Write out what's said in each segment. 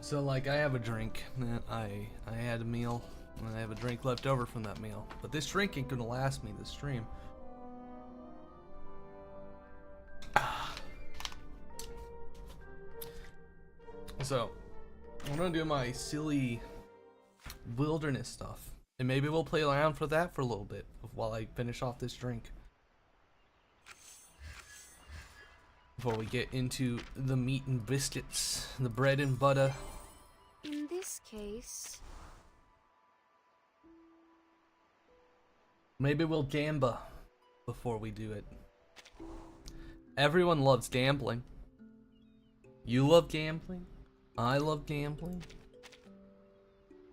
So like I have a drink that I had a meal and I have a drink left over from that meal. But this drink ain't gonna last me this stream. So I'm gonna do my silly wilderness stuff. And maybe we'll play around for that for a little bit while I finish off this drink. Before we get into the meat and biscuits, the bread and butter. In this case... Maybe we'll gamba before we do it. Everyone loves gambling. You love gambling. I love gambling.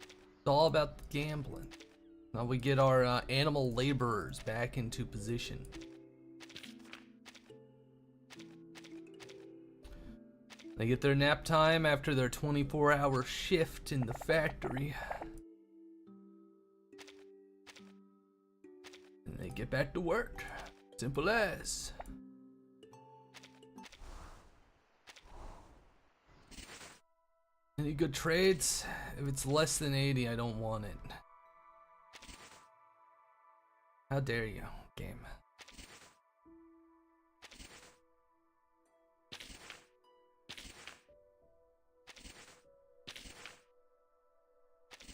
It's all about the gambling. Now we get our animal laborers back into position. They get their nap time after their 24-hour shift in the factory. And they get back to work. Simple as. Any good trades? If it's less than 80, I don't want it. How dare you, game.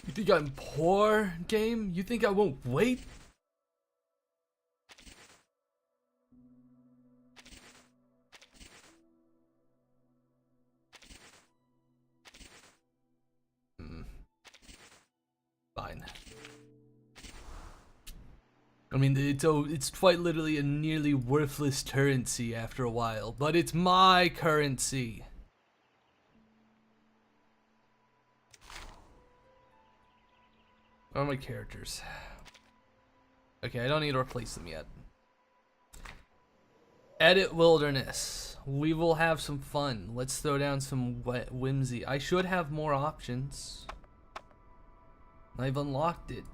You think I'm poor, game? You think I won't wait? Fine. I mean, it's quite literally a nearly worthless currency after a while, but it's my currency. Where are my characters? Okay, I don't need to replace them yet. Edit wilderness. We will have some fun. Let's throw down some whimsy. I should have more options. I've unlocked it.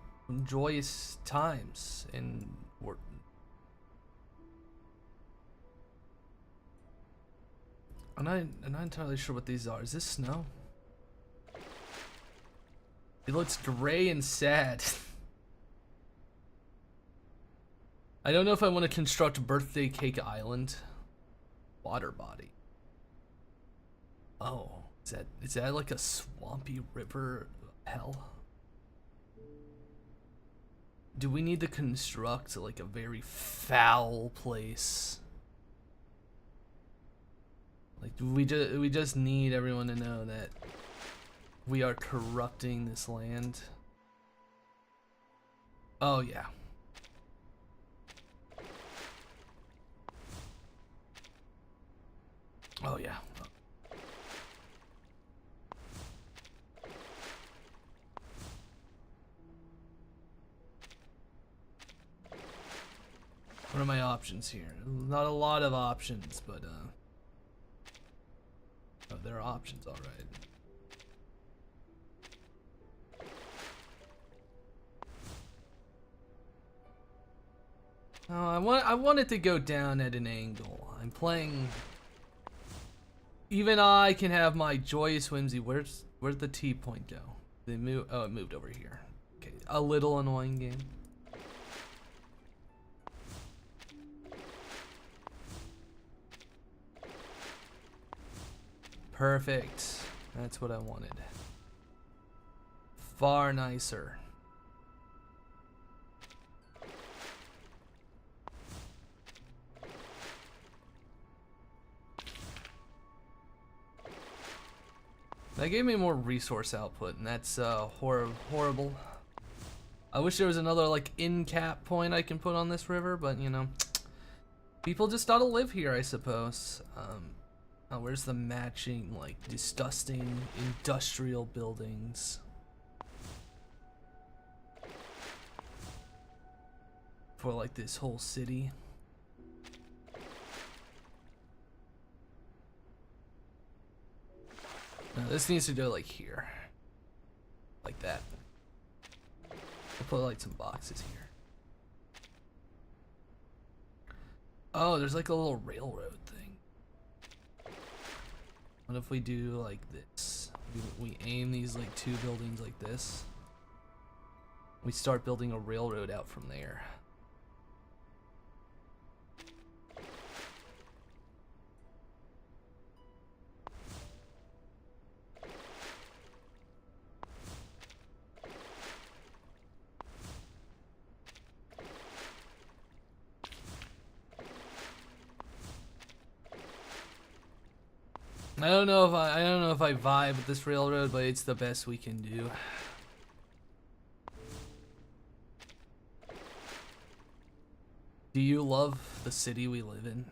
Joyous times and work. I'm not entirely sure what these are. Is this snow? It looks gray and sad. I don't know if I want to construct Birthday Cake Island. Water body. Oh, is that like a swampy river hell? Do we need to construct like a very foul place? Like we just need everyone to know that we are corrupting this land. Oh yeah. Oh yeah. What are my options here? Not a lot of options, but oh, there are options, all right. Oh, I want it to go down at an angle. I'm playing. Even I can have my joyous whimsy. Where'd the T point go? They move. Oh, it moved over here. Okay, a little annoying game. Perfect. That's what I wanted. Far nicer. That gave me more resource output, and that's horrible. I wish there was another like in cap point I can put on this river, but you know, people just ought to live here, I suppose. Oh, where's the matching, like, disgusting industrial buildings? For, like, this whole city. No, this needs to go, like, here. Like that. I'll put, like, some boxes here. Oh, there's, like, a little railroad thing. What if we do like this? we aim these like 2 buildings like this. We start building a railroad out from there. I don't know if I vibe with this railroad, but it's the best we can do. Do you love the city we live in?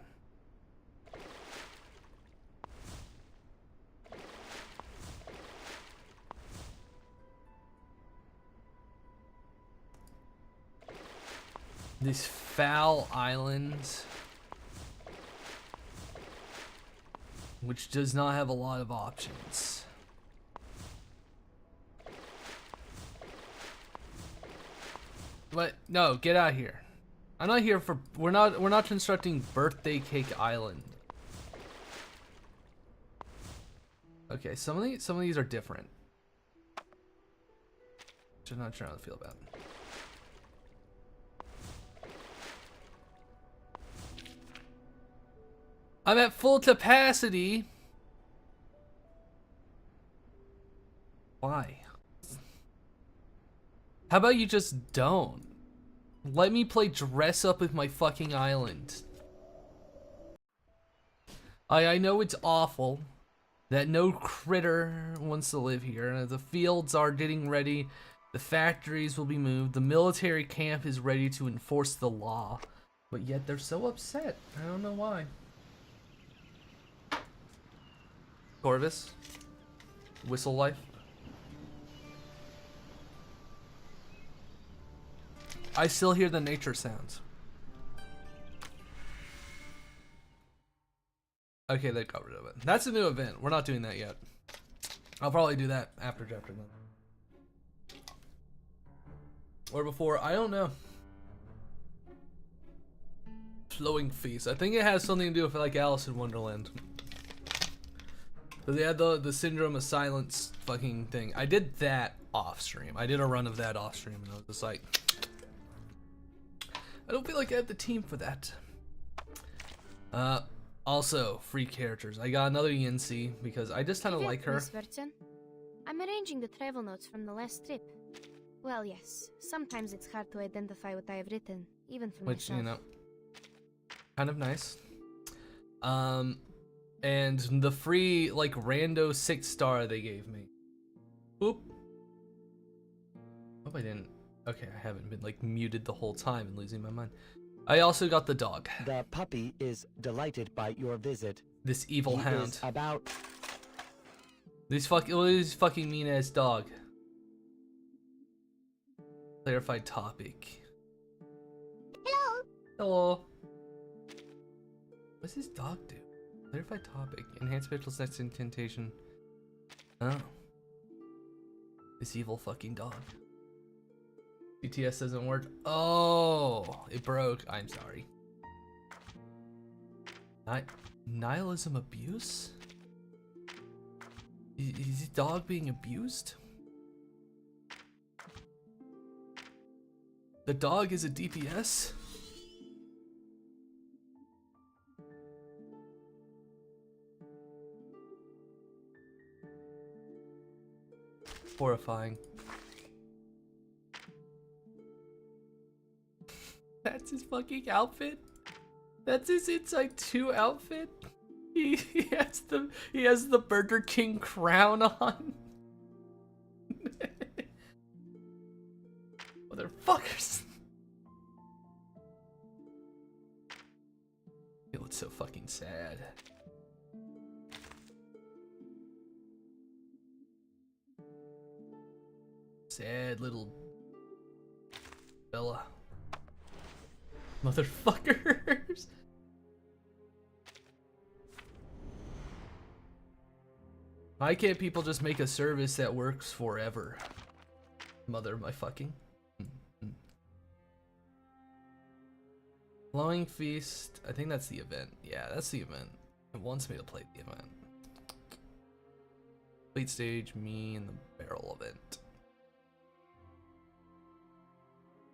These foul islands, which does not have a lot of options. But no, get out of here. I'm not here for, we're not constructing Birthday Cake Island. Okay, some of these are different. Which I'm not sure how to feel about. I'm at full capacity. Why? How about you just don't? Let me play dress up with my fucking island. I know it's awful that no critter wants to live here. The fields are getting ready. The factories will be moved. The military camp is ready to enforce the law. But yet they're so upset. I don't know why. Corvus, Whistle Life. I still hear the nature sounds. Okay, they got rid of it. That's a new event. We're not doing that yet. I'll probably do that after chapter 9. Or before, I don't know. Flowing Feast. I think it has something to do with like Alice in Wonderland. But they had the Syndrome of Silence fucking thing. I did that off stream. I did a run of that off stream and I was just like, I don't feel like I have the team for that. Also, free characters. I got another Yancy because I just kind of like her. I'm arranging the travel notes from the last trip. Well, yes. Sometimes it's hard to identify what I have written, even for myself. Which, you know, kind of nice. And the free, like, rando 6-star they gave me. Oop. Hope I didn't. Okay, I haven't been, like, muted the whole time and losing my mind. I also got the dog. The puppy is delighted by your visit. This evil hound. About This fucking mean-ass dog. Clarified topic. Hello. Hello. What's this dog do? Clarified topic. Enhanced Mitchell's next incantation. Oh. This evil fucking dog. CTS doesn't work. Oh, it broke. I'm sorry. Nihilism abuse? Is the dog being abused? The dog is a DPS? Horrifying. That's his fucking outfit? That's his Inside 2 outfit? He has the Burger King crown on. Motherfuckers. He looks so fucking sad. Sad little fella. Motherfuckers. Why can't people just make a service that works forever? Mother my fucking. Flowing Feast. I think that's the event. Yeah, that's the event. It wants me to play the event. Complete stage, me and the barrel event.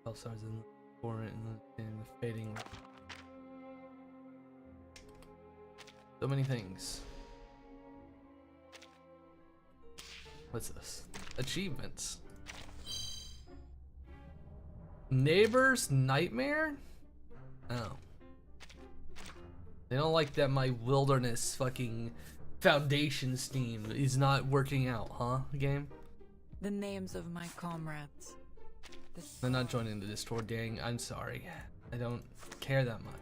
Else I was in the torrent and the fading. So many things. What's this? Achievements. Neighbor's Nightmare? Oh. They don't like that my wilderness fucking foundation steam is not working out, huh, game? The names of my comrades. They're not joining the Discord, dang. I'm sorry. I don't care that much.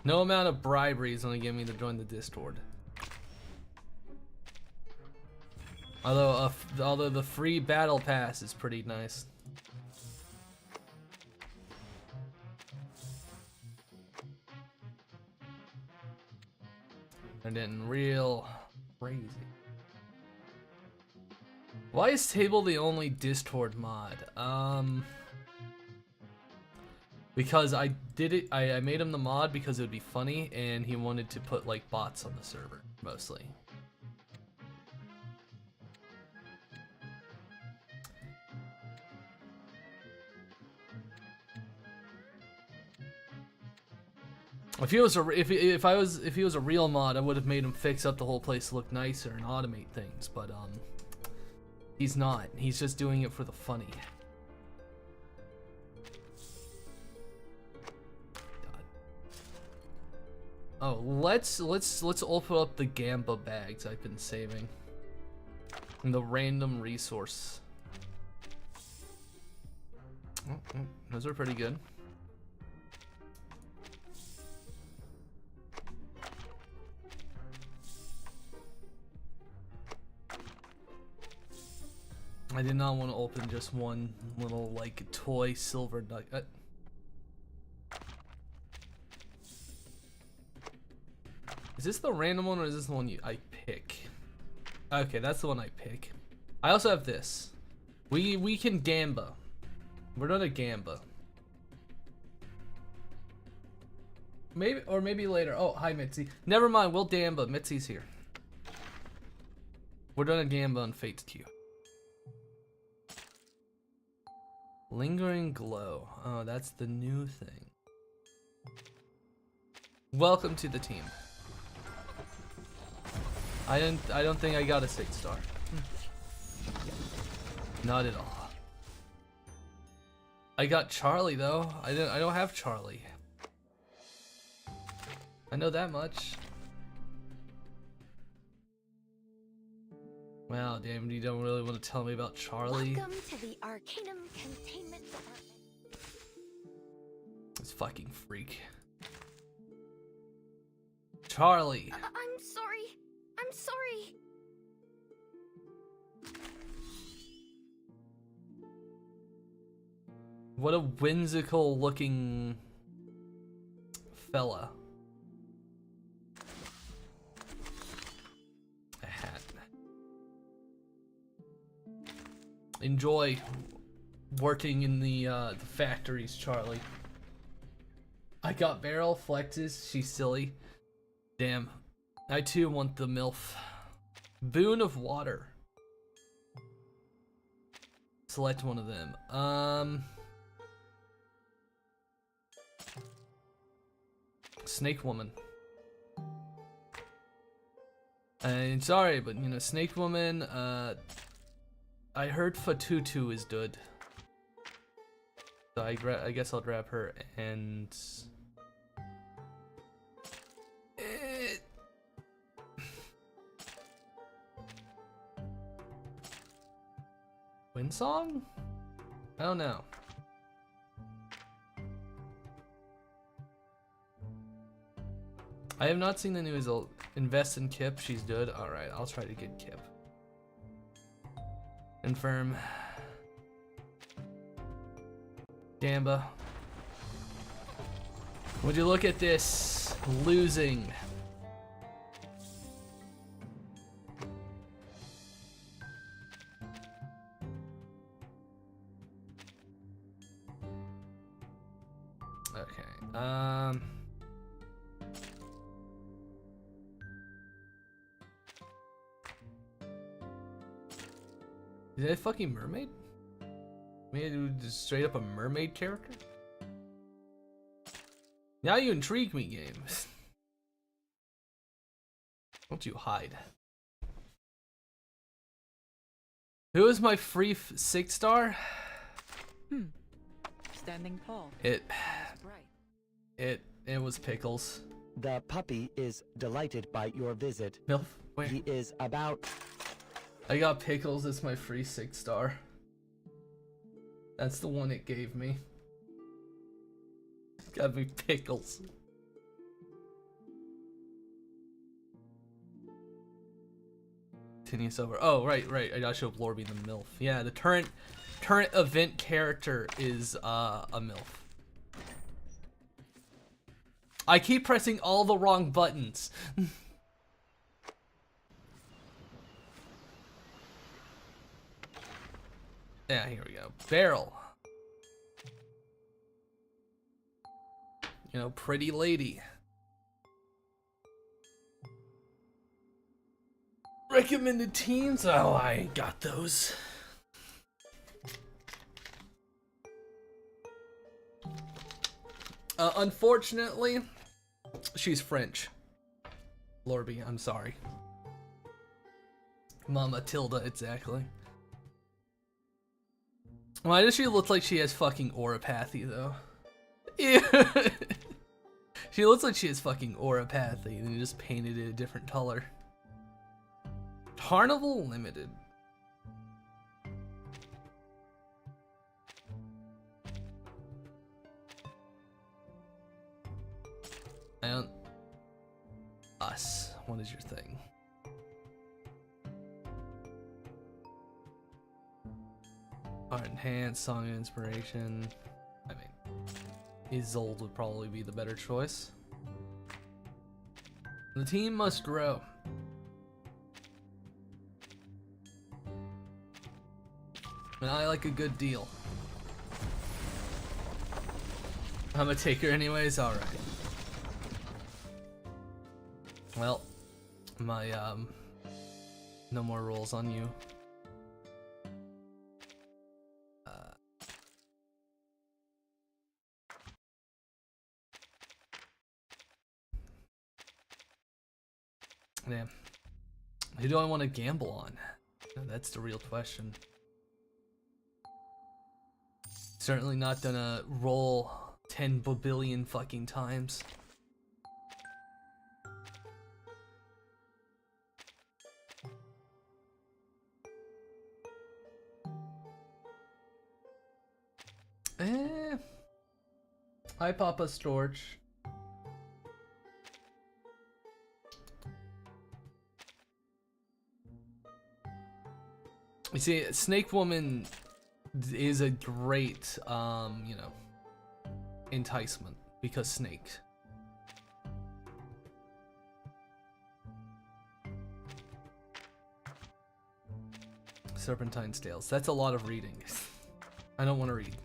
No amount of bribery is gonna get me to join the Discord. Although the free battle pass is pretty nice. They're getting real crazy. Why is Table the only Discord mod? Because I did it, I made him the mod because it would be funny, and he wanted to put like bots on the server, mostly. If he was if he was a real mod, I would have made him fix up the whole place to look nicer and automate things, but he's not. He's just doing it for the funny. Oh, let's open up the Gamba bags I've been saving. And the random resource. Oh, those are pretty good. I did not want to open just one little like toy silver nugget. Is this the random one or is this the one I pick? Okay, that's the one I pick. I also have this. We can gamba. We're not a gamba. Maybe later. Oh, hi Mitzi. Never mind, we'll gamba. Mitzi's here. We're gonna gamba on Fate's Queue. Lingering glow. Oh, that's the new thing. Welcome to the team. I don't think I got a 6-star. Not at all. I got Charlie though. I don't have Charlie. I know that much. Wow, damn, you don't really want to tell me about Charlie. Welcome to the Arcanum Containment Department. This fucking freak. Charlie. I'm sorry. I'm sorry. What a whimsical looking fella. A hat. Enjoy working in the factories, Charlie. I got Beryl, Flexes, she's silly. Damn. I too want the MILF. Boon of Water. Select one of them. Snake Woman. And sorry, but you know, Snake Woman, I heard Fatutu is good. So I guess I'll grab her and... Windsong? I don't know. I have not seen the new result. Invest in Kip, she's good. Alright, I'll try to get Kip. Confirm. Gamba. Would you look at this? Losing. Okay. Is that a fucking mermaid? Maybe just straight up a mermaid character? Now you intrigue me, game. Don't you hide. Who is my free 6-star? Standing tall. It Right. was Pickles. The puppy is delighted by your visit. MILF? Where? He is about... I got Pickles as my free 6-star. That's the one it gave me. Got me Pickles. Continuous over. Oh, right. I gotta show Lorby the MILF. Yeah, the current event character is a MILF. I keep pressing all the wrong buttons. Yeah, here we go. Barrel. You know, pretty lady. Recommended teams? Oh, I ain't got those. Unfortunately, she's French. Lorby, I'm sorry. Mama Tilda, exactly. Why does she look like she has fucking auropathy, though? Ew. She looks like she has fucking auropathy, and you just painted it a different color. Carnival Limited. I don't... Us. What is your thing? Art Enhanced, Song of Inspiration. I mean, Isolde would probably be the better choice. The team must grow. And I like a good deal. I'm a taker anyways? Alright. Well, my, no more rolls on you. Damn. Who do I want to gamble on? That's the real question. Certainly not gonna roll 10 billion fucking times. Hi, Papa Storch. You see, Snake Woman is a great, you know, enticement because snake. Serpentine's Tales. That's a lot of reading. I don't want to read.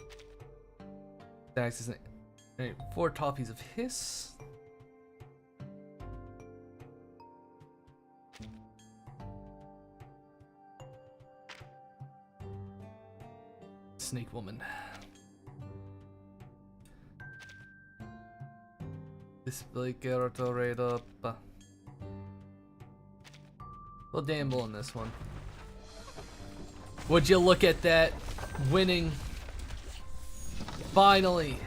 Dax is 4 copies of Hiss. Snake Woman. Display character right up. We'll gamble on this one. Would you look at that? Winning. Finally.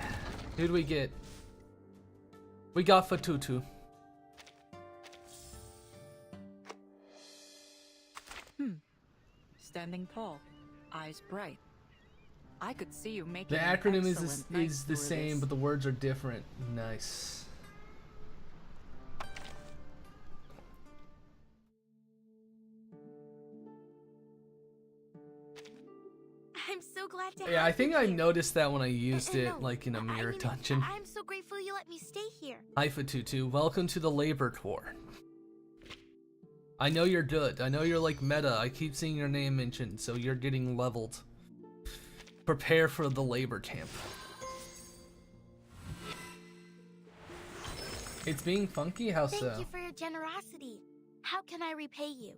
Who'd we get? We got Fatutu. Standing tall, eyes bright. I could see you making The an acronym excellent is the knight same, through but the words are different. Nice. I'm so glad to have Yeah, I think you I here. noticed that when I used it, No, like in a I mirror mean, dungeon. I'm so grateful you let me stay here. Hi Fatutu, welcome to the Labor Corps. I know you're good. I know you're like meta. I keep seeing your name mentioned, so you're getting leveled. Prepare for the labor camp. It's being funky? How Thank so? you for your generosity. How can I repay you?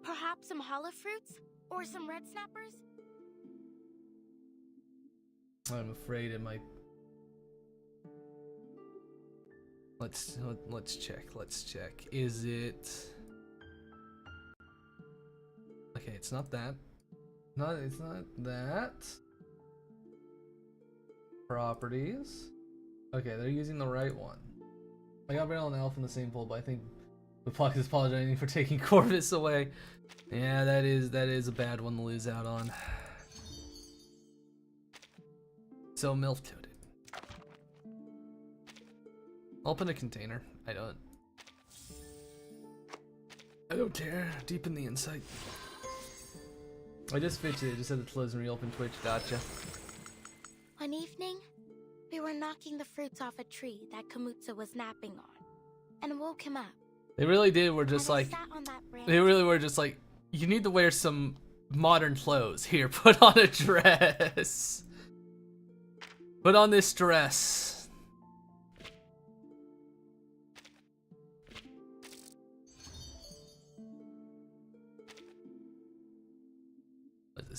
Perhaps some hollow fruits? Or some red snappers? I'm afraid it might. Let's check. Let's check. Is it? Okay, it's not that. It's not that. Properties. Okay, they're using the right one. I got Barrel and Elf in the same pool, but I think the Puck is apologizing for taking Corvus away. Yeah, that is a bad one to lose out on. So milk toted. Open a container. I don't care. Deepen the insight. I just fixed it. I just said the close and reopen Twitch. Gotcha. One evening, we were knocking the fruits off a tree that Kamutsa was napping on, and woke him up. They really did. We're just As I like. sat on that branch, They really were just like. You need to wear some modern clothes. Here, put on a dress. Put on this dress.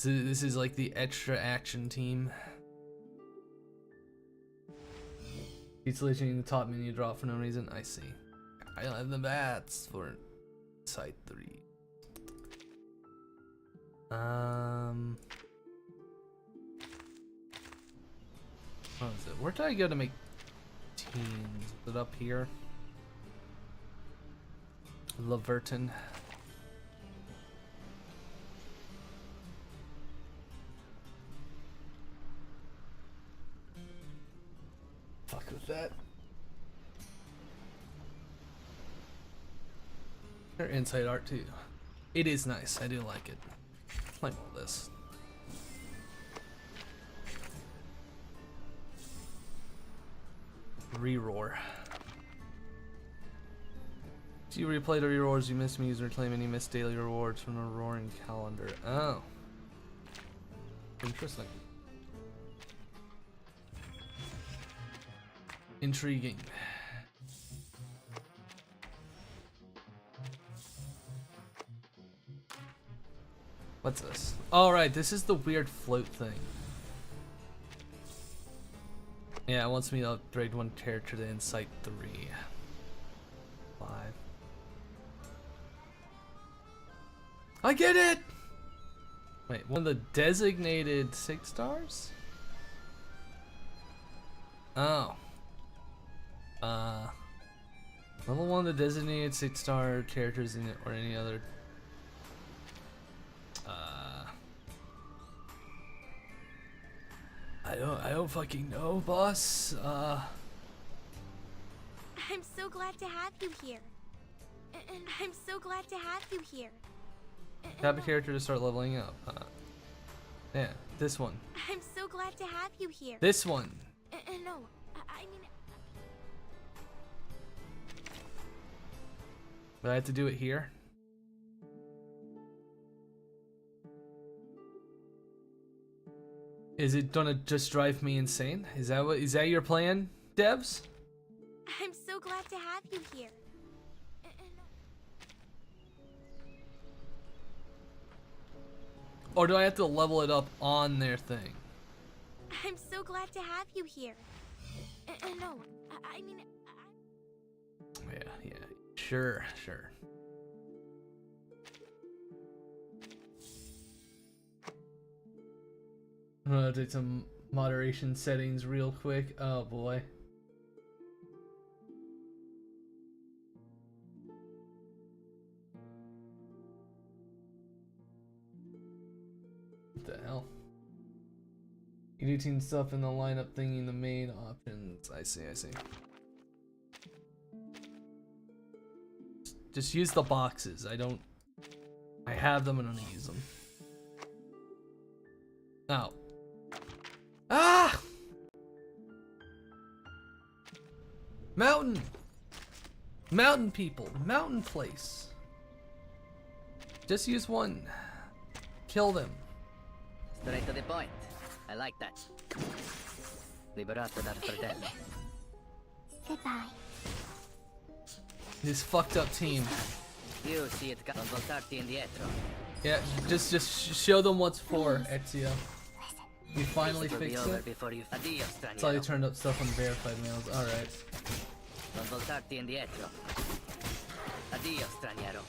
This is like the extra action team. He's glitching the top menu drop for no reason. I see. I don't have the bats for site 3. What is it? Where did I go to make teams? Is it up here? Laverton. Fuck with that. Their inside art too. It is nice. I do like it. Like all this. Reroar. Do you replay the rewards you missed? Me use reclaim any missed daily rewards from the roaring calendar. Oh. Interesting. Intriguing. What's this? Alright, this is the weird float thing. Yeah, it wants me to upgrade one character to Insight 3. 5. I get it! Wait, one of the designated 6 stars? Oh. Level 1 of the designated 6-star characters in it or any other. I don't fucking know, boss. I'm so glad to have you here. And I'm so glad to have you here. Tap a character to start leveling up. Yeah, this one. I'm so glad to have you here. This one. No, I mean... Do I have to do it here? Is it gonna just drive me insane? Is that your plan, devs? I'm so glad to have you here. Or do I have to level it up on their thing? I'm so glad to have you here. No, I mean... Yeah. Sure. I'm gonna take some moderation settings real quick. Oh boy. What the hell? Editing stuff in the lineup thingy in the main options. I see. Just use the boxes. I have them and I'm gonna use them. Oh. Ah! Mountain people. Mountain place. Just use one. Kill them. Straight to the point. I like that. Liberato dal fratello. Goodbye. This fucked up team. You see it, non voltarti indietro. Yeah, just show them what's for, Ezio. You finally This will be fixed over it? before you. Addio, Saw you straniero. turned up stuff on verified mails. Alright. Non voltarti indietro. Addio, straniero.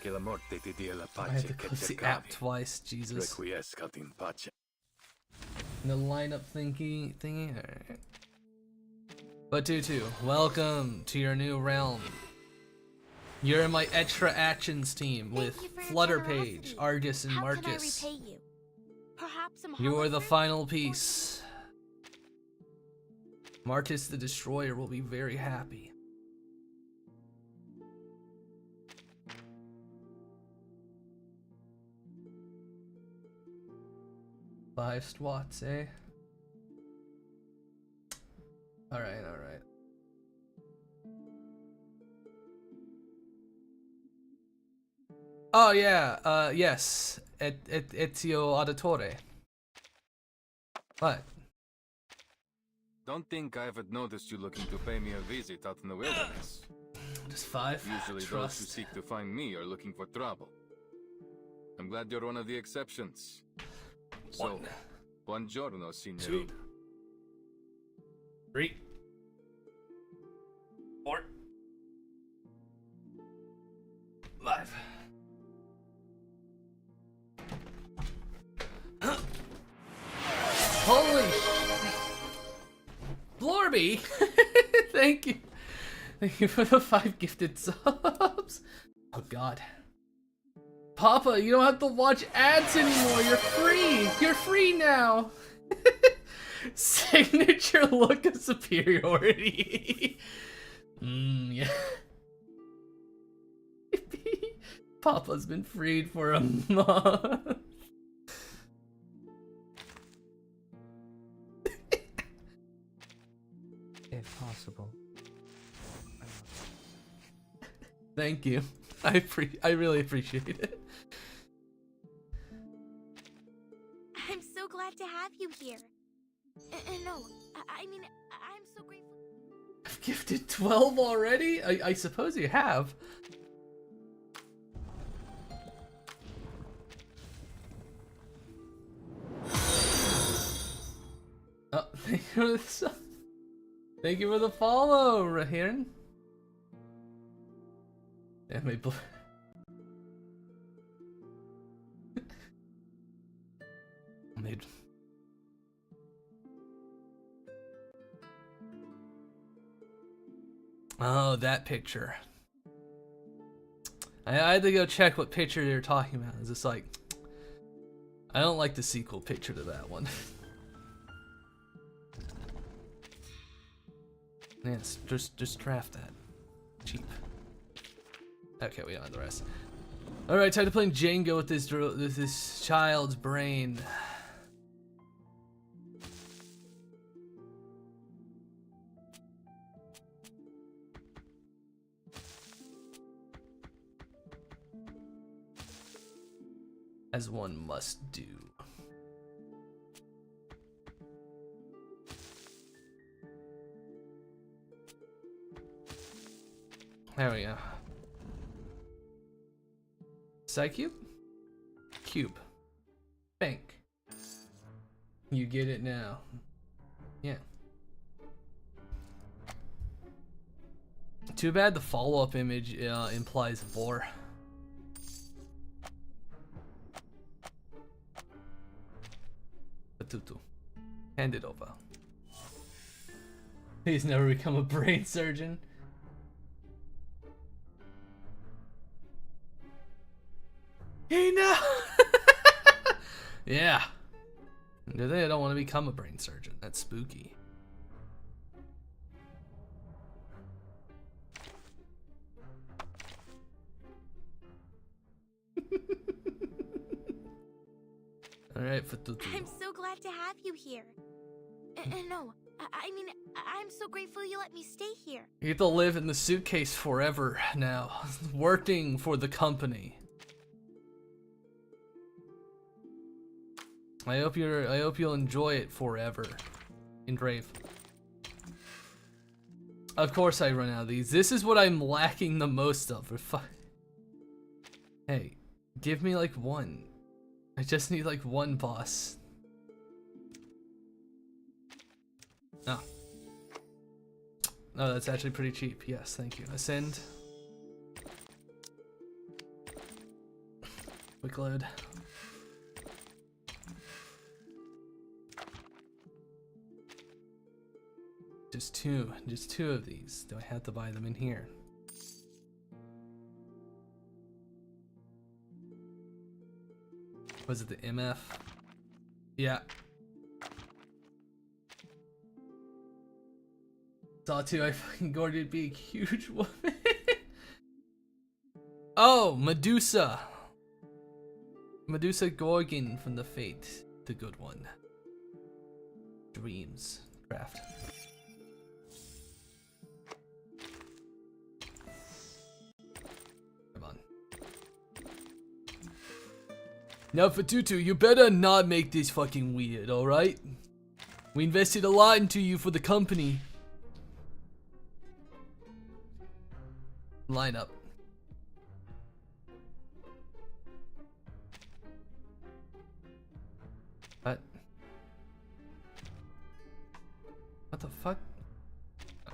Che la morte ti dia la I had pace to che close the app cercavi. twice, Jesus. Requiescat in pace. The lineup thingy. Alright. But Tutu, welcome to your new realm. You're in my extra actions team with Thank you for your Flutterpage, generosity. Argus, and How Marcus. can I repay you? Perhaps some You are the holograms? final piece. Marcus the Destroyer will be very happy. Five swats, eh? Alright, alright. Oh yeah, yes. Ezio Auditore. What? Don't think I haven't noticed you looking to pay me a visit out in the wilderness. Just five? Usually those who Trust. seek to find me are looking for trouble. I'm glad you're one of the exceptions. So, One. buongiorno, signorina. Two. 3. 4. 5. Holy Blorby! Thank you. Thank you for the 5 gifted subs. Oh god. Papa, you don't have to watch ads anymore. You're free. You're free now. Signature look of superiority. Yeah. Papa's been freed for a month. If possible. Thank you. I really appreciate it. I'm so glad to have you here. No, I mean, I'm so grateful. I've gifted 12 already? I suppose you have. Oh, thank you for the, thank you for the follow, Rahiran. Yeah, my made. Oh, that picture. I had to go check what picture you're talking about. It's just like, I don't like the sequel picture to that one. Yes, just draft that. Cheap. Okay, we don't have the rest. Alright, time to play Jenga with this child's brain. As one must do. There we go. Psycube? Cube. Bank. You get it now. Yeah. Too bad the follow-up image implies vor. Tutu. Hand it over. He's never become a brain surgeon. Hey, no! Yeah. Do they don't want to become a brain surgeon? That's spooky. Alright, Fatutu. I'm so glad to have you here. No, I mean, I'm so grateful you let me stay here. You get to live in the suitcase forever now, working for the company. I hope you'll enjoy it forever. Engrave. Of course I run out of these. This is what I'm lacking the most of. Hey, give me like one. I just need like one boss. Oh. Oh, that's actually pretty cheap. Yes, thank you. Ascend. Quick load. Just two of these. Do I have to buy them in here? Was it the MF? Yeah. Saw two, I fucking gorgeous big huge woman. Oh, Medusa. Medusa Gorgon from the Fate, the good one. Dreams. Craft. Come on. Now Fatutu, you better not make this fucking weird, alright? We invested a lot into you for the company. Line up. What the fuck? Oh.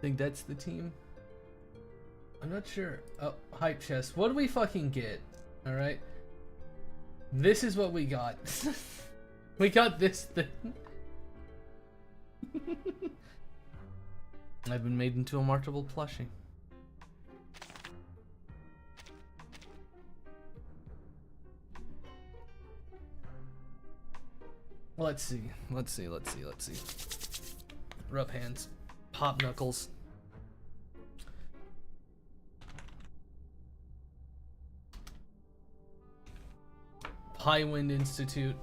Think that's the team? I'm not sure. Oh, hype chest. What do we fucking get? Alright. This is what we got. We got this thing. I've been made into a marketable plushie. Let's see. Rub hands. Pop knuckles. Highwind Institute.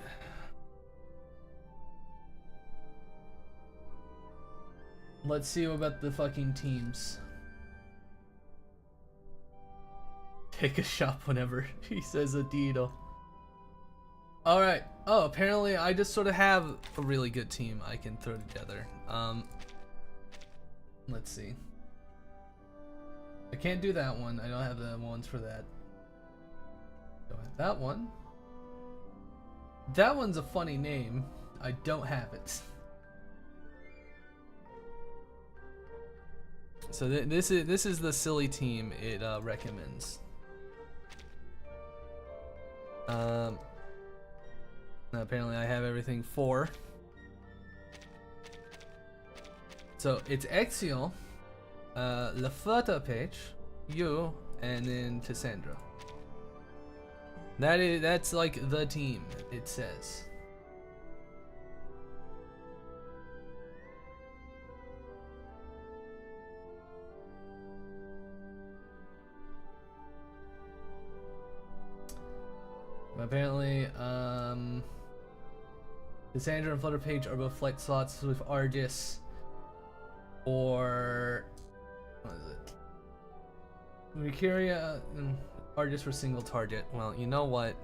Let's see about the fucking teams. Take a shop whenever he says a deedle. Alright. Oh, apparently I just sort of have a really good team I can throw together. Let's see. I can't do that one. I don't have the ones for that. Do I have that one? That one's a funny name. I don't have it. So this is the silly team it recommends. Apparently I have everything for. So it's Exial, La Flota page, you, and then Cassandra. That's like the team, it says. Apparently, Cassandra and Flutter Page are both flex slots with Argus, or what is it? Mercuria and Argus for single target. Well, you know what?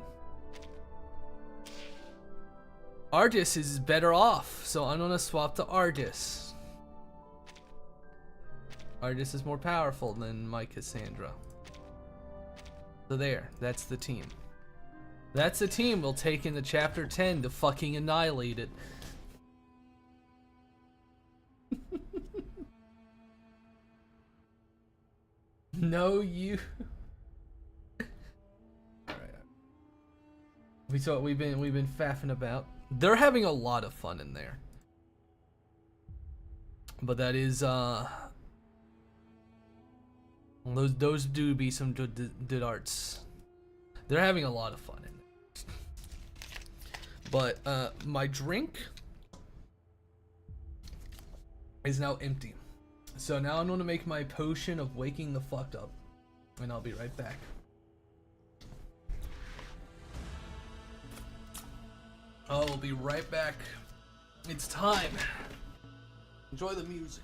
Argus is better off, so I'm gonna swap to Argus. Argus is more powerful than my Cassandra. So there, that's the team. That's the team we'll take into chapter 10 to fucking annihilate it. No, you. Alright. We've been faffing about. They're having a lot of fun in there. But that is those do be some good arts. They're having a lot of fun in it. But my drink is now empty. So now I'm gonna make my potion of waking the fuck up. And I'll be right back. I'll be right back. It's time. Enjoy the music.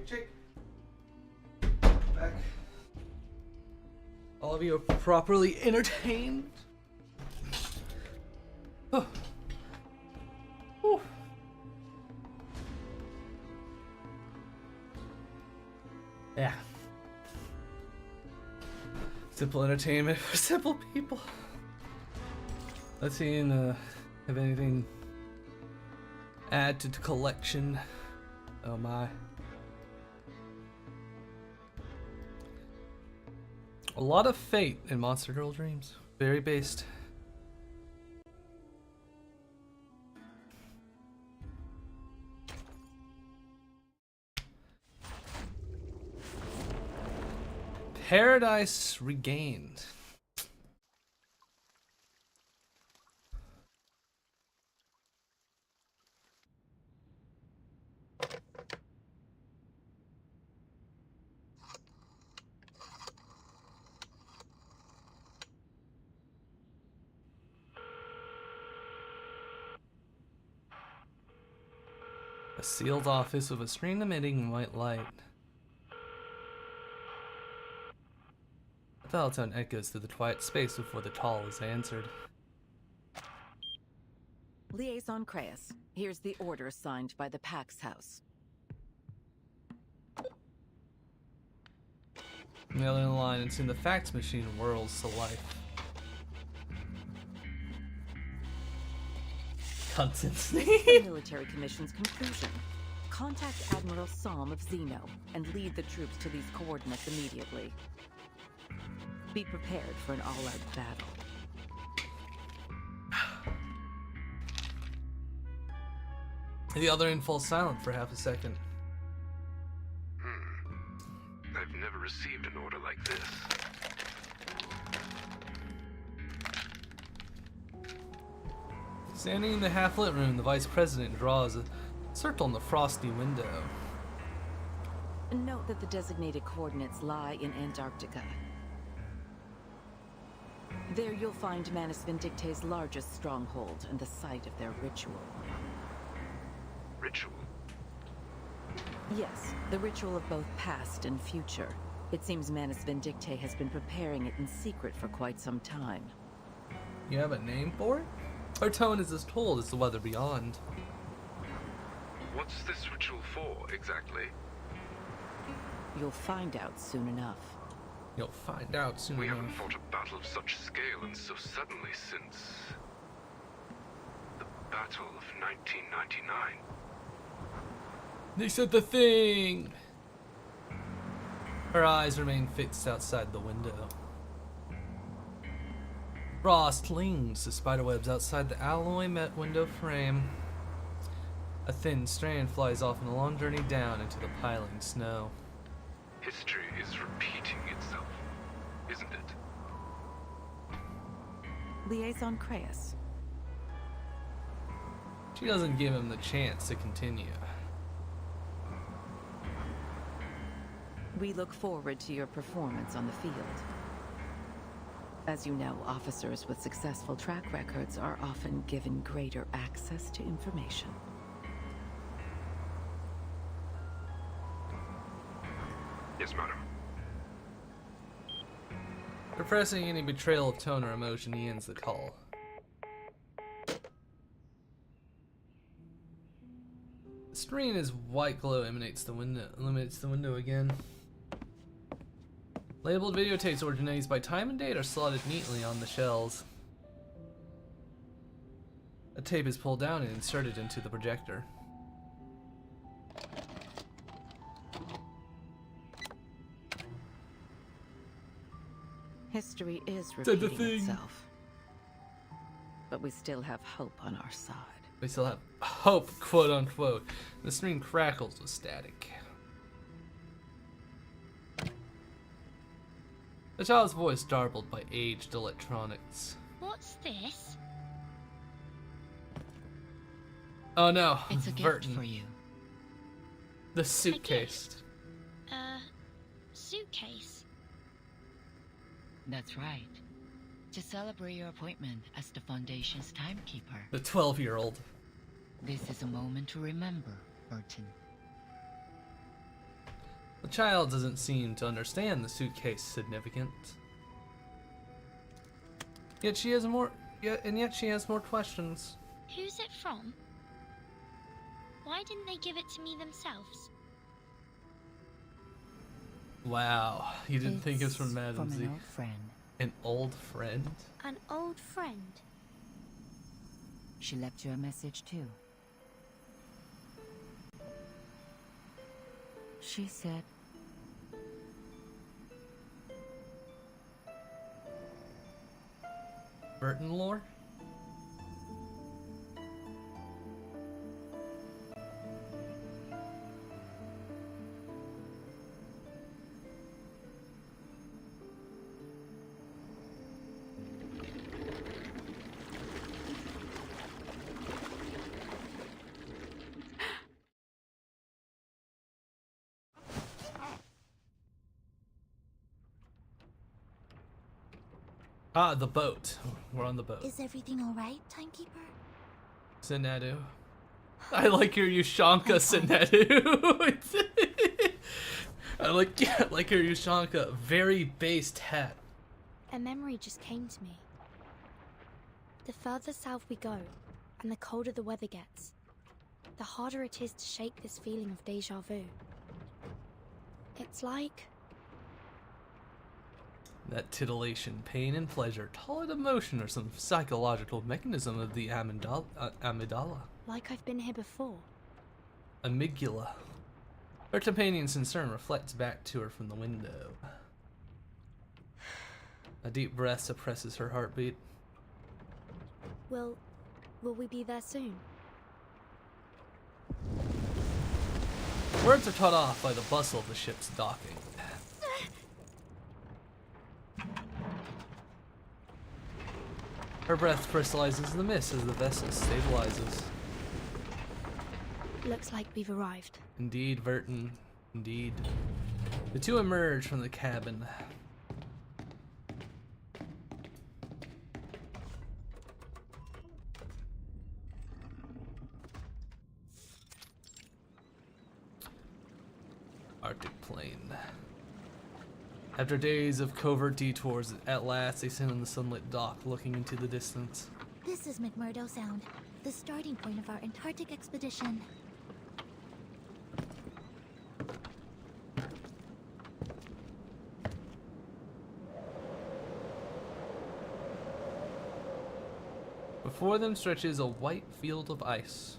Check. Back. All of you are properly entertained. Oh. Whew. Yeah. Simple entertainment for simple people. Let's see have anything add to the collection. Oh my. A lot of fate in Monster Girl Dreams. Very based. Paradise Regained. A sealed office with a screen emitting white light. The dial tone echoes through the quiet space before the call is answered. Liaison Creus, here's the order signed by the Pax House. On the other end of the line, and soon the fax machine whirls to life. Constance. The military commission's conclusion. Contact Admiral Psalm of Zeno and lead the troops to these coordinates immediately. Be prepared for an all-out battle. The other end falls silent for half a second. I've never received an order like this. Standing in the half-lit room, the Vice President draws a circle in the frosty window. Note that the designated coordinates lie in Antarctica. There you'll find Manus Vindicte's largest stronghold and the site of their ritual. Ritual? Yes, the ritual of both past and future. It seems Manus Vindicte has been preparing it in secret for quite some time. You have a name for it? Our tone is as cold as the weather beyond. What's this ritual for, exactly? You'll find out soon enough. You'll find out soon We enough. haven't fought a battle of such scale and so suddenly since... the Battle of 1999. They said the thing! Her eyes remain fixed outside the window. Frost clings to spiderwebs outside the alloy met window frame. A thin strand flies off on a long journey down into the piling snow. History is repeating itself, isn't it? Liaison Creus. She doesn't give him the chance to continue. We look forward to your performance on the field. As you know, officers with successful track records are often given greater access to information. Yes, madam. Repressing any betrayal of tone or emotion, he ends the call. The screen as white glow illuminates the window again. Labeled videotapes organized by time and date are slotted neatly on the shelves. A tape is pulled down and inserted into the projector. History is Said the repeating thing. itself. But we still have hope on our side. We still have hope, quote unquote. The screen crackles with static. The child's voice darbled by aged electronics. What's this? Oh no, It's a gift Verton. for you. The suitcase. Suitcase? That's right. To celebrate your appointment as the Foundation's timekeeper. The 12-year-old. This is a moment to remember, Burton. The child doesn't seem to understand the suitcase significance. Yet she has more questions. Who's it from? Why didn't they give it to me themselves? Wow, you didn't think it was from Madam From Z. an old friend. An old friend? An old friend. She left you a message too. She said, Burton lore? Ah, the boat. We're on the boat. Is everything alright, Timekeeper? Sinadu. I like your Ushanka, Sinadu. I like your Ushanka. Very based hat. A memory just came to me. The further south we go, and the colder the weather gets, the harder it is to shake this feeling of deja vu. It's like... That titillation, pain, and pleasure, tolerant emotion, or some psychological mechanism of the amygdala. like I've been here before. Amygdala. Her companion's concern reflects back to her from the window. A deep breath suppresses her heartbeat. Will we be there soon? Words are cut off by the bustle of the ship's docking. Her breath crystallizes in the mist as the vessel stabilizes. Looks like we've arrived. Indeed, Verton. Indeed. The two emerge from the cabin. Arctic Plain. After days of covert detours, at last they sit on the sunlit dock, looking into the distance. This is McMurdo Sound, the starting point of our Antarctic expedition. Before them stretches a white field of ice.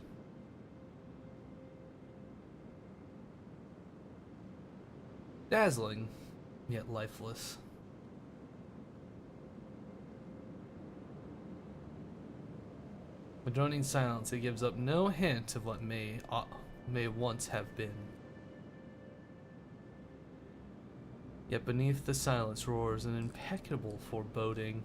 Dazzling, yet lifeless. With droning silence, it gives up no hint of what may once have been. Yet beneath the silence roars an impeccable foreboding.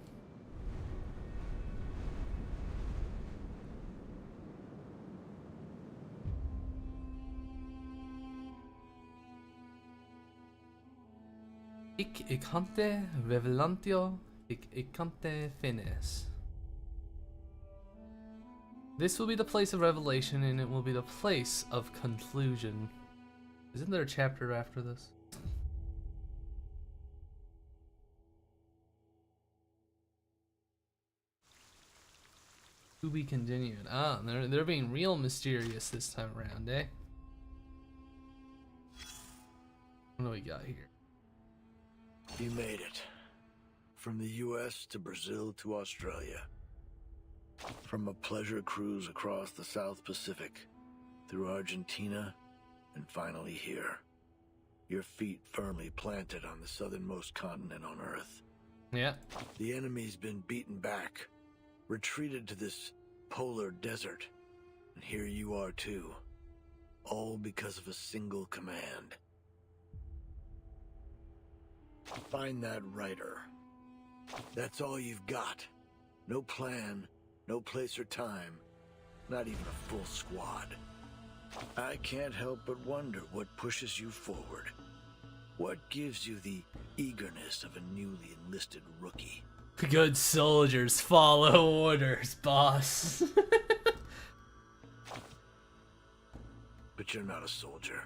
Hic icante revelantio, hic icante finis. This will be the place of revelation, and it will be the place of conclusion. Isn't there a chapter after this? To be continued. Ah, they're being real mysterious this time around, eh? What do we got here? You made it. From the US to Brazil to Australia. From a pleasure cruise across the South Pacific, through Argentina, and finally here. Your feet firmly planted on the southernmost continent on Earth. Yeah. The enemy's been beaten back, retreated to this polar desert, and here you are too. All because of a single command. Find that writer. That's all you've got. No plan, no place or time, not even a full squad. I can't help but wonder what pushes you forward. What gives you the eagerness of a newly enlisted rookie? Good soldiers follow orders, boss. But you're not a soldier.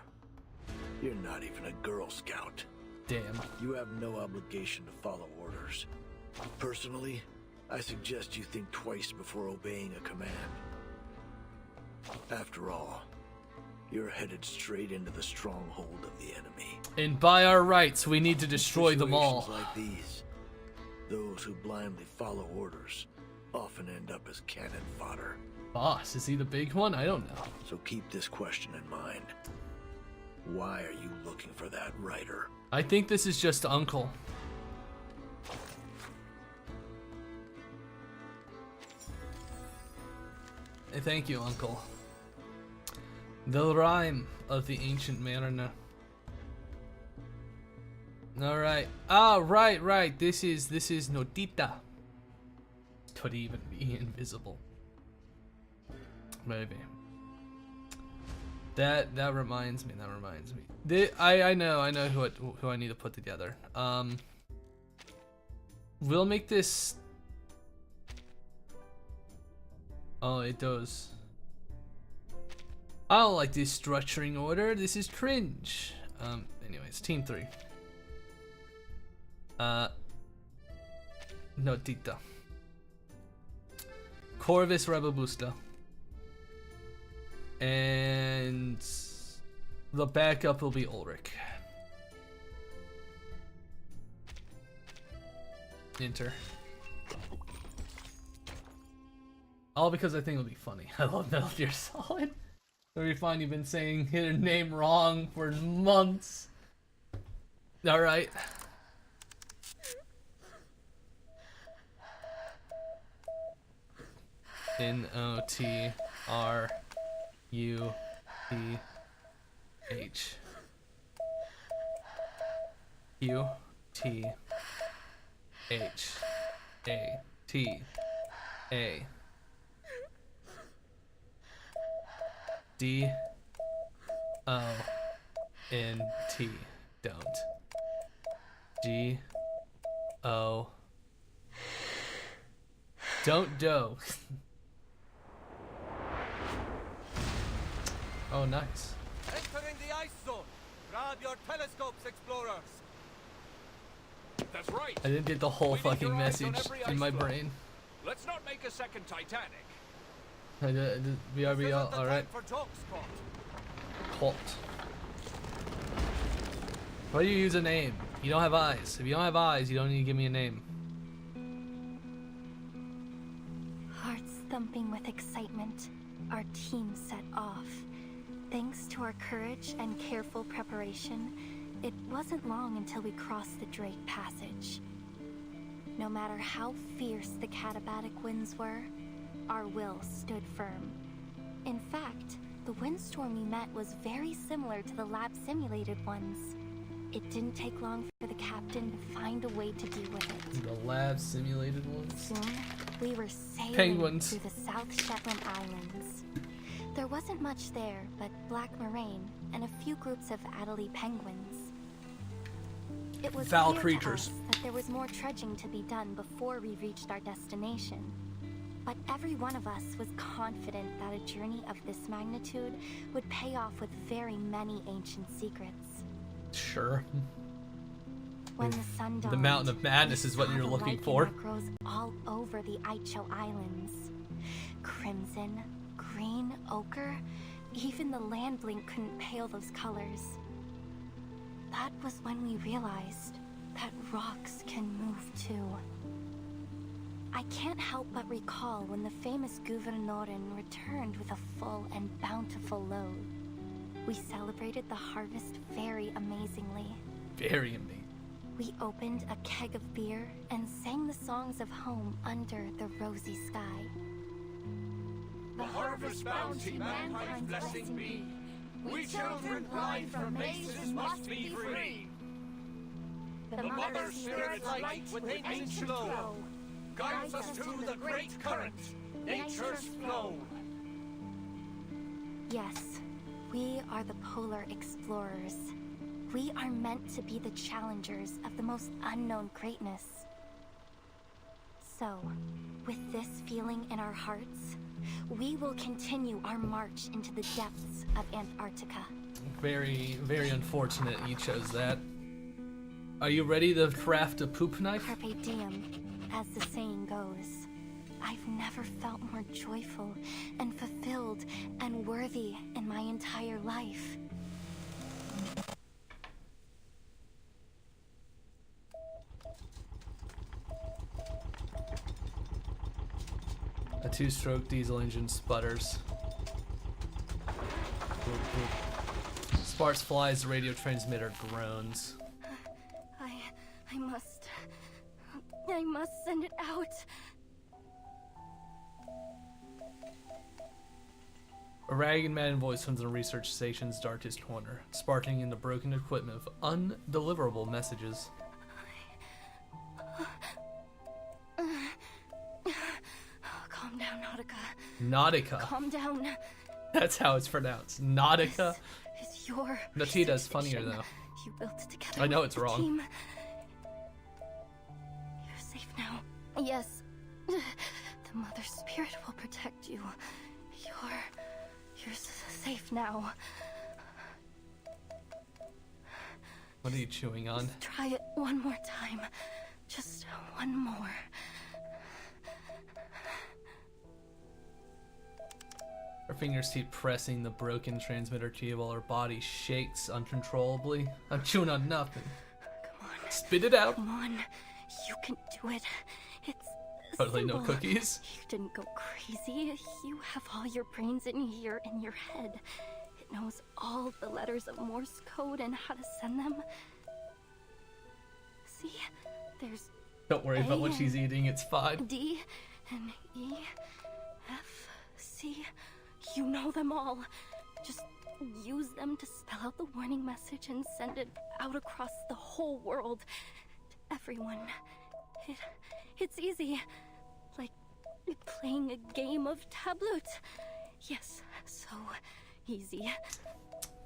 You're not even a Girl Scout. Damn. You have no obligation to follow orders. Personally, I suggest you think twice before obeying a command. After all, you're headed straight into the stronghold of the enemy. And by our rights, we need to destroy them all. Situations like these, those who blindly follow orders often end up as cannon fodder. Boss, is he the big one? I don't know. So keep this question in mind. Why are you looking for that writer? I think this is just Uncle. Hey, thank you, Uncle. The rhyme of the ancient mariner. Alright. Ah, right. This is Notita. Could even be invisible. Maybe. That reminds me. I know who I need to put together. We'll make this. Oh, it does. I don't like this structuring order. This is cringe. Anyways, team 3. Notita. Corvus Robusta. And the backup will be Ulrich. Enter. All because I think it'll be funny. I love Metal Gear Solid. It'll be fun. You've been saying her name wrong for months. Alright. N-O-T-R-U-P-H U-T-H-A-T-A D-O-N-T. Don't. G-O. Don't do. Oh, nice. Entering the ice zone. Grab your telescopes, explorers. That's right. I didn't get the whole We need fucking your eyes on message every in ice my floe. brain. Let's not make a second Titanic. BRB, alright. For dog spot. Halt. Why do you use a name? You don't have eyes. If you don't have eyes, you don't need to give me a name. Hearts thumping with excitement, our team set off. Thanks to our courage and careful preparation, it wasn't long until we crossed the Drake Passage. No matter how fierce the katabatic winds were, our will stood firm. In fact, the windstorm we met was very similar to the lab-simulated ones. It didn't take long for the captain to find a way to deal with it. The lab simulated ones? Soon, we were sailing Penguins. through the South Shetland Islands. There wasn't much there but black moraine and a few groups of Adelie penguins. It was Foul clear creatures. to us that there was more trudging to be done before we reached our destination. But every one of us was confident that a journey of this magnitude would pay off with very many ancient secrets. Sure. When the sun dawned, The Mountain of Madness we is what saw you're the looking lichen for. that grows all over the Icho Islands. Crimson, green, ochre, even the land blink couldn't pale those colors. That was when we realized that rocks can move too. I can't help but recall when the famous Gouvernoren returned with a full and bountiful load. We celebrated the harvest very amazingly. Very amazing. We opened a keg of beer and sang the songs of home under the rosy sky. The harvest bounty mankind's blessing be. We children blind from mazes must be free. The mother spirit light within ancient glow guides us to the great current, nature's flow. Yes, we are the polar explorers. We are meant to be the challengers of the most unknown greatness. So, with this feeling in our hearts, we will continue our march into the depths of Antarctica. Very, very unfortunate you chose that. Are you ready to craft a poop knife? Carpe diem, as the saying goes. I've never felt more joyful and fulfilled and worthy in my entire life. A two-stroke diesel engine sputters. Boop, boop. Sparks flies, the radio transmitter groans. I must send it out. A ragged man voice from the research station's darkest corner, sparking in the broken equipment of undeliverable messages. Calm down, Nautica. Nautica. Calm down. That's how it's pronounced. Nautica. This is your Natita's funnier though. You built it together. I know with it's the wrong. team. You're safe now. Yes. The Mother Spirit will protect you. You're safe now. What are you chewing on? Just try it one more time. Just one more. Her fingers keep pressing the broken transmitter key while her body shakes uncontrollably. I'm chewing on nothing. Come on. Spit it out. Come on. You can do it. It's Totally no simple. cookies. You didn't go crazy. You have all your brains in here in your head. It knows all the letters of Morse code and how to send them. See? There's Don't worry about what A she's eating, it's fine. D and E F C. You know them all. Just use them to spell out the warning message and send it out across the whole world to everyone. It's easy. Like playing a game of tableau. Yes, so easy.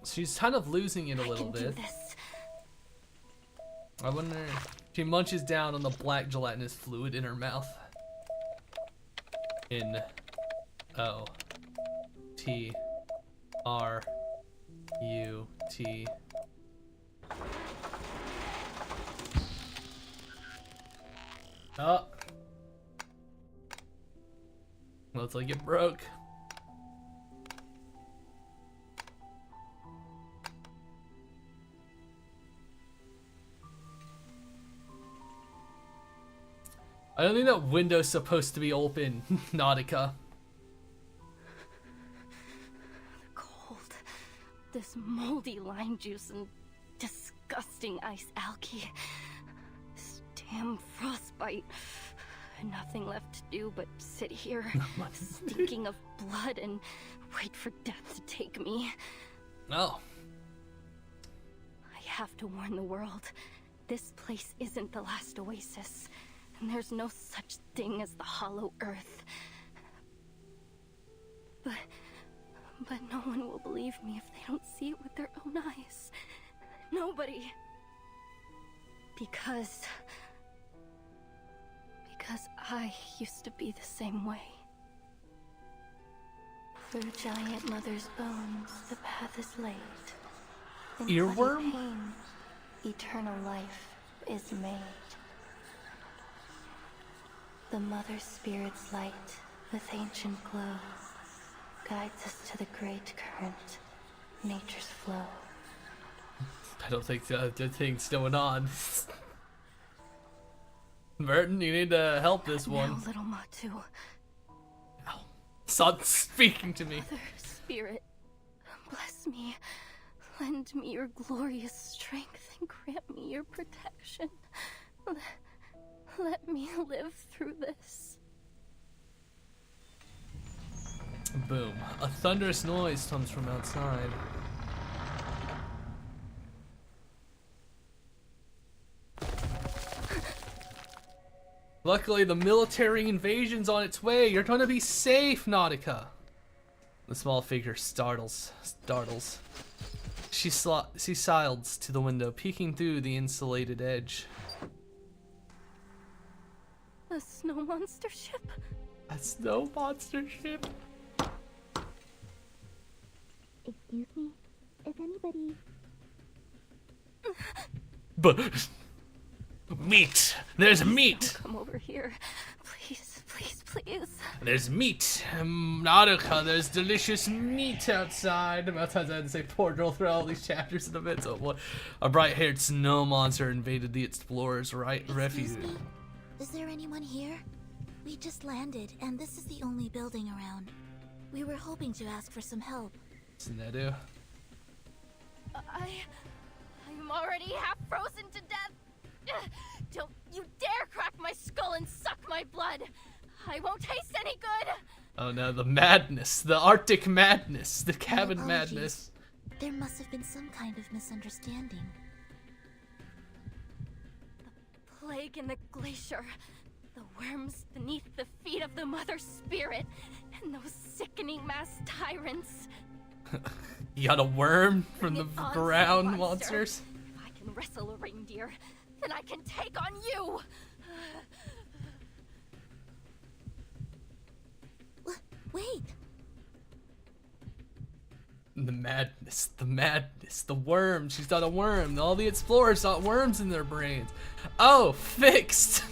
She's kind of losing it a little I can bit. do this. I wonder. She munches down on the black gelatinous fluid in her mouth. In O T R U T. Oh. Looks like it broke. I don't think that window's supposed to be open, Nautica. Cold. This moldy lime juice and disgusting ice algae. This damn frostbite. Nothing left to do but sit here, stinking of blood, and wait for death to take me. Oh. I have to warn the world. This place isn't the last oasis, and there's no such thing as the Hollow Earth. But no one will believe me if they don't see it with their own eyes. Nobody. Because I used to be the same way. Through giant mother's bones, the path is laid. In Earworm? bloody pain, eternal life is made. The mother spirit's light, with ancient glow, guides us to the great current, nature's flow. I don't think the thing's going on. Merton, you need to help this one. Now, little Matu, Stop speaking to me. Mother Spirit, bless me. Lend me your glorious strength and grant me your protection. Let me live through this. Boom. A thunderous noise comes from outside. Luckily, the military invasion's on its way. You're gonna be safe, Nautica. The small figure startles. She sides to the window, peeking through the insulated edge. A snow monster ship? A snow monster ship? Excuse me? If anybody... But meat. There's meat. Come over here. Please, please, please. There's meat. Nautica, there's delicious meat outside. About times I had to say Portal through all these chapters in a bit. So what? A bright-haired snow monster invaded the explorer's refuge. Me? Is there anyone here? We just landed, and this is the only building around. We were hoping to ask for some help. Sinedu. I'm already half frozen to death. Don't you dare crack my skull and suck my blood. I won't taste any good. Oh no, the madness, the Arctic madness, the cabin Apologies. madness. There must have been some kind of misunderstanding. The plague in the glacier. The worms beneath the feet of the Mother Spirit. And those sickening mass tyrants. You got a worm from the Bring it on, ground monster. monsters? If I can wrestle a reindeer, then I can take on you. Wait! The madness, the madness, the worm. She's got a worm. All the explorers got worms in their brains. Oh, fixed.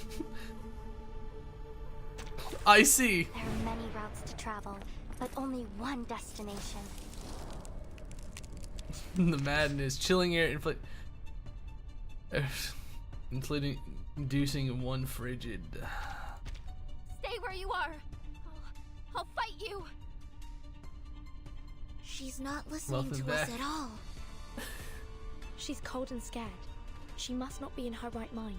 I see. There are many routes to travel, but only one destination. The madness, chilling air, including inducing one frigid. Stay where you are. I'll fight you. She's not listening Welcome to us back. at all. She's cold and scared. She must not be in her right mind.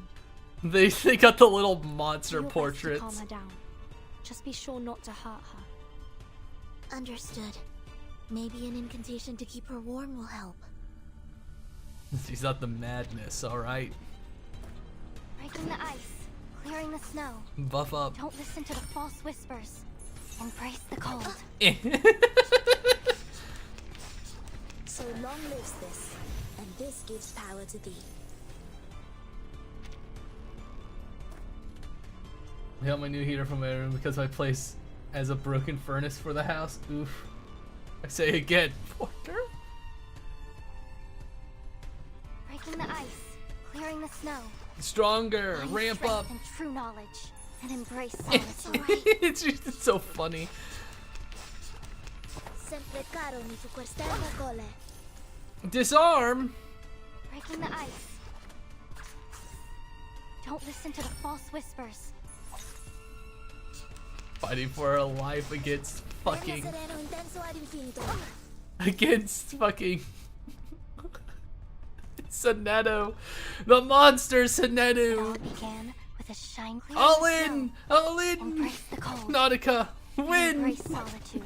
They got the little monster Do your best portraits. to calm her down. Just be sure not to hurt her. Understood. Maybe an incantation to keep her warm will help. She's not the madness, alright? Breaking the ice, clearing the snow. Buff up. Don't listen to the false whispers. Embrace the cold. So long lives this, and this gives power to thee. I got my new heater from my room because my place has a broken furnace for the house. Oof. I say again, Porter. Breaking the ice, clearing the snow. Stronger, Find ramp strength up. and true knowledge, and embrace solitude. It's just so funny. Sempre caro mi su quest'erba cole. Disarm. Breaking the ice. Don't listen to the false whispers. Fighting for her life against fucking. Sereno intenso ad infinito. Against fucking. Sinedu. The monster It all Sinedu. began with a shine clear All as in! snow. All in! Embrace the cold. Nautica, and win! Embrace solitude.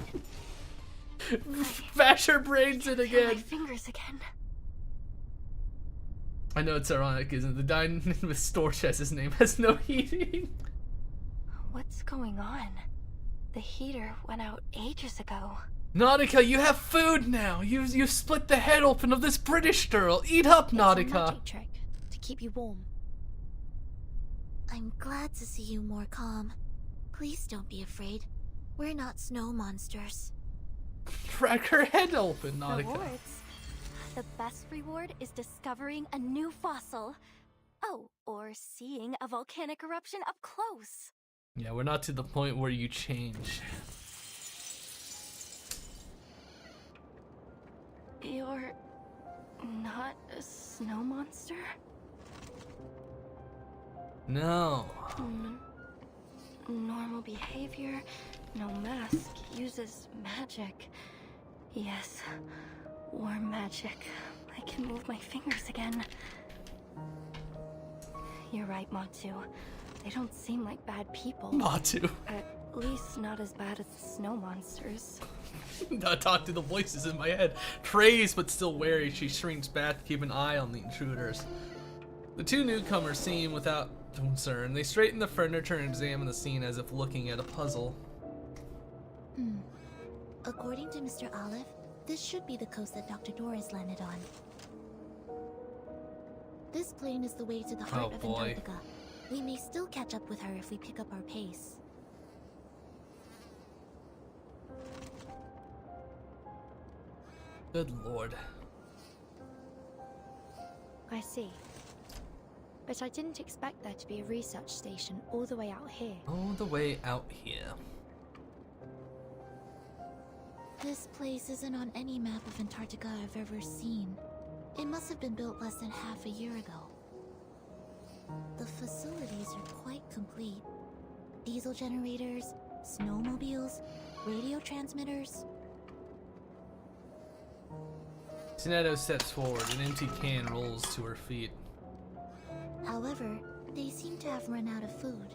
Bash her brains in Feel my again. fingers again. I know it's ironic, isn't it? The dynamite store chest's name has no heating. What's going on? The heater went out ages ago. Nautica, you have food now. You've split the head open of this British girl. Eat up, It's a Nautica. magic trick to keep you warm. I'm glad to see you more calm. Please don't be afraid. We're not snow monsters. Crack her head open, Nautica. Rewards. The best reward is discovering a new fossil. Oh, or seeing a volcanic eruption up close. Yeah, we're not to the point where you change. You're not a snow monster? No. Normal behavior, no mask, uses magic. Yes, warm magic. I can move my fingers again. You're right, Matsu. They don't seem like bad people. Matu. At least not as bad as the snow monsters. I talk to the voices in my head. Crazed but still wary, she shrinks back to keep an eye on the intruders. The two newcomers seem without concern. They straighten the furniture and examine the scene as if looking at a puzzle. According to Mr. Olive, this should be the coast that Dr. Doris landed on. This plane is the way to the heart of boy. Antarctica. We may still catch up with her if we pick up our pace. Good lord. I see. But I didn't expect there to be a research station all the way out here. All the way out here. This place isn't on any map of Antarctica I've ever seen. It must have been built less than half a year ago. The facilities are quite complete. Diesel generators, snowmobiles, radio transmitters. Tsunade steps forward, an empty can rolls to her feet. However, they seem to have run out of food.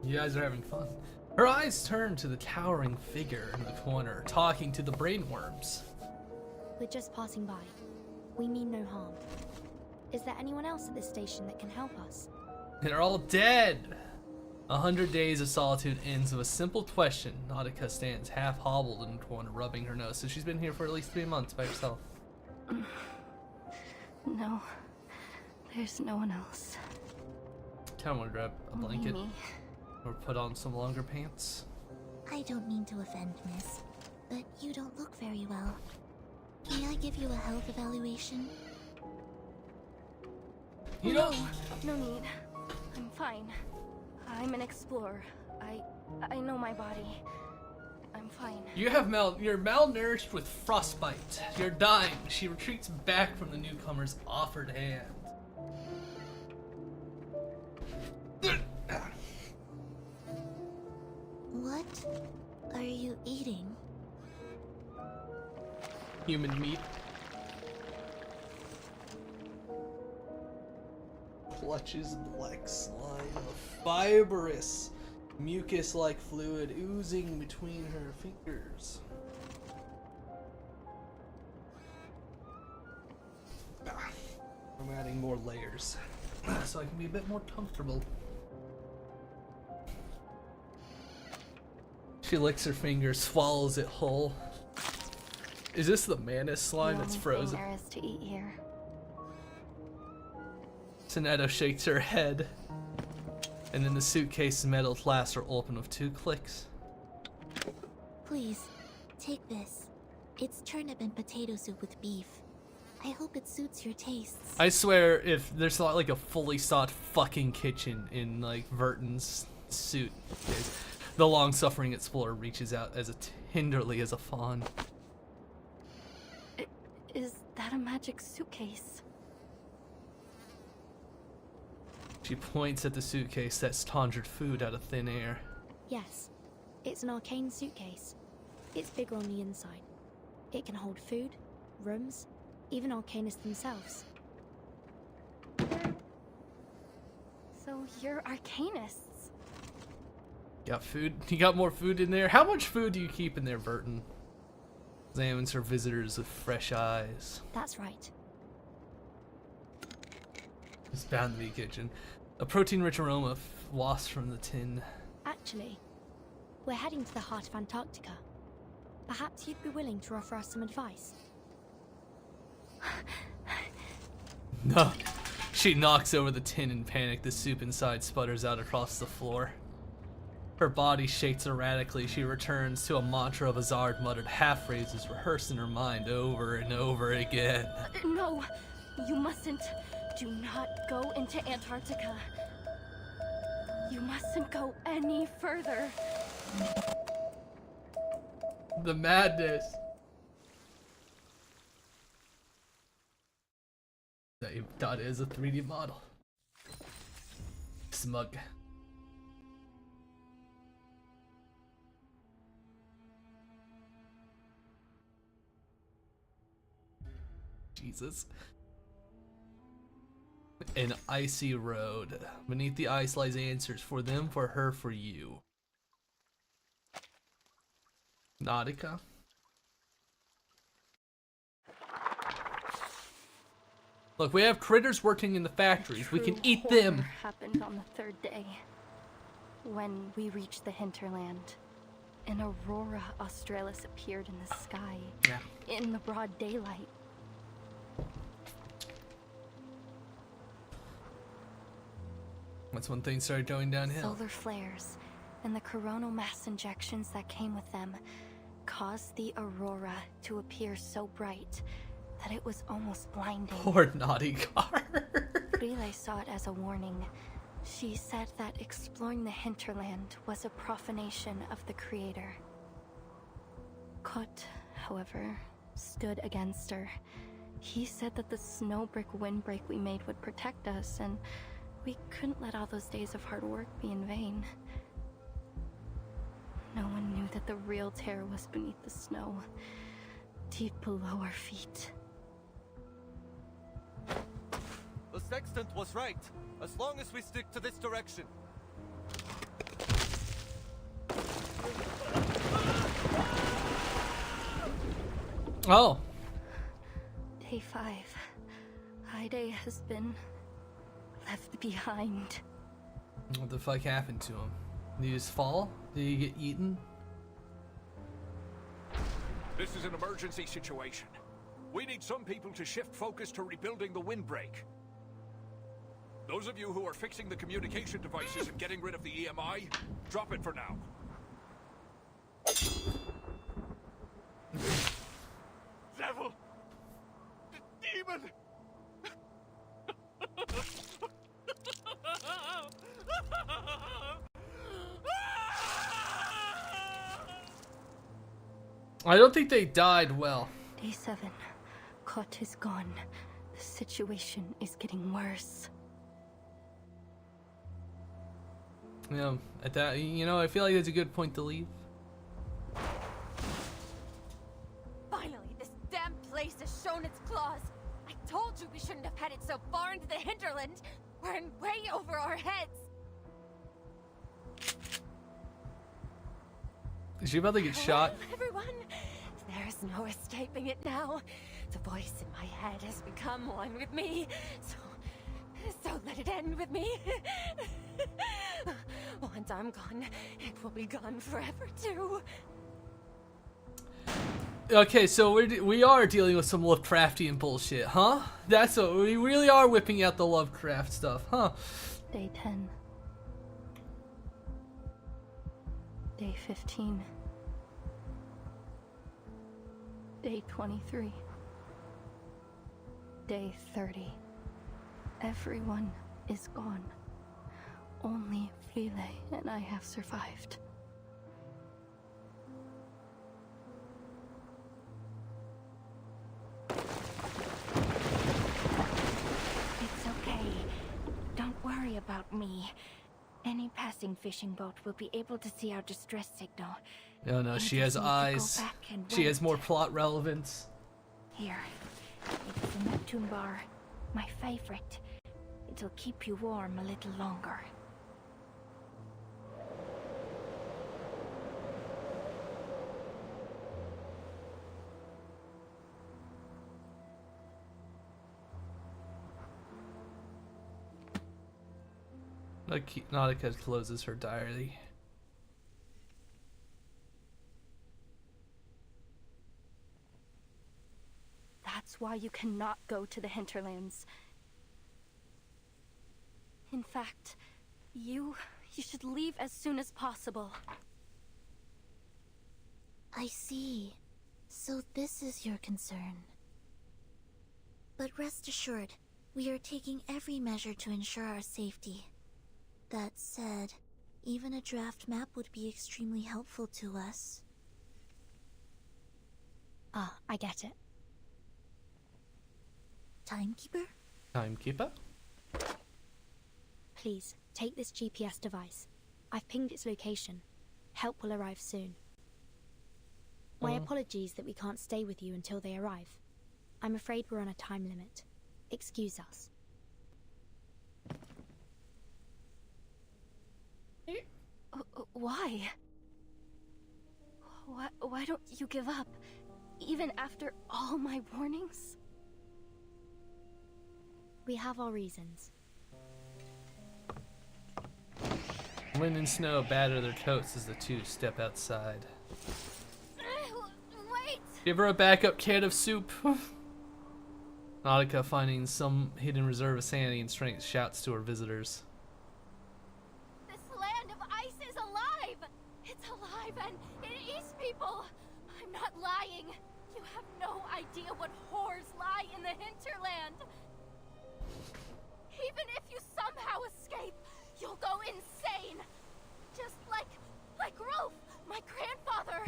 You guys are having fun. Her eyes turn to the towering figure in the corner, talking to the brainworms. We're just passing by. We mean no harm. Is there anyone else at this station that can help us? They're all dead! 100 days of solitude ends with a simple question. Nautica stands half hobbled in the corner, rubbing her nose. So she's been here for at least 3 months by herself. No, there's no one else. Kinda wanna grab a blanket. Me. Or put on some longer pants. I don't mean to offend, miss, but you don't look very well. May I give you a health evaluation? You know, no need. I'm fine. I'm an explorer. I know my body. I'm fine. you're malnourished with frostbite. You're dying. She retreats back from the newcomer's offered hand. What are you eating? Human meat. Clutches black slime, a fibrous, mucus-like fluid oozing between her fingers. I'm adding more layers so I can be a bit more comfortable. She licks her fingers, swallows it whole. Is this the mantis slime that's frozen? There is to eat here. Tsunade shakes her head, and then the suitcase's metal clasps are open with 2 clicks. Please, take this. It's turnip and potato soup with beef. I hope it suits your tastes. I swear, if there's not like a fully stocked fucking kitchen in like Verton's suit, the long-suffering explorer reaches out as tenderly as a fawn. Is that a magic suitcase? She points at the suitcase that's conjured food out of thin air. Yes, it's an arcane suitcase. It's bigger on the inside. It can hold food, rooms, even arcanists themselves. So you're arcanists. Got food? You got more food in there? How much food do you keep in there, Verton? Examines her visitors with fresh eyes. That's right. It's bound to be a kitchen. A protein-rich aroma wafts from the tin. Actually, we're heading to the heart of Antarctica. Perhaps you'd be willing to offer us some advice? No. She knocks over the tin in panic. The soup inside sputters out across the floor. Her body shakes erratically. She returns to a mantra of Azard muttered half-phrases rehearsed in her mind over and over again. No, you mustn't. Do not go into Antarctica. You mustn't go any further. The madness. That you thought is a 3D model. Smug. Jesus. An icy road. Beneath the ice lies answers for them, for her, for you. Nautica. Look, we have critters working in the factories. We can eat them. Happened on the 3rd day, when we reached the hinterland. An aurora australis appeared in the sky, in the broad daylight. That's when things started going downhill. Solar flares and the coronal mass injections that came with them caused the aurora to appear so bright that it was almost blinding. Poor naughty car. Relay saw it as a warning. She said that exploring the hinterland was a profanation of the Creator. Kot, however, stood against her. He said that the snow brick windbreak we made would protect us, and we couldn't let all those days of hard work be in vain. No one knew that the real terror was beneath the snow, deep below our feet. The sextant was right, as long as we stick to this direction. Oh. Day 5. Ide has been left behind. What the fuck happened to him? Did he just fall? Did he get eaten? This is an emergency situation. We need some people to shift focus to rebuilding the windbreak. Those of you who are fixing the communication devices and getting rid of the EMI, drop it for now. Devil! Demon! I don't think they died well. Day 7. Kot is gone. The situation is getting worse. Yeah, at that, I feel like that's a good point to leave. Finally, this damn place has shown its claws. I told you we shouldn't have headed so far into the hinterland. We're in way over our heads. Is she about to get shot? Everyone, there's no escaping it now. The voice in my head has become one with me. So let it end with me. Once I'm gone, it will be gone forever too. Okay, so we are dealing with some Lovecraftian bullshit, huh? That's what we really are whipping out the Lovecraft stuff, huh? Day 10. Day 15. Day 23. Day 30. Everyone is gone. Only Frile and I have survived. It's okay. Don't worry about me. Any passing fishing boat will be able to see our distress signal. Oh no, she has eyes. She has more plot relevance. Here. It's a Neptune bar. My favorite. It'll keep you warm a little longer. Nautica closes her diary. That's why you cannot go to the hinterlands. In fact, you should leave as soon as possible. I see. So this is your concern. But rest assured, we are taking every measure to ensure our safety. That said, even a draft map would be extremely helpful to us. Ah, I get it. Timekeeper? Timekeeper? Please, take this GPS device. I've pinged its location. Help will arrive soon. My apologies that we can't stay with you until they arrive. I'm afraid we're on a time limit. Excuse us. Why? Why don't you give up? Even after all my warnings? We have our reasons. Wind and snow batter their coats as the two step outside. Wait! Give her a backup can of soup. Nautica, finding some hidden reserve of sanity and strength, shouts to her visitors. This land of ice is alive! It's alive and it eats people! I'm not lying. You have no idea what horrors lie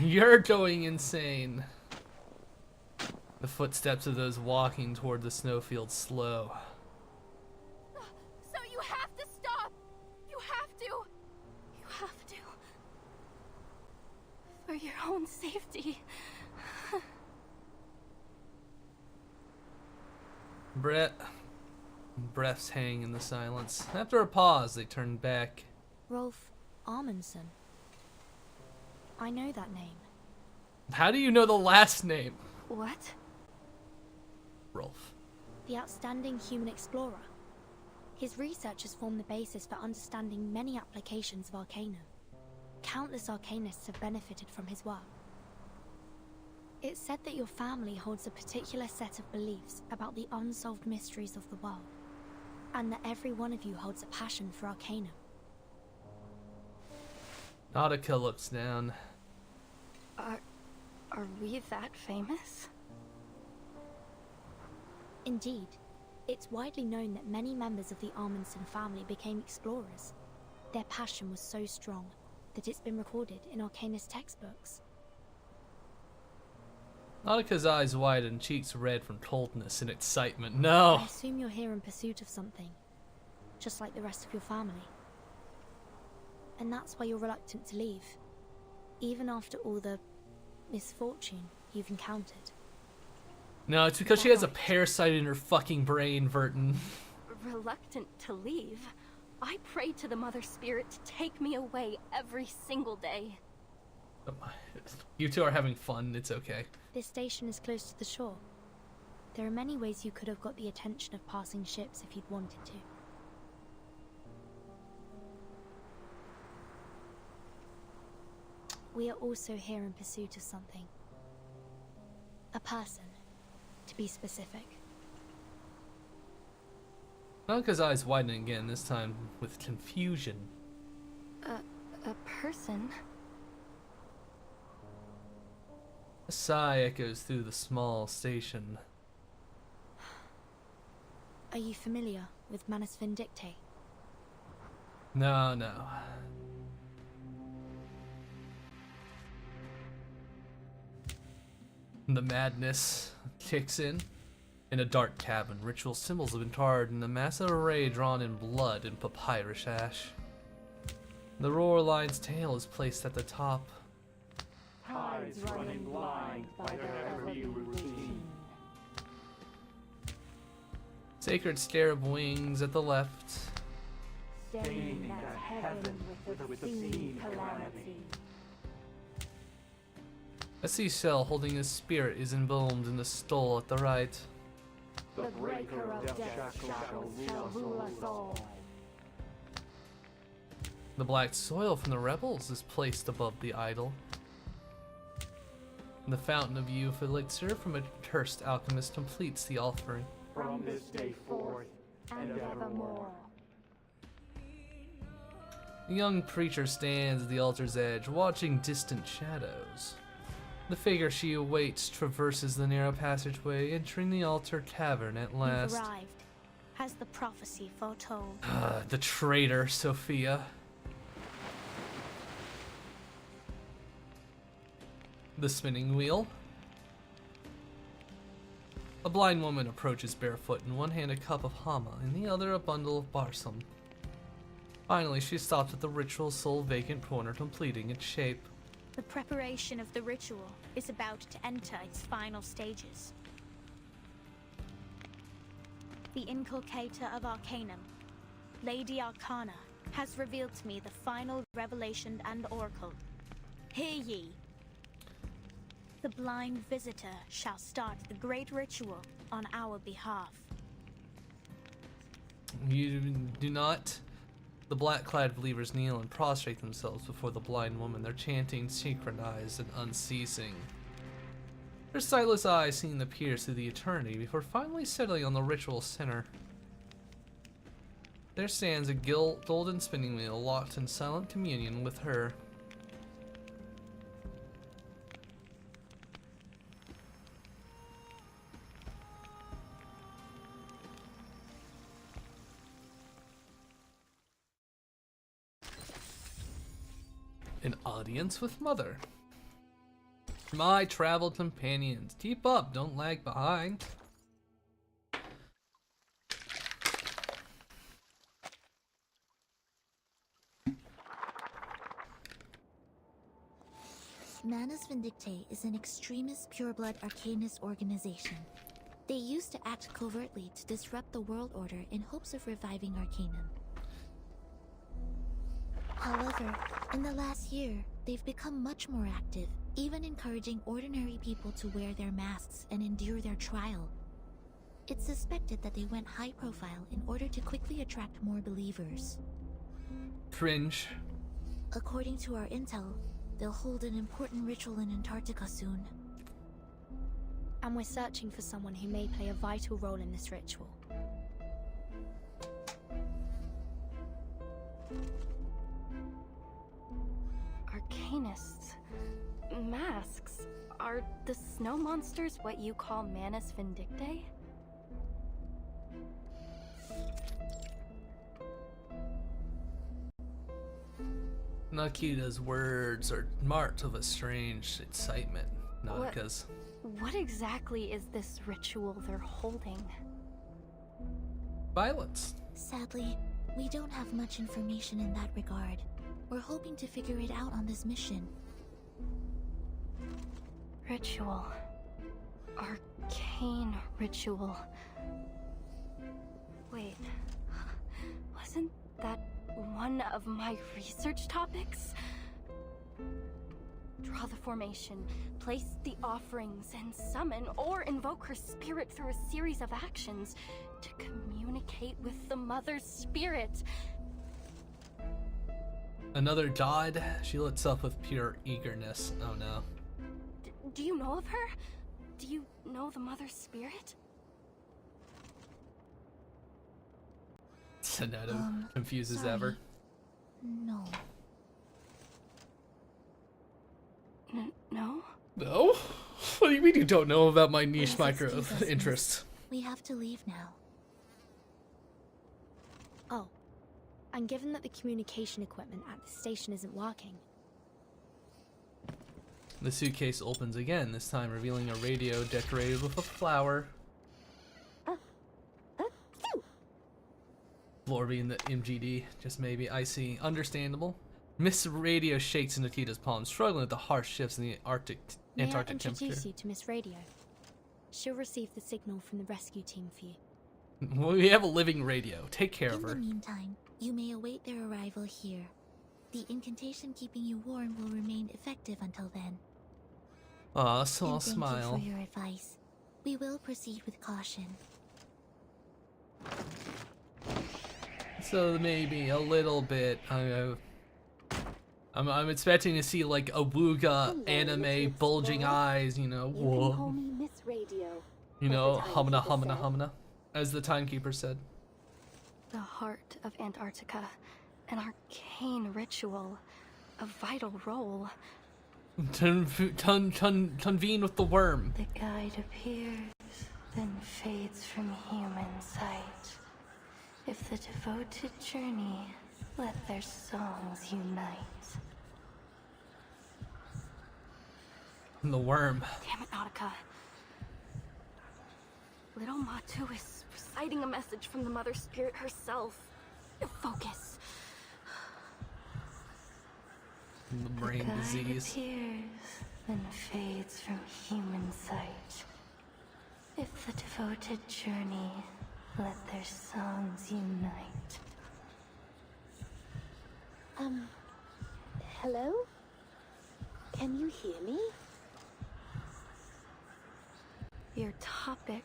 You're going insane. The footsteps of those walking toward the snowfield slow. So you have to stop! You have to! You have to. For your own safety. Breaths hang in the silence. After a pause, they turn back. Rolf Amundsen. I know that name. How do you know the last name? What? Rolf. The outstanding human explorer. His research has formed the basis for understanding many applications of Arcanum. Countless Arcanists have benefited from his work. It's said that your family holds a particular set of beliefs about the unsolved mysteries of the world, and that every one of you holds a passion for Arcanum. Nautica looks down. Are we that famous? Indeed, it's widely known that many members of the Amundsen family became explorers. Their passion was so strong that it's been recorded in Arcanist textbooks. Nautica's eyes widen, cheeks red from coldness and excitement. No! I assume you're here in pursuit of something, just like the rest of your family. And that's why you're reluctant to leave, even after all the misfortune you've encountered. No, it's because she has a parasite in her fucking brain, Verton. Reluctant to leave? I pray to the Mother Spirit to take me away every single day. You two are having fun, it's okay. This station is close to the shore. There are many ways you could have got the attention of passing ships if you'd wanted to. We are also here in pursuit of something. A person, to be specific. Nautica's eyes widen again, this time with confusion. A person? A sigh echoes through the small station. Are you familiar with Manus Vindicte? No. The madness kicks in. In a dark cabin, ritual symbols have been carved in a massive array drawn in blood and papyrus ash. The roar lion's tail is placed at the top. Tides running blind by their every routine. Sacred scarab wings at the left. Staining that heaven with obscene calamity. A seashell holding a spirit is embalmed in the stole at the right. The breaker of death shackles shall rule us all. The black soil from the rebels is placed above the idol. The fountain of youth elixir from a cursed alchemist completes the offering. From this day forth and evermore. The young preacher stands at the altar's edge, watching distant shadows. The figure she awaits traverses the narrow passageway, entering the altar cavern at last. You've arrived, as the prophecy foretold. The traitor, Sophia. The spinning wheel. A blind woman approaches barefoot, in one hand a cup of hama, in the other a bundle of balsam. Finally, she stops at the ritual's sole vacant corner, completing its shape. The preparation of the ritual is about to enter its final stages. The inculcator of Arcanum, Lady Arcana, has revealed to me the final revelation and oracle. Hear ye. The blind visitor shall start the great ritual on our behalf. You do not. The black-clad believers kneel and prostrate themselves before the blind woman, their chanting synchronized and unceasing. Their sightless eyes seem to pierce through the eternity before finally settling on the ritual center. There stands a golden spinning wheel locked in silent communion with her. An audience with Mother. My travel companions, keep up, don't lag behind. Manus Vindictae is an extremist pureblood arcanist organization. They used to act covertly to disrupt the world order in hopes of reviving Arcanum. However, in the last year, they've become much more active, even encouraging ordinary people to wear their masks and endure their trial. It's suspected that they went high profile in order to quickly attract more believers. Cringe. According to our intel, they'll hold an important ritual in Antarctica soon. And we're searching for someone who may play a vital role in this ritual. Arcanists. Masks. Are the snow monsters what you call Manus Vindictae? Nikita's words are marked of a strange excitement. Nautica's. What exactly is this ritual they're holding? Violence. Sadly, we don't have much information in that regard. We're hoping to figure it out on this mission. Ritual. Arcane ritual. Wait, wasn't that one of my research topics? Draw the formation, place the offerings, and summon or invoke her spirit through a series of actions to communicate with the Mother's spirit. Another god? She looks up with pure eagerness. Oh no. Do you know of her? Do you know the Mother's spirit? Soneto, confused as sorry. ever. No. No? No? What do you mean you don't know about my niche Please micro excuse us, interests? We have to leave now. Oh, and given that the communication equipment at the station isn't working. The suitcase opens again, this time revealing a radio decorated with a flower. Floor being the MGD, just maybe. I see. Understandable. Miss Radio shakes in Nikita's palm, struggling with the harsh shifts in the Antarctic May I temperature. introduce you to Miss Radio? She'll receive the signal from the rescue team for you. We have a living radio. Take care of In her. the meantime, you may await their arrival here. The incantation keeping you warm will remain effective until then. Aw, so I'll And thank smile. you for your advice. We will proceed with caution. So maybe a little bit. I'm expecting to see like a Wooga anime bulging eyes, you know. Whoa. Miss Radio. You know, humna humna humna, as the timekeeper said. The heart of Antarctica, an arcane ritual, a vital role. Convene with the worm. The guide appears, then fades from human sight. If the devoted journey, let their songs unite. The worm. Damn it, Nautica. Little Matu is reciting a message from the Mother Spirit herself. Focus. The brain guide disease. appears, then fades from human sight. If the devoted journey, let their songs unite. Hello? Can you hear me? Your topic,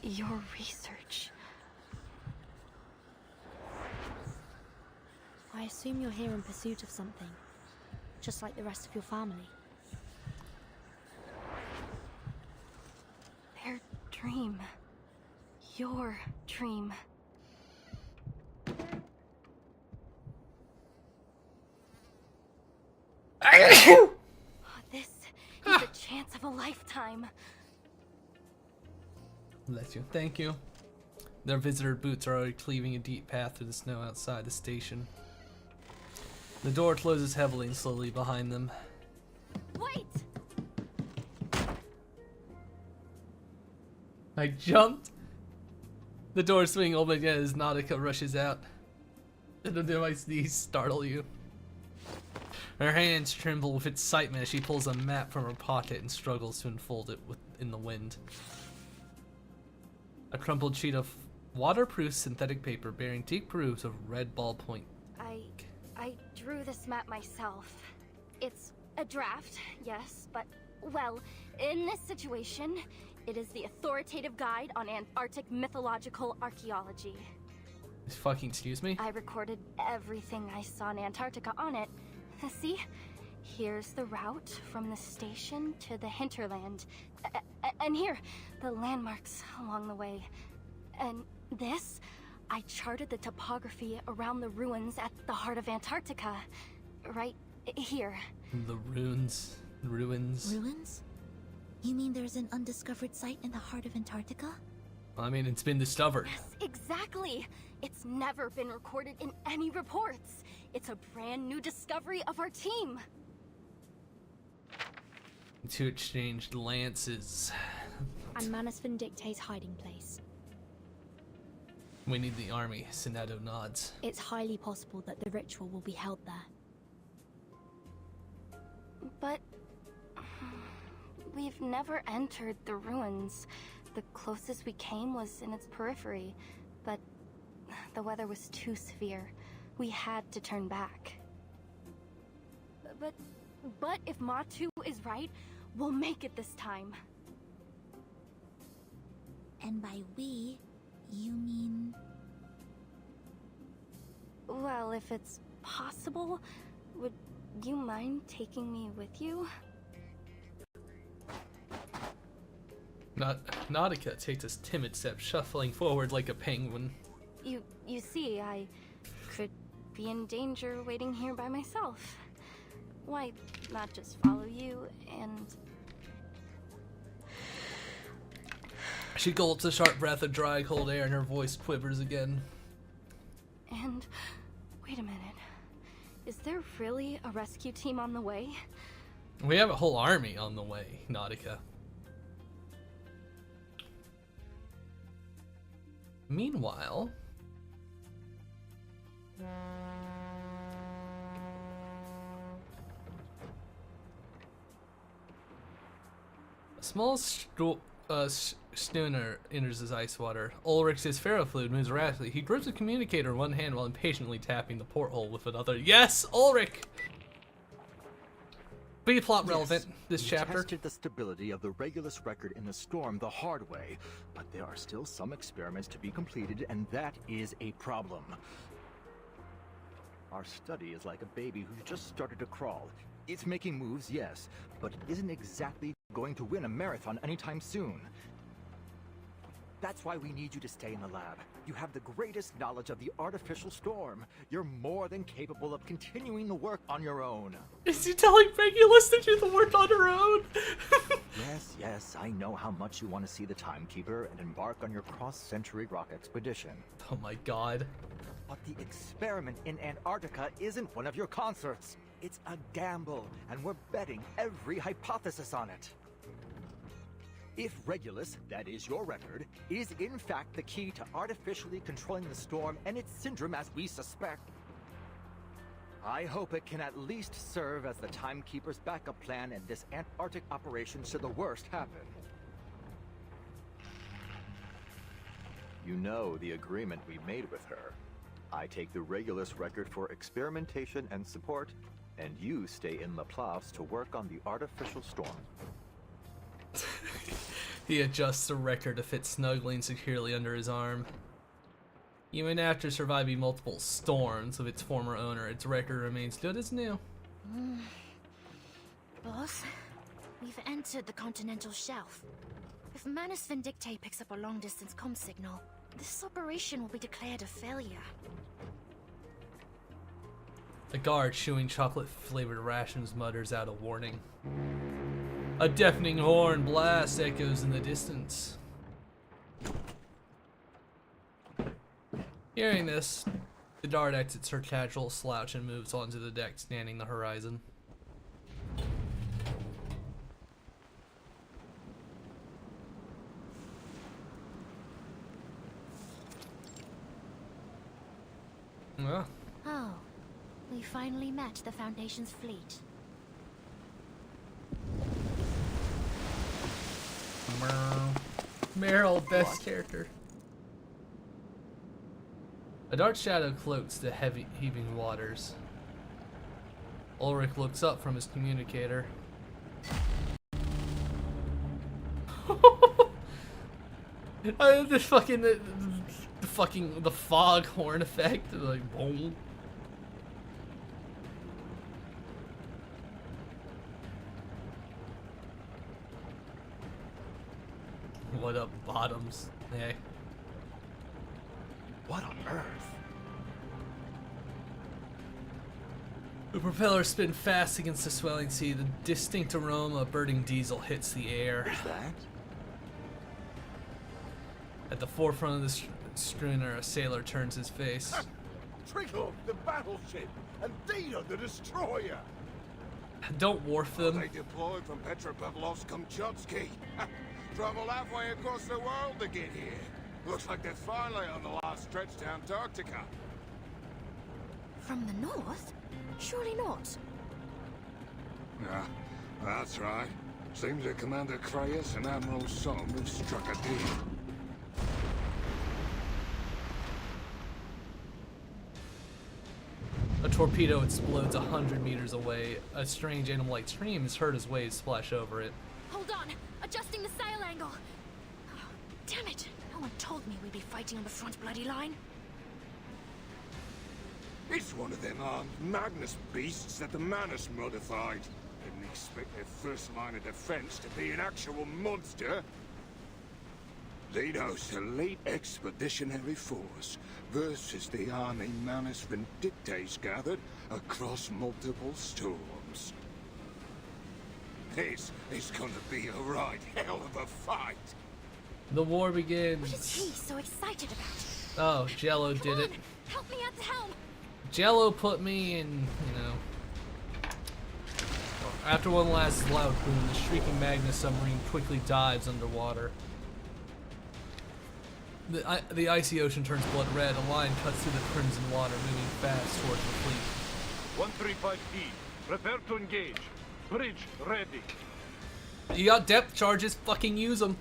your research. I assume you're here in pursuit of something, just like the rest of your family. Their dream. Your dream. This is a chance of a lifetime. Bless you. Thank you. Their visitor boots are already cleaving a deep path through the snow outside the station. The door closes heavily and slowly behind them. Wait! I jumped. The door swing open again as Nautica rushes out. Do my sneeze startle you? Her hands tremble with excitement as she pulls a map from her pocket and struggles to unfold it in the wind. A crumpled sheet of waterproof synthetic paper bearing deep grooves of red ballpoint. I drew this map myself. It's a draft, yes, but, well, in this situation, it is the authoritative guide on Antarctic mythological archaeology. Fucking excuse me? I recorded everything I saw in Antarctica on it. See? Here's the route from the station to the hinterland. And here, the landmarks along the way. And this, I charted the topography around the ruins at the heart of Antarctica. Right here. The ruins? Ruins? You mean there's an undiscovered site in the heart of Antarctica? I mean, it's been discovered. Yes, exactly. It's never been recorded in any reports. It's a brand new discovery of our team. To exchange lances. And Manus Vindicte's hiding place. We need the army, Senato nods. It's highly possible that the ritual will be held there. But we've never entered the ruins. The closest we came was in its periphery, but the weather was too severe. We had to turn back. But if Matu is right, we'll make it this time. And by we, you mean... Well, if it's possible, would you mind taking me with you? Nautica takes a timid step, shuffling forward like a penguin. You see, I could be in danger waiting here by myself. Why not just follow you and... She gulps a sharp breath of dry, cold air and her voice quivers again. And... wait a minute. Is there really a rescue team on the way? We have a whole army on the way, Nautica. Meanwhile... a small schooner enters his ice water. Ulrich's ferrofluid moves rapidly. He grips a communicator in one hand while impatiently tapping the porthole with another. Yes, Ulrich! Be plot relevant, this chapter. We tested the stability of the Regulus record in the storm the hard way, but there are still some experiments to be completed, and that is a problem. Our study is like a baby who's just started to crawl. It's making moves, yes, but it isn't exactly going to win a marathon anytime soon. That's why we need you to stay in the lab. You have the greatest knowledge of the artificial storm. You're more than capable of continuing the work on your own. Is he telling Regulus to do the work on her own? Yes, I know how much you want to see the Timekeeper and embark on your cross-century rock expedition. Oh my god. But the experiment in Antarctica isn't one of your concerts. It's a gamble, and we're betting every hypothesis on it. If Regulus, that is your record, is in fact the key to artificially controlling the storm and its syndrome as we suspect, I hope it can at least serve as the Timekeeper's backup plan in this Antarctic operation should the worst happen. You know the agreement we made with her. I take the Regulus record for experimentation and support, and you stay in Laplace to work on the artificial storm. He adjusts the record to fit snugly securely under his arm. Even after surviving multiple storms of its former owner, its record remains good as new. Boss, we've entered the continental shelf. If Manus Vindicte picks up a long-distance comm signal, this operation will be declared a failure. A guard chewing chocolate-flavored rations mutters out a warning. A deafening horn blast echoes in the distance. Hearing this, the guard exits her casual slouch and moves onto the deck, scanning the horizon. Yeah. Oh, we finally met the Foundation's fleet. Meryl, best character. A dark shadow cloaks the heavy heaving waters. Ulrich looks up from his communicator. This fucking the fog horn effect, like boom. What up, bottoms? Hey. What on earth? The propellers spin fast against the swelling sea. The distinct aroma of burning diesel hits the air. What's that? At the forefront of the schooner, a sailor turns his face. Trickle, the battleship, and Dina, the destroyer. Don't wharf them. They deployed from Petropavlovsk-Kamchatsky. Traveled halfway across the world to get here. Looks like they're finally on the last stretch to Antarctica. From the north? Surely not. Yeah, that's right. Seems that Commander Kreyas and Admiral Som have struck a deal. A torpedo explodes 100 meters away. A strange animal-like scream is heard as waves splash over it. Hold on! Adjusting the sail angle! Oh, damn it! No one told me we'd be fighting on the front bloody line. It's one of them armed Magnus beasts that the Manus modified. Didn't expect their first line of defense to be an actual monster. Zeno's elite expeditionary force versus the army Manus Vindictes gathered across multiple storms. It's gonna be a right hell of a fight. The war begins. What is he so excited about? Oh, Jello did it. Help me at the helm! Jello put me in, you know. After one last loud boom, the shrieking Magnus submarine quickly dives underwater. The icy ocean turns blood red. A line cuts through the crimson water, moving fast towards the fleet. 135E, prepare to engage. Bridge ready. You got depth charges, fucking use them.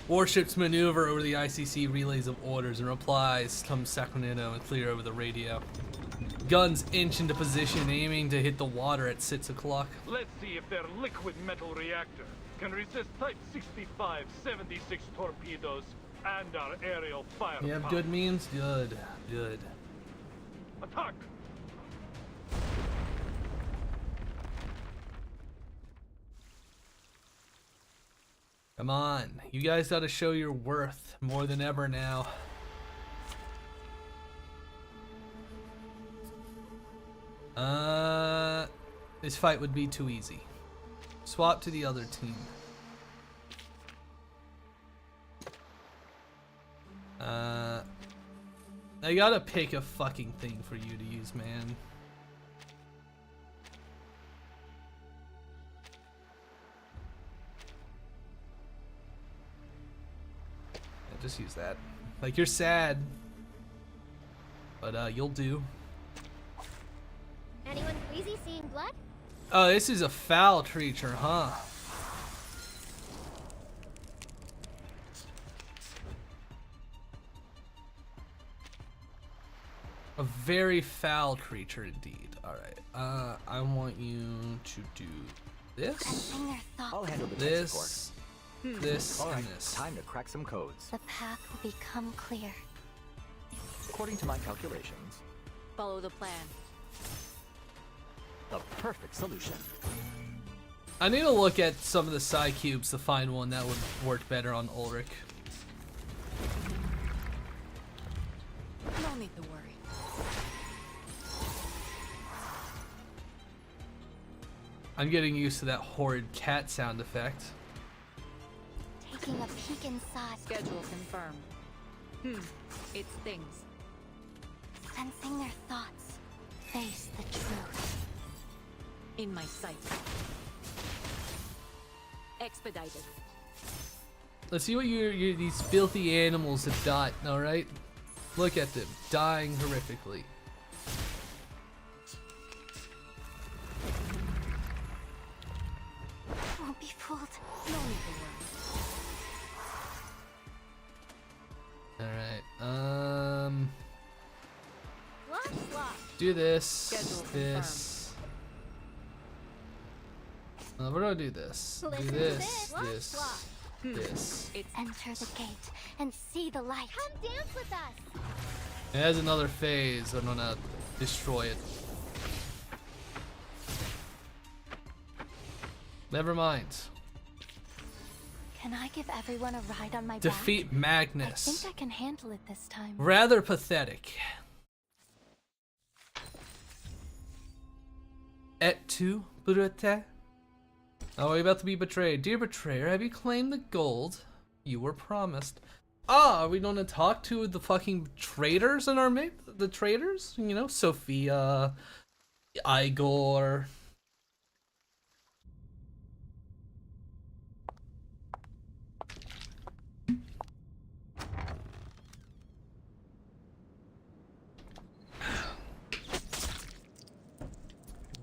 Warships maneuver over the ICC relays of orders and replies come Sacramento and clear over the radio. Guns inch into position, aiming to hit the water at 6 o'clock. Let's see if their liquid metal reactor can resist Type 65-76 torpedoes and our aerial firepower. You have good means? Good, good. Attack! Come on, you guys gotta show your worth more than ever now. This fight would be too easy. Swap to the other team. I gotta pick a fucking thing for you to use, man. Yeah, just use that. Like, you're sad, but you'll do. Anyone queasy seeing blood? Oh, this is a foul creature, huh? A very foul creature indeed. Alright, I want you to do this, I'll handle the this, this, All right, and this. time to crack some codes. The path will become clear. According to my calculations, Follow the plan. the perfect solution. I need to look at some of the psi cubes to find one that would work better on Ulrich. No need to worry. I'm getting used to that horrid cat sound effect. Taking a peek inside. Schedule confirmed. It stings. Sensing their thoughts. Face the truth. In my sight. Expedited. Let's see what these filthy animals have done, alright? Look at them, dying horrifically. Won't be fooled. No need to worry. Alright, Flash. do this, Schedule this. We're gonna do this. Listen Do to this, this. this. Enter the gate and see the light. Come dance with us. It has another phase. I'm gonna destroy it. Never mind. Can I give everyone a ride on my Defeat back? Magnus. I think I can handle it this time. Rather pathetic. Et tu, Brute? Oh, are you about to be betrayed? Dear betrayer, have you claimed the gold you were promised? Ah, are we gonna talk to the fucking traitors in our mate? The traitors? You know, Sophia, Igor.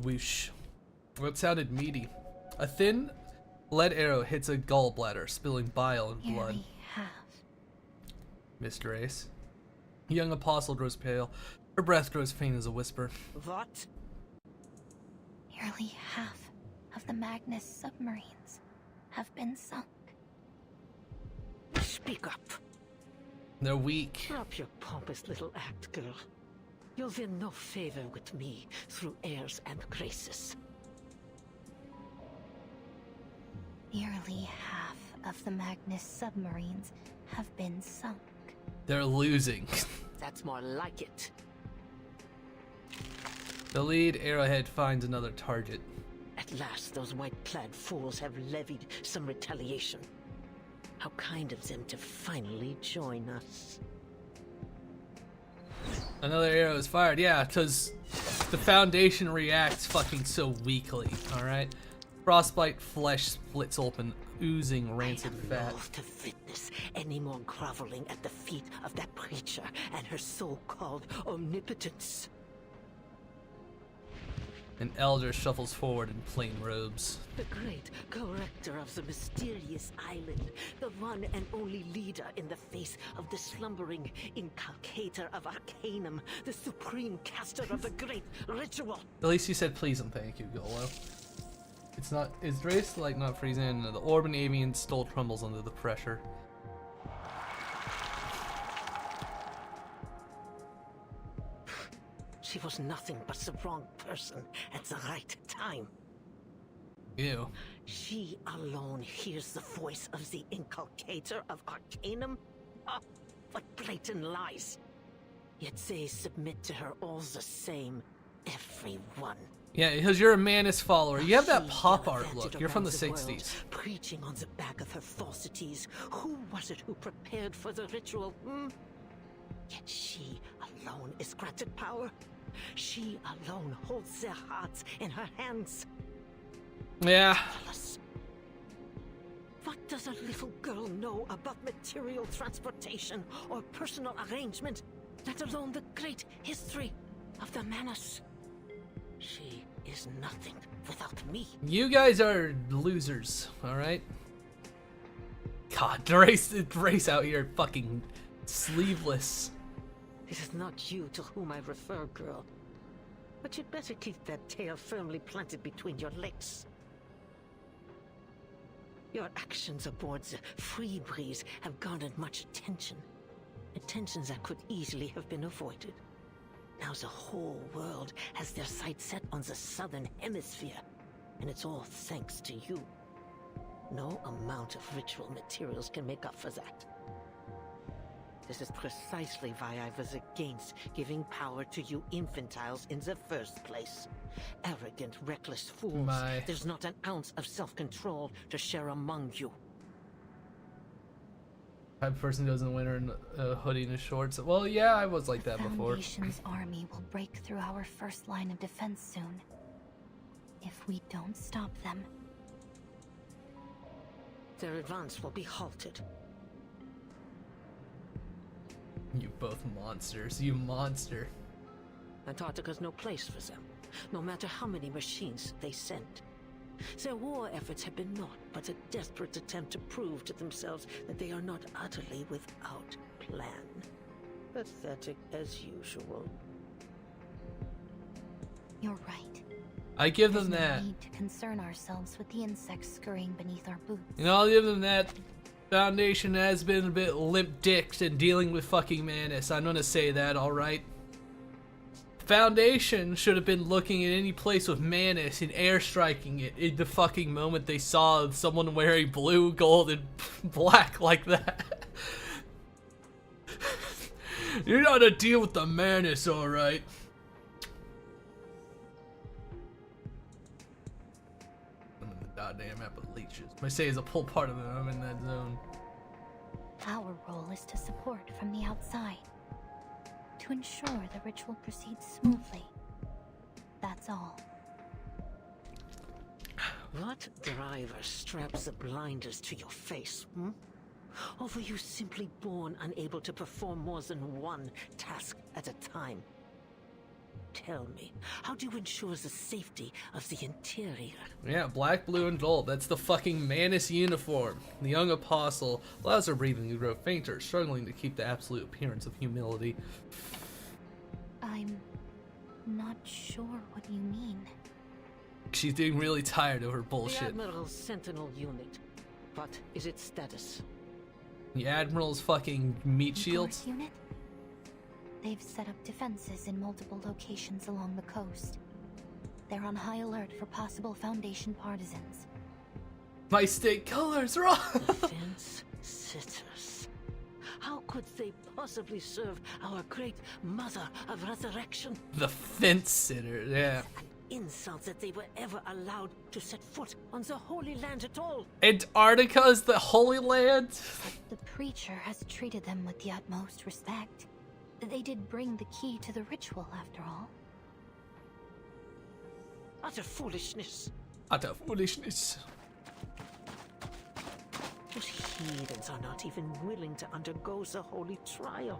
Whoosh. That sounded meaty. A thin lead arrow hits a gallbladder, spilling bile and blood. Nearly half. Mr. Ace. Young apostle grows pale. Her breath grows faint as a whisper. What? Nearly half of the Magnus submarines have been sunk. Speak up. They're weak. Drop your pompous little act, girl. You'll win no favor with me through airs and graces. Nearly half of the Magnus submarines have been sunk. They're losing. That's more like it. The lead arrowhead finds another target. At last, those white-clad fools have levied some retaliation. How kind of them to finally join us. Another arrow is fired. Yeah, because the Foundation reacts fucking so weakly, alright? Frostbite flesh splits open, oozing rancid fat. Loath to witness any more groveling at the feet of that preacher and her so-called omnipotence. An elder shuffles forward in plain robes. The great corrector of the mysterious island, the one and only leader in the face of the slumbering inculcator of Arcanum, the supreme caster of the great ritual. At least you said please and thank you, Golo. It's not. Is Drace like not freezing? The orb and avian still trembles under the pressure. She was nothing but the wrong person at the right time. Ew. She alone hears the voice of the inculcator of Arcanum? Oh, what blatant lies! Yet they submit to her all the same. Everyone. Yeah, because you're a Manus follower. You have that pop art look. You're from the 60s. Preaching on the back of her falsities. Who was it who prepared for the ritual? Yet she alone is granted power. She alone holds their hearts in her hands. Yeah. What does a little girl know about material transportation or personal arrangement, let alone the great history of the Manus? She is nothing without me. You guys are losers, alright? God, Drace out here fucking sleeveless. It is not you to whom I refer, girl. But you'd better keep that tail firmly planted between your legs. Your actions aboard the Free Breeze have garnered much attention. Attention that could easily have been avoided. Now the whole world has their sights set on the southern hemisphere, and it's all thanks to you. No amount of ritual materials can make up for that. This is precisely why I was against giving power to you infantiles in the first place. Arrogant, reckless fools. There's not an ounce of self-control to share among you. Type of person who doesn't wear a hoodie and a shorts. Well, yeah, I was like that before. The Foundation's army will break through our first line of defense soon. If we don't stop them, their advance will be halted. You both monsters, you monster. Antarctica's no place for them, no matter how many machines they send. Their war efforts have been naught but a desperate attempt to prove to themselves that they are not utterly without plan. Pathetic as usual. You're right. I give There's them no that. need to concern ourselves with the insects scurrying beneath our boots. You know, I'll give them that. Foundation has been a bit limp-dicked in dealing with fucking Manus. I'm gonna say that, alright? Foundation should have been looking at any place with Manus and airstriking it in the fucking moment they saw someone wearing blue, gold, and black like that. You're not to deal with the Manus, alright? I'm in the goddamn map of leeches. I say is a pull part of it. I'm in that zone. Our role is to support from the outside, to ensure the ritual proceeds smoothly. That's all. What driver straps the blinders to your face, hmm? Or were you simply born unable to perform more than one task at a time? Tell me, how do you ensure the safety of the interior? Yeah, black, blue, and gold. That's the fucking Manus uniform. The young apostle allows her breathing to grow fainter, struggling to keep the absolute appearance of humility. I'm not sure what you mean. She's getting really tired of her The bullshit. Admiral's Sentinel unit. What is its status? The Admiral's fucking meat shields? Force unit? They've set up defenses in multiple locations along the coast. They're on high alert for possible Foundation partisans. My state colors, wrong! Defense sitters. How could they possibly serve our great Mother of Resurrection? The fence sitter, yeah. Insult that they were ever allowed to set foot on the Holy Land at all. Antarctica is the Holy Land? The preacher has treated them with the utmost respect. They did bring the key to the ritual, after all. Utter foolishness. Utter foolishness. Those heathens are not even willing to undergo the holy trial.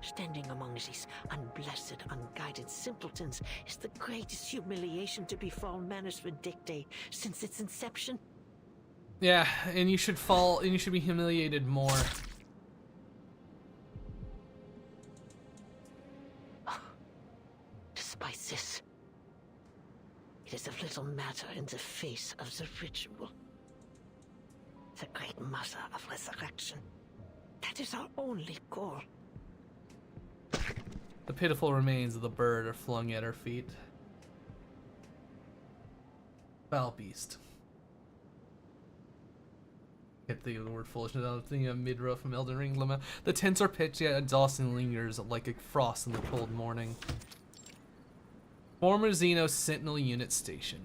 Standing among these unblessed, unguided simpletons is the greatest humiliation to befall Manus Vindictae since its inception. Yeah, and you should fall, and you should be humiliated more. Despite this, it is of little matter in the face of the ritual. The great Mother of Resurrection. That is our only goal. The pitiful remains of the bird are flung at her feet. Foul beast. Can't think of the word foolishness. I'm thinking of Midra from Elden Ring. The tents are pitched, yet exhausting lingers like a frost in the cold morning. Former Xeno Sentinel Unit Station.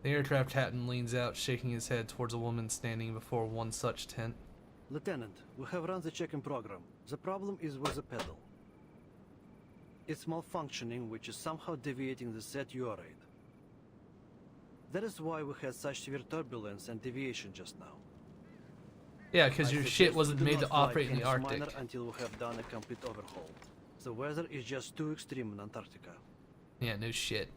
The aircraft captain leans out, shaking his head towards a woman standing before one such tent. Lieutenant, we have run the check-in program. The problem is with the pedal. It's malfunctioning, which is somehow deviating the set UR rate. That is why we had such severe turbulence and deviation just now. Yeah, because your shit wasn't Do made not to fly operate in the Canis Arctic. Minor until we have done a complete overhaul. The weather is just too extreme in Antarctica. Yeah, no shit.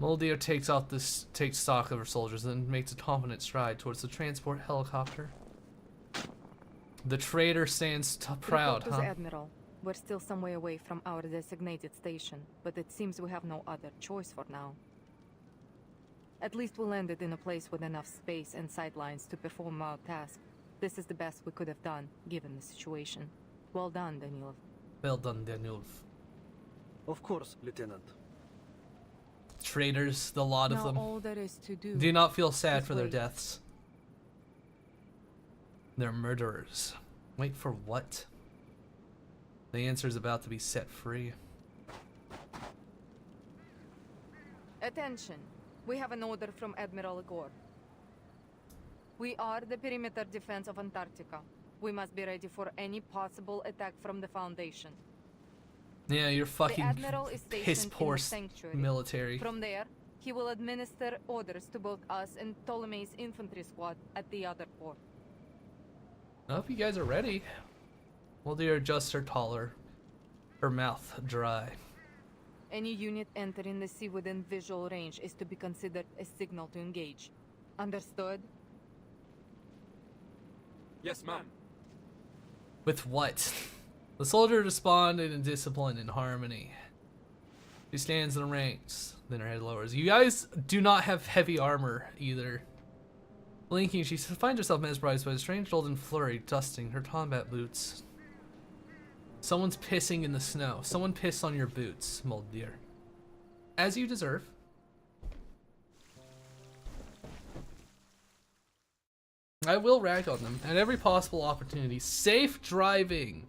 Moldio takes stock of her soldiers and makes a confident stride towards the transport helicopter. The traitor stands proud, Report to huh? the Admiral. We're still some way away from our designated station, but it seems we have no other choice for now. At least we landed in a place with enough space and sidelines to perform our task. This is the best we could have done, given the situation. Well done, Danilov. Well done, Danilov. Of course, Lieutenant. Traitors, the lot of Now them. all there is to do. Do not feel sad is for their wait. deaths. They're murderers. Wait for what? The answer is about to be set free. Attention. We have an order from Admiral Igor. We are the perimeter defense of Antarctica. We must be ready for any possible attack from the Foundation. Yeah, you're fucking The Admiral is stationed piss in poor the sanctuary. military. From there, he will administer orders to both us and Ptolemy's infantry squad at the other port. I hope you guys are ready. We'll do her adjust her taller. Her mouth dry. Any unit entering the sea within visual range is to be considered a signal to engage. Understood? Yes, ma'am. With what? The soldier responded in discipline and harmony. She stands in the ranks, then her head lowers. You guys do not have heavy armor either. Blinking, she finds herself mesmerized by a strange golden flurry dusting her combat boots. Someone's pissing in the snow. Someone pissed on your boots, Mold Deer. As you deserve. I will rag on them at every possible opportunity. Safe driving.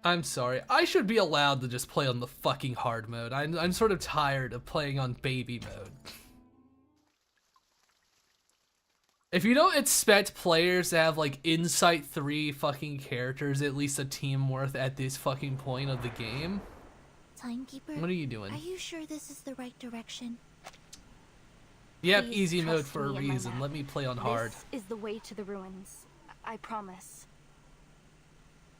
I'm sorry. I should be allowed to just play on the fucking hard mode. I'm sort of tired of playing on baby mode. If you don't expect players to have like Insight 3 fucking characters, at least a team worth at this fucking point of the game. Timekeeper? What are you doing? Are you sure this is the right direction? Yep, Please easy mode trust for a me and my reason. map. Let me play on hard. This is the way to the ruins. I promise.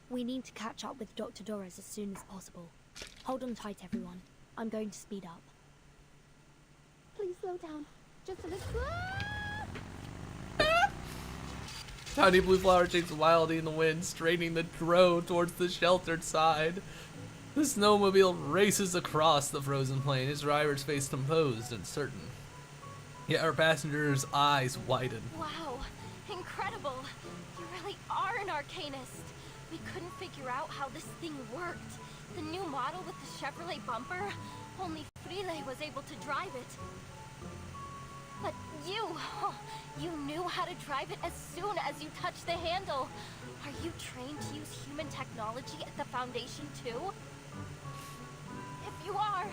We need to catch up with Dr. Doris as soon as possible. Hold on tight, everyone. I'm going to speed up. Please slow down. Just a little. Tiny blue flower shakes wildly in the wind, straining the drone towards the sheltered side. The snowmobile races across the frozen plain, its driver's face composed and certain. Yet our passenger's eyes widen. Wow, incredible. You really are an arcanist. We couldn't figure out how this thing worked. The new model with the Chevrolet bumper, only Frile was able to drive it. But you knew how to drive it as soon as you touched the handle. Are you trained to use human technology at the Foundation too? If you are,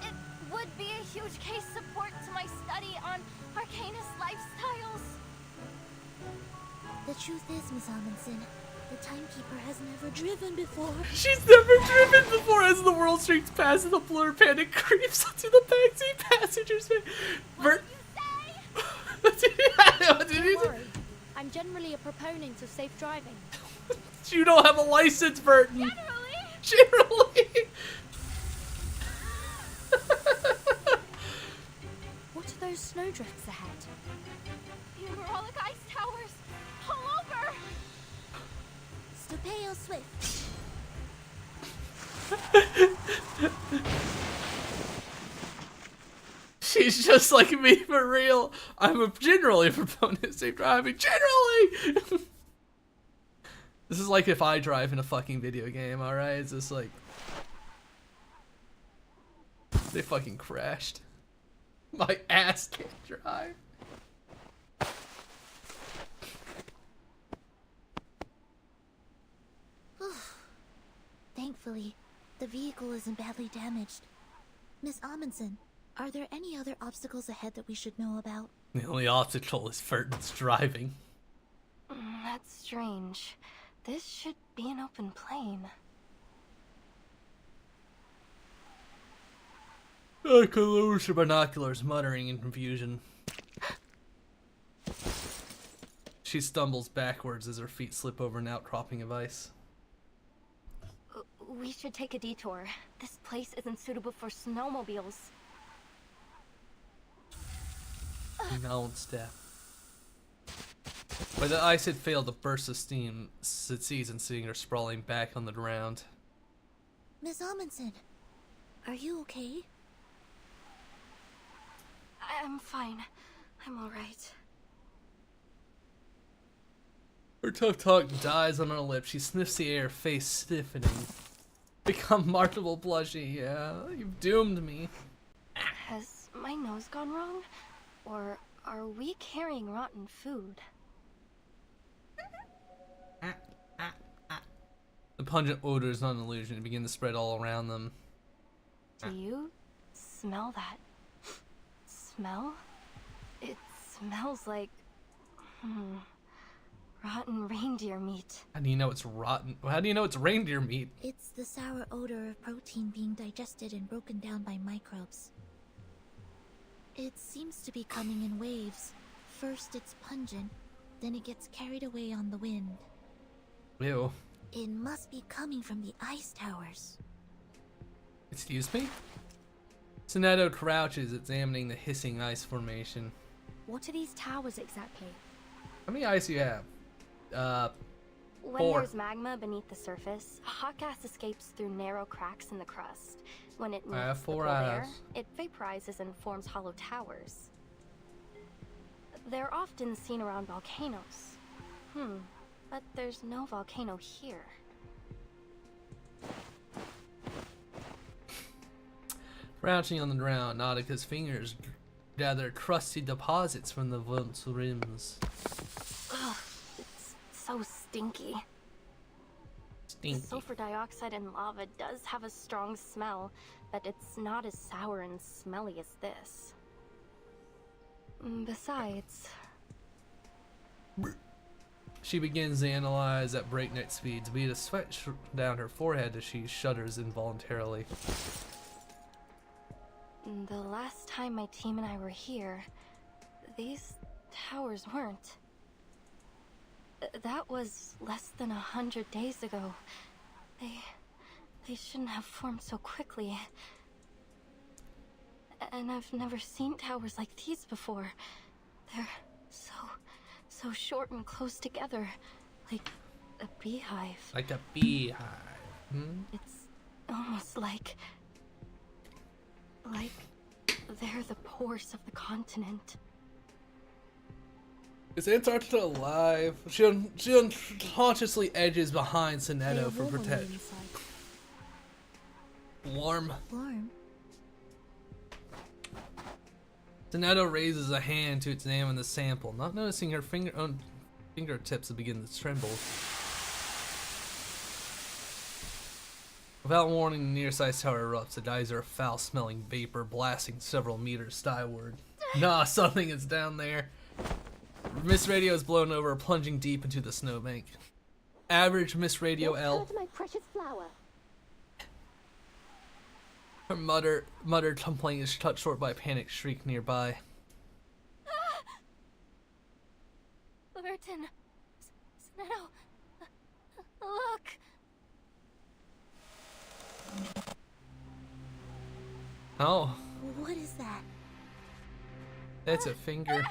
it would be a huge case support to my study on Arcanist lifestyles. The truth is, Miss Amundsen, the Timekeeper has never driven before. She's never driven before. As the world streaks past and the blur panic creeps onto the backseat passenger's face. Don't worry. I'm generally a proponent of safe driving. You don't have a license, Burton. Generally. What are those snowdrifts ahead? Numerolic ice towers! All over! Stupeo Swift. She's just like me for real. I'm generally a proponent of safe driving. Generally! This is like if I drive in a fucking video game, alright? It's just like... They fucking crashed. My ass can't drive. Thankfully, the vehicle isn't badly damaged. Miss Amundsen, are there any other obstacles ahead that we should know about? The only obstacle is Furton's driving. That's strange. This should be an open plain. I could lose her binoculars, muttering in confusion. She stumbles backwards as her feet slip over an outcropping of ice. We should take a detour. This place isn't suitable for snowmobiles. Now on step. But the ice had failed to burst of steam, succeeds in seeing her sprawling back on the ground. Miss Amundsen, are you okay? I'm fine. I'm alright. Her tough talk dies on her lips. She sniffs the air, face stiffening. Become marketable blushy. Yeah, you've doomed me. Has my nose gone wrong? Or are we carrying rotten food? The pungent odor is not an illusion. It begins to spread all around them. Do you smell that? Smell? It smells like... rotten reindeer meat. How do you know it's rotten? How do you know it's reindeer meat? It's the sour odor of protein being digested and broken down by microbes. It seems to be coming in waves. First it's pungent, then it gets carried away on the wind. Ew. It must be coming from the ice towers. Excuse me? Sonetto crouches, examining the hissing ice formation. What are these towers exactly? How many ice do you have? When 4. there's magma beneath the surface, hot gas escapes through narrow cracks in the crust. When it I have meets the 4 cold air, eyes. it vaporizes and forms hollow towers. They're often seen around volcanoes. But there's no volcano here. Crouching on the ground, Nautica's fingers gather crusty deposits from the vent's rims. Ugh, it's so stinky. Stinky. The sulfur dioxide in lava does have a strong smell, but it's not as sour and smelly as this. Besides... She begins to analyze at breakneck speeds, beat a sweat down her forehead as she shudders involuntarily. The last time my team and I were here, these towers weren't. That was less than 100 days ago. They shouldn't have formed so quickly. And I've never seen towers like these before. They're so short and close together, like a beehive. Like a beehive. It's almost like they're the pores of the continent. Is Antarctica alive? She unconsciously edges behind Sonetto for protection. Warm. Sonetto raises a hand to examine the sample, not noticing her fingertips begin to tremble. Without warning, the near-sized tower erupts, a geyser of foul-smelling vapor blasting several meters skyward. Nah, something is down there. Miss Radio is blown over, plunging deep into the snowbank. Average Miss Radio L. My precious flower. Her muttered complaint is cut short by a panicked shriek nearby. Burton, Sonetto, look. Oh. What is that? That's a finger.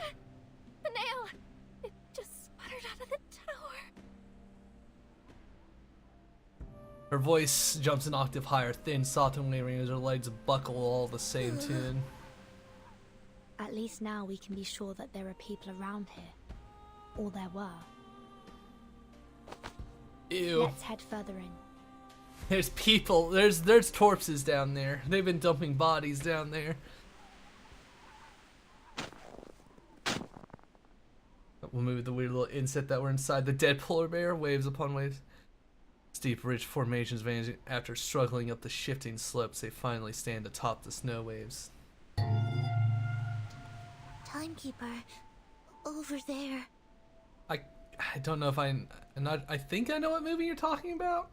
The nail! It just sputtered out of the tower. Her voice jumps an octave higher, thin, soft and wavering as her legs buckle all the same tune. At least now we can be sure that there are people around here. Or there were. Ew. Let's head further in. There's people, there's corpses down there. They've been dumping bodies down there. We'll move the weird little insect that were inside. The dead polar bear, waves upon waves. Steep ridge formations vanishing after struggling up the shifting slopes. They finally stand atop the snow waves. Timekeeper, over there. I don't know if I think I know what movie you're talking about.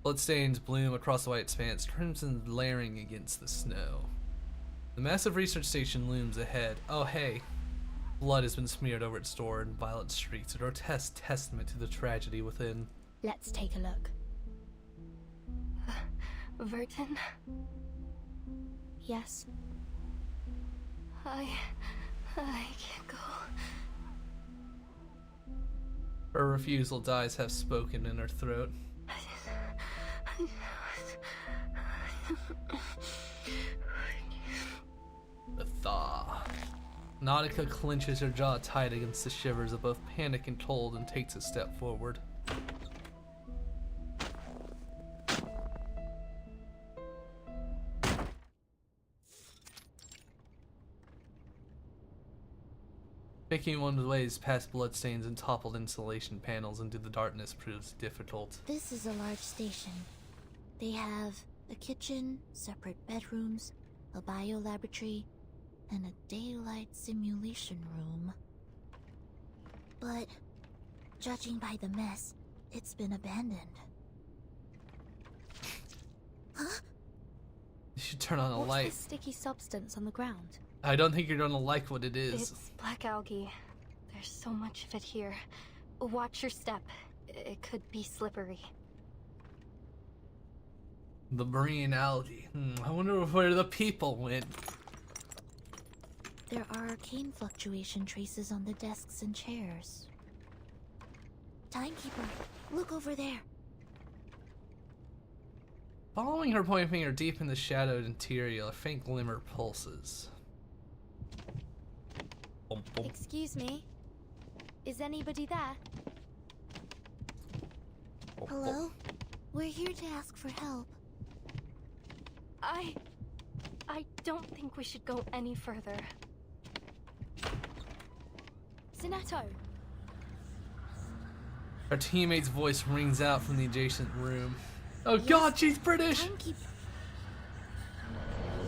Bloodstains bloom across the white expanse, crimson layering against the snow. The massive research station looms ahead. Oh hey. Blood has been smeared over its door in violet streaks, a grotesque testament to the tragedy within. Let's take a look. Verton? Yes? I can't go. Her refusal dies have spoken in her throat. The thaw. Nautica clenches her jaw tight against the shivers of both panic and cold and takes a step forward. Making one's ways past bloodstains and toppled insulation panels into the darkness proves difficult. This is a large station. They have a kitchen, separate bedrooms, a biolaboratory, and a daylight simulation room. But, judging by the mess, it's been abandoned. Huh? You should turn on a light. What's this sticky substance on the ground? I don't think you're gonna like what it is. It's black algae. There's so much of it here. Watch your step. It could be slippery. The marine algae. I wonder where the people went. There are arcane fluctuation traces on the desks and chairs. Timekeeper, look over there. Following her pointing finger deep in the shadowed interior, a faint glimmer pulses. Bum, bum. Excuse me? Is anybody there? Hello? We're here to ask for help. I don't think we should go any further. Zinetto! Her teammate's voice rings out from the adjacent room. Oh god, she's British!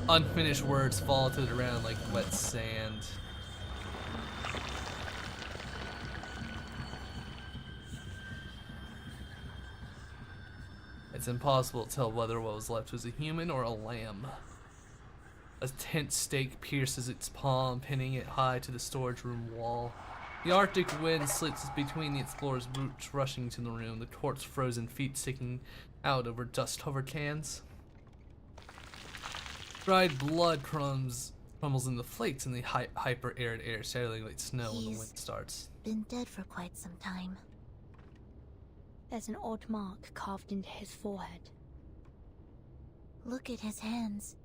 Unfinished words fall to the ground like wet sand. It's impossible to tell whether what was left was a human or a lamb. A tent stake pierces its palm, pinning it high to the storage room wall. The Arctic wind slits between the explorer's boots, rushing to the room, the corpse frozen feet sticking out over dust-covered cans. Dried blood crumbles into flakes in the hyper-arid air, settling like snow when the wind starts. Been dead for quite some time. There's an odd mark carved into his forehead. Look at his hands.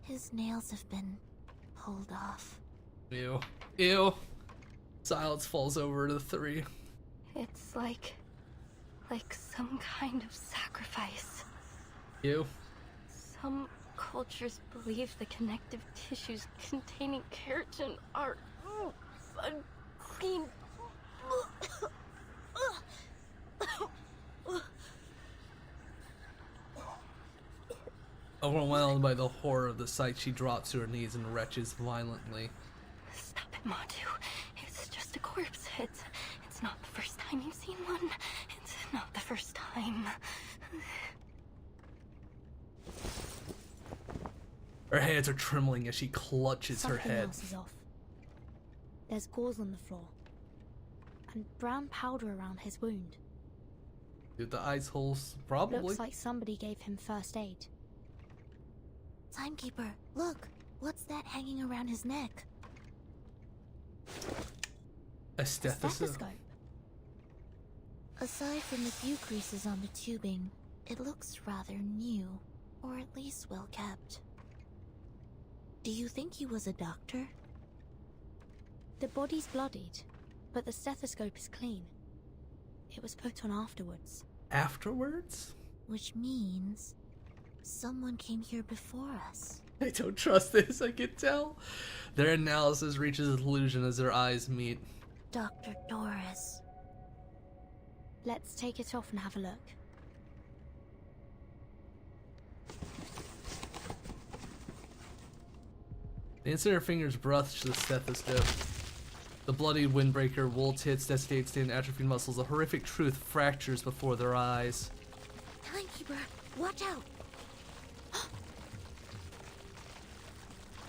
His nails have been pulled off. Ew. Ew. Silence falls over to the three. It's like some kind of sacrifice. Ew. Some cultures believe the connective tissues containing keratin are unclean. Overwhelmed by the horror of the sight, she drops to her knees and retches violently. Stop it, Matu. It's just a corpse. It's not the first time you've seen one. It's not the first time. Her hands are trembling as she clutches her Something head. else is off. There's gauze on the floor. And brown powder around his wound. Dude, the ice holes, probably. Looks like somebody gave him first aid. Timekeeper, look! What's that hanging around his neck? A stethoscope. Aside from the few creases on the tubing, it looks rather new, or at least well kept. Do you think he was a doctor? The body's bloodied, but the stethoscope is clean. It was put on afterwards. Afterwards? Which means someone came here before us. I don't trust this, I can tell. Their analysis reaches a conclusion as their eyes meet. Dr. Doris. Let's take it off and have a look. The instant her fingers brush the stethoscope. The bloody windbreaker, wool tits, desiccated skin, atrophied muscles, a horrific truth fractures before their eyes. Timekeeper, watch out!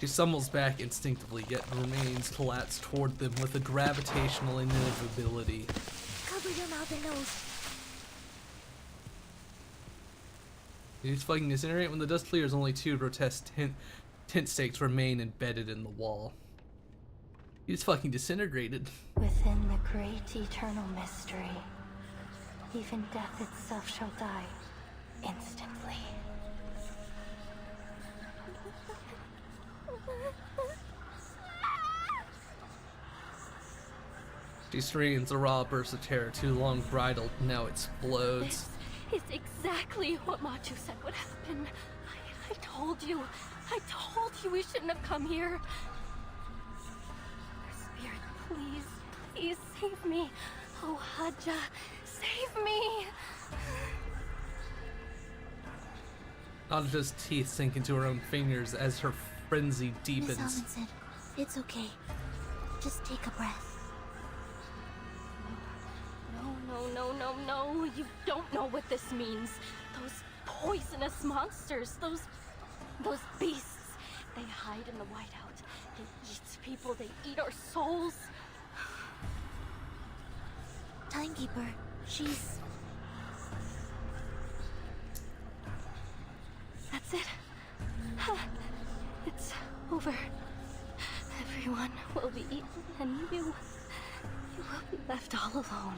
She stumbles back instinctively, yet remains collapsed toward them with a gravitational inevitability. Cover your mouth and nose. He's fucking incinerate. When the dust clears, only two grotesque tent stakes remain embedded in the wall. He's fucking disintegrated. Within the great eternal mystery, even death itself shall die instantly. She screams, a raw burst of terror, too long bridled, now explodes. This is exactly what Machu said would happen. I told you we shouldn't have come here. Spirit, please save me. Oh, Hadja, save me. Nadja's teeth sink into her own fingers as her frenzy Miss deepens. Amundsen, it's okay. Just take a breath. No. You don't know what this means. Those poisonous monsters, those beasts. They hide in the whiteout. They eat people. They eat our souls. Timekeeper, she's... That's it. It's over. Everyone will be eaten, and you will be left all alone.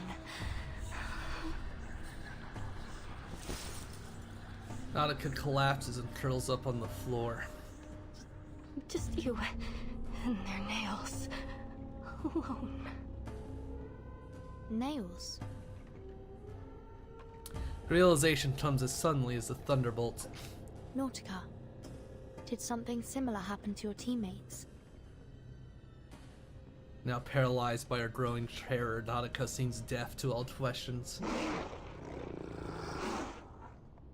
Nautica collapses and curls up on the floor. Just you and their nails. Alone. Nails? Realization comes as suddenly as the thunderbolt. Nautica, did something similar happen to your teammates? Now paralyzed by her growing terror, Nautica seems deaf to all questions.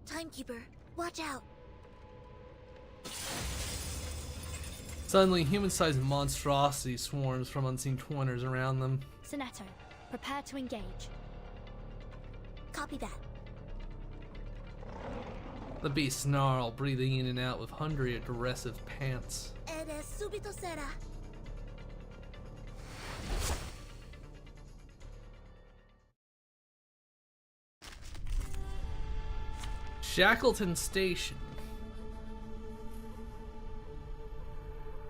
Timekeeper, watch out! Suddenly, human-sized monstrosity swarms from unseen corners around them. Sonetto, prepare to engage. Copy that. The beast snarl, breathing in and out with hungry, aggressive pants. Eres subito será. Shackleton Station.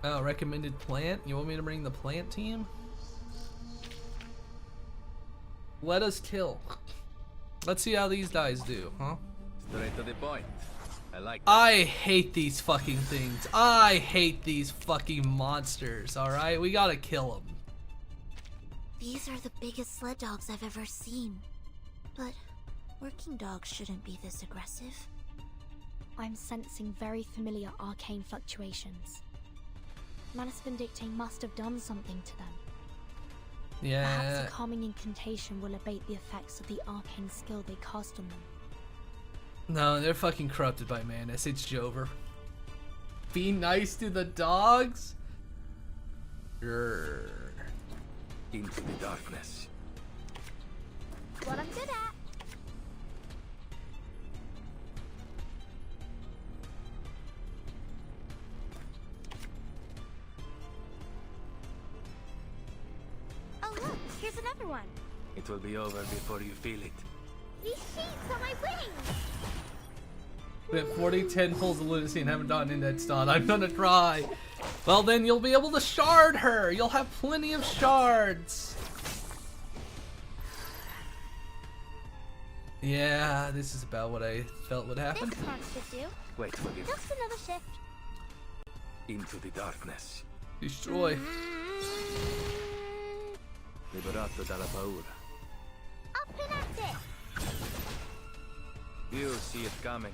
Oh, recommended plant? You want me to bring the plant team? Let us kill. Let's see how these guys do, huh? Straight to the point. I like that. I hate these fucking things. I hate these fucking monsters, alright? We gotta kill them. These are the biggest sled dogs I've ever seen. But working dogs shouldn't be this aggressive. I'm sensing very familiar arcane fluctuations. Manus Vindicte must have done something to them. Yeah. Perhaps a calming incantation will abate the effects of the arcane skill they cast on them. No, they're fucking corrupted by Manus. It's Jover. Be nice to the dogs? Grrr. Into the darkness. What I'm good at. Oh look, here's another one. It will be over before you feel it. These sheets on my wings! We have 40 10-pulls of lunacy and haven't gotten into that stat. I'm gonna try. Well, then you'll be able to shard her. You'll have plenty of shards. Yeah, this is about what I felt would happen. This part should do. Wait for this. Just another shift. Into the darkness. Destroy. Liberato dalla paura. Up and at it! You see it coming.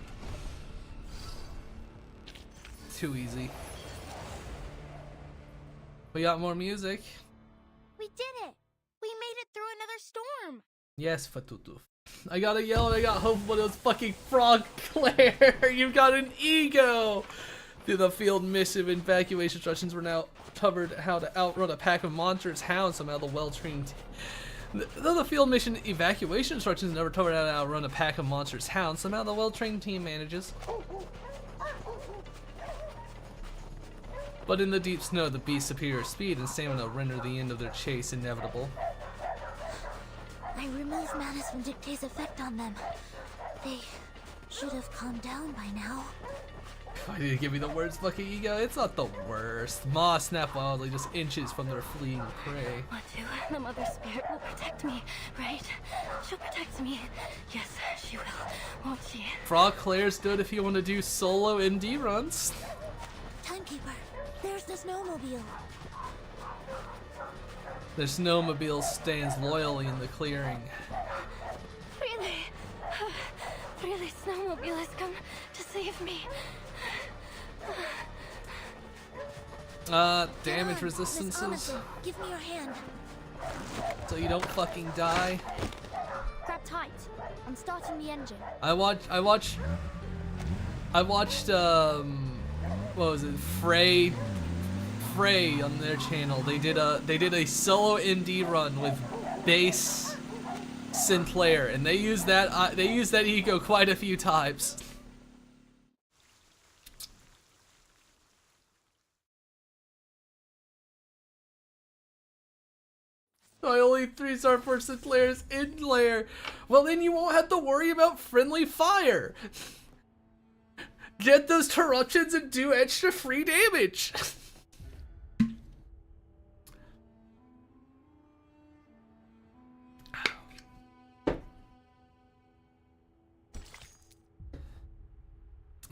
Too easy. We got more music. We did it! We made it through another storm! Yes, Fatutu. I gotta yell and I got hope for those fucking frog Claire. You got an ego! Through the field missive evacuation instructions were now covered how to outrun a pack of monsters hounds. Somehow the well-trained... Though the field mission evacuation instructions never covered how to outrun a pack of monsters hounds, somehow the well-trained team manages. But in the deep snow, the beast's superior speed and stamina render the end of their chase inevitable. I removed Manus Vindicte's effect on them. They should have calmed down by now. Why did you give me the words fucking ego? It's not the worst. Ma snap wildly just inches from their fleeing prey. Matu, the Mother Spirit will protect me, right? She'll protect me. Yes, she will, won't she? Frog Claire's good if you want to do solo ND runs. Timekeeper, there's the snowmobile. The snowmobile stands loyally in the clearing. Really? Really, snowmobile has come to save me. Damage resistances. Honestly, give me your hand. So you don't fucking die. Grab tight. I'm starting the engine. I watched what was it, Frey on their channel. They did a solo ND run with Bass Sinclair, and they used that ego quite a few times. I only only 3-star person players in lair. Well, then you won't have to worry about friendly fire. Get those interruptions and do extra free damage.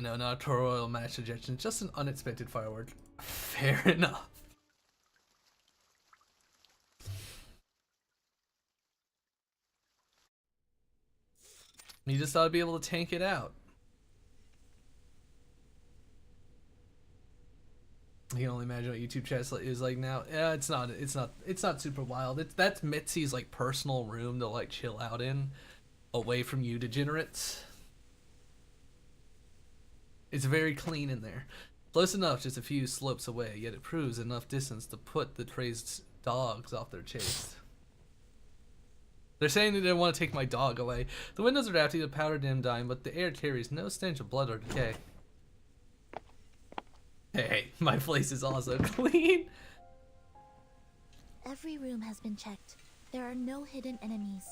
No, not a Toro match suggestion, just an unexpected firework. Fair enough. You just ought to be able to tank it out. I can only imagine what YouTube chat is like now. Yeah, it's not super wild. That's Mitzi's like personal room to like chill out in, away from you degenerates. It's very clean in there. Close enough, just a few slopes away, yet it proves enough distance to put the crazed dogs off their chase. They're saying that they want to take my dog away. The windows are drafty, the powder dim dying, but the air carries no stench of blood or decay. Hey, my place is also clean. Every room has been checked. There are no hidden enemies.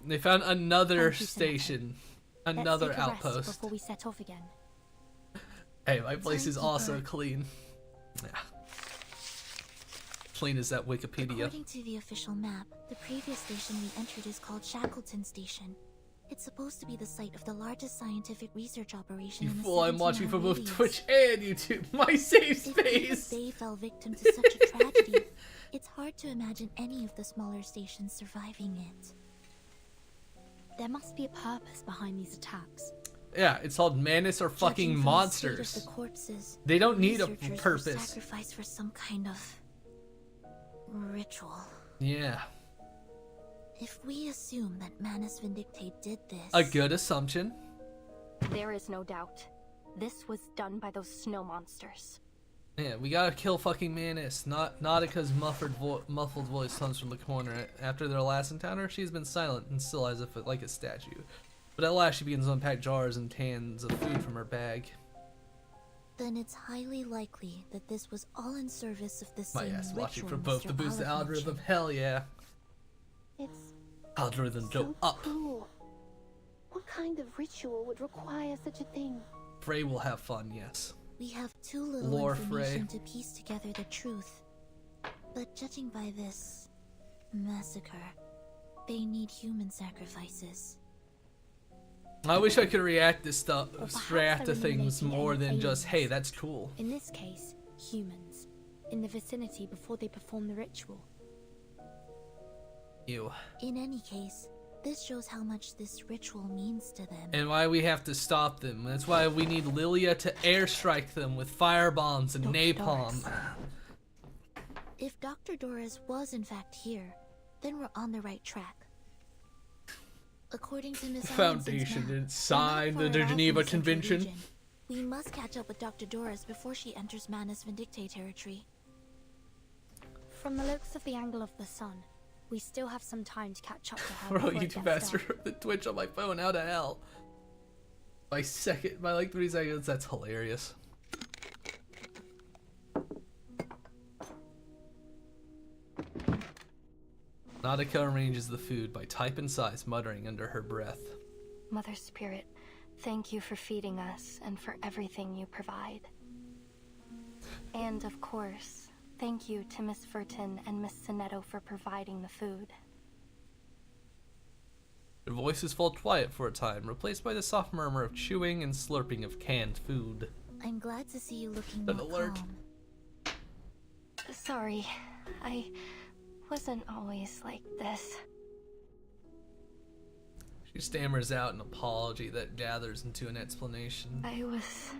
They found another station, another Let's take a outpost. rest before we set off again. Hey, my place is also clean. Yeah. Clean as that Wikipedia. According to the official map, the previous station we entered is called Shackleton Station. It's supposed to be the site of the largest scientific research operation in the Fool, I'm watching for both radius. Twitch and YouTube. My safe space! If even they fell victim to such a tragedy, it's hard to imagine any of the smaller stations surviving it. There must be a purpose behind these attacks. Yeah, it's called Manus or fucking Judging from the state of monsters. the corpses, They don't need a researchers were purpose. sacrificed for some kind of ritual. Yeah. If we assume that Manus Vindictate did this, A good assumption. There is no doubt. This was done by those snow monsters. Yeah, we gotta kill fucking Manus. Nautica's muffled voice comes from the corner. After their last encounter, she's been silent and still as if like a statue. But at last she begins to unpack jars and cans of food from her bag. then it's highly likely that this was all in service of the My same ass watching ritual for both Mr. to boost the Olive algorithm. mentioned. Hell yeah. It's Algorithm so go up. cruel. What kind of ritual would require such a thing? Frey will have fun, yes. We have too little Lore information Frey. to piece together the truth. But judging by this massacre, they need human sacrifices. I wish I could react to stuff, Or perhaps react they to were things making more than aliens. just, hey, that's cool. In this case, humans. In the vicinity before they perform the ritual. Ew. In any case, this shows how much this ritual means to them. And why we have to stop them. That's why we need Lilia to airstrike them with fire bombs and napalm. If Dr. Doris was in fact here, then we're on the right track. According to Miss The Allinson's Foundation map, didn't sign the we're not far at all Geneva from the Central Convention. Region. We must catch up with Dr. Doris before she enters Manus Vindictate territory. From the looks of the angle of the sun, we still have some time to catch up to her. Bro, before it YouTube gets faster dark. than Twitch on my phone. How the hell? By like 3 seconds. That's hilarious. Nautica arranges the food by type and size, muttering under her breath. Mother Spirit, thank you for feeding us and for everything you provide. And of course, thank you to Miss Furton and Miss Sinetto for providing the food. Her voices fall quiet for a time, replaced by the soft murmur of chewing and slurping of canned food. I'm glad to see you looking An more alert. calm. Sorry, I wasn't always like this. She stammers out an apology that gathers into an explanation. I was...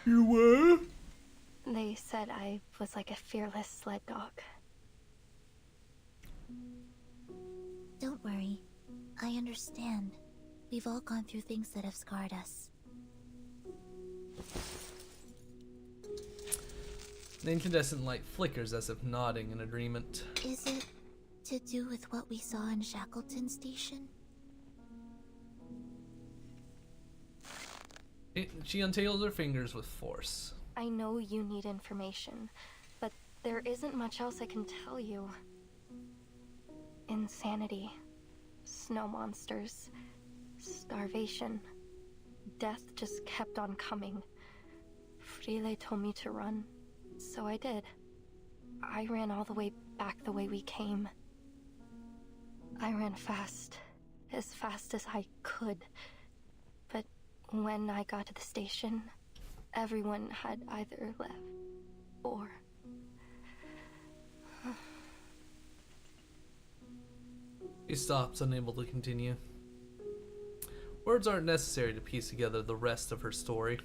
You were? They said I was like a fearless sled dog. Don't worry. I understand. We've all gone through things that have scarred us. The incandescent light flickers as if nodding in agreement. Is it to do with what we saw in Shackleton Station? She untails her fingers with force. I know you need information, but There isn't much else I can tell you. Insanity, snow monsters, starvation. Death just kept on coming. Frile told me to run, so I did. I ran all the way back the way we came. I ran fast as I could. But when I got to the station, everyone had either left or... He stops, unable to continue. Words aren't necessary to piece together the rest of her story.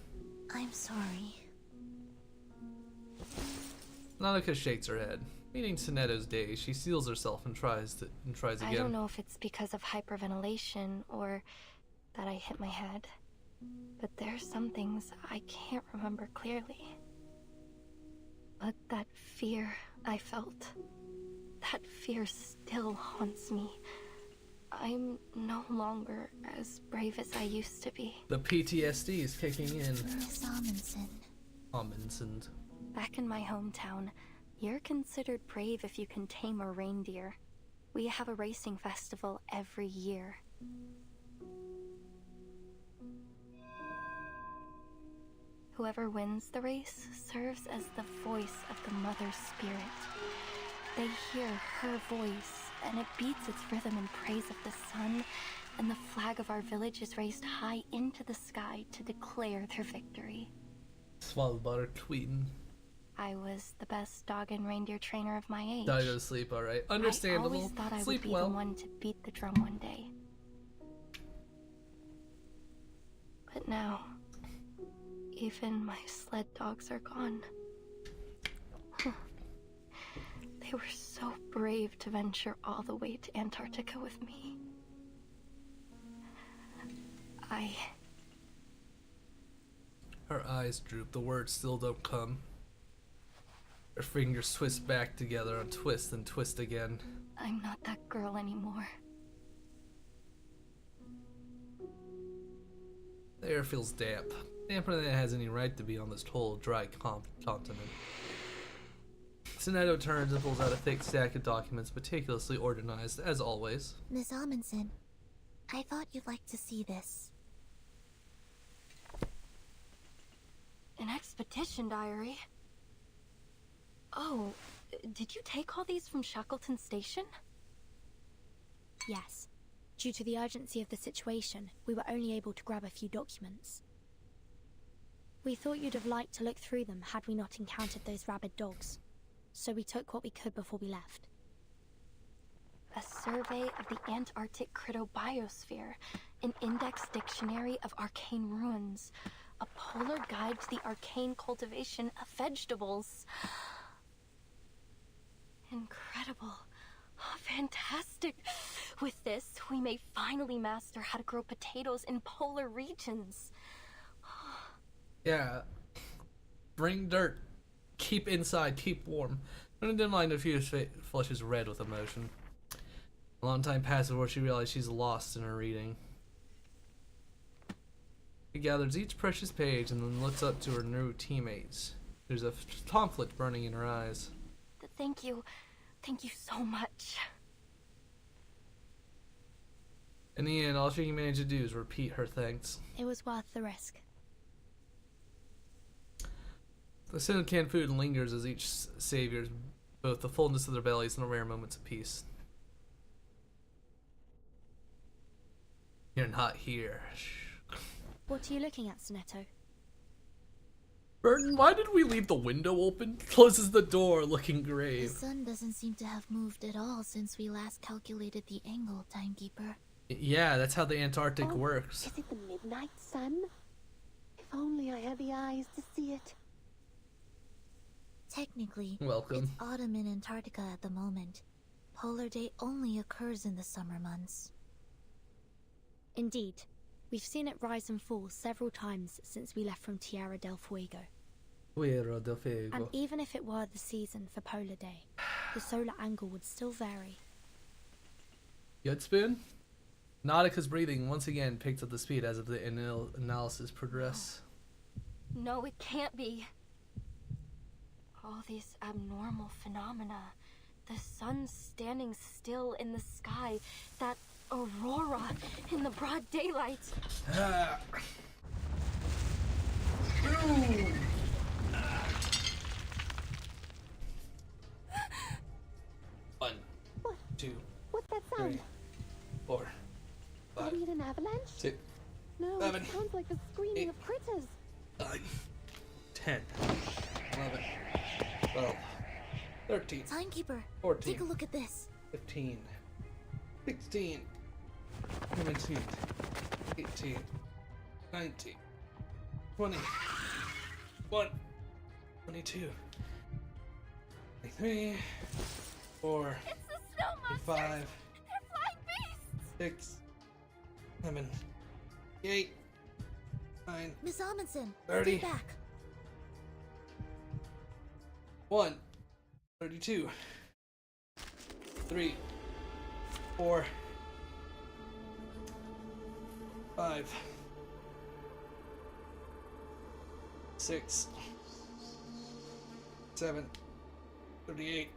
I'm sorry. Nautica shakes her head. Meeting Sonetto's day, she seals herself and tries again. I don't know if it's because of hyperventilation or that I hit my head, but there's some things I can't remember clearly. But that fear I felt, that fear still haunts me. I'm no longer as brave as I used to be. The PTSD is kicking in. Miss Amundsen. Back in my hometown, you're considered brave if you can tame a reindeer. We have a racing festival every year. Whoever wins the race serves as the voice of the Mother Spirit. They hear her voice, and it beats its rhythm in praise of the sun, and the flag of our village is raised high into the sky to declare their victory. Svalbard tweeting. I was the best dog and reindeer trainer of my age. Gotta go to sleep, alright. Understandable. I always thought I Sleep would be well. the one to beat the drum one day. But now, even my sled dogs are gone. They were so brave to venture all the way to Antarctica with me. Her eyes droop. The words still don't come. Her fingers twist back together, untwist and twist again. I'm not that girl anymore. The air feels damp. Damper than it has any right to be on this whole dry continent. Sonetto turns and pulls out a thick stack of documents, meticulously organized, as always. Miss Amundsen, I thought you'd like to see this. An expedition diary? Oh, did you take all these from Shackleton Station? Yes. Due to the urgency of the situation, we were only able to grab a few documents. We thought you'd have liked to look through them had we not encountered those rabid dogs. So we took what we could before we left. A survey of the Antarctic cryptobiosphere, an index dictionary of arcane ruins, a polar guide to the arcane cultivation of vegetables. Incredible. Fantastic. With this, we may finally master how to grow potatoes in polar regions. Yeah. Bring dirt. Keep inside. Keep warm. Brennan mind a few flushes red with emotion. A long time passes before she realizes she's lost in her reading. She gathers each precious page and then looks up to her new teammates. There's a conflict burning in her eyes. Thank you. Thank you so much. In the end, all she can manage to do is repeat her thanks. It was worth the risk. The scent of canned food lingers as each saviors both the fullness of their bellies and the rare moments of peace. You're not here. What are you looking at, Sonetto? Burton, why did we leave the window open? Closes the door, looking The grave. sun doesn't seem to have moved at all since we last calculated the angle, Timekeeper. Yeah, that's how the Antarctic works. Is it the midnight sun? If only I had the eyes to see it. Technically, Welcome. it's autumn in Antarctica at the moment. Polar day only occurs in the summer months. Indeed. We've seen it rise and fall several times since we left from Tierra del Fuego. Tierra del Fuego. And even if it were the season for Polar Day, the solar angle would still vary. Good spoon? Nautica's breathing once again picked up the speed as of the analysis progressed. No, it can't be. All these abnormal phenomena. The sun standing still in the sky. That aurora in the broad daylight. One, two, What's that sound? 3, 4, Are 5, we in an avalanche? 6, No, 7, it sounds like the screaming 8, of critters. 9, 10, 11, 12, 13, Timekeeper, 14, take a look at this. 15, 16, 17, 18, 19, 20, 21, 22, 23, 4, It's the snow monsters! 5, They're flying beasts! 6, 7, 8, 9, Miss Amundsen, 30. stay back. 1, 32, 3, 4, 5, 6, 7, 38,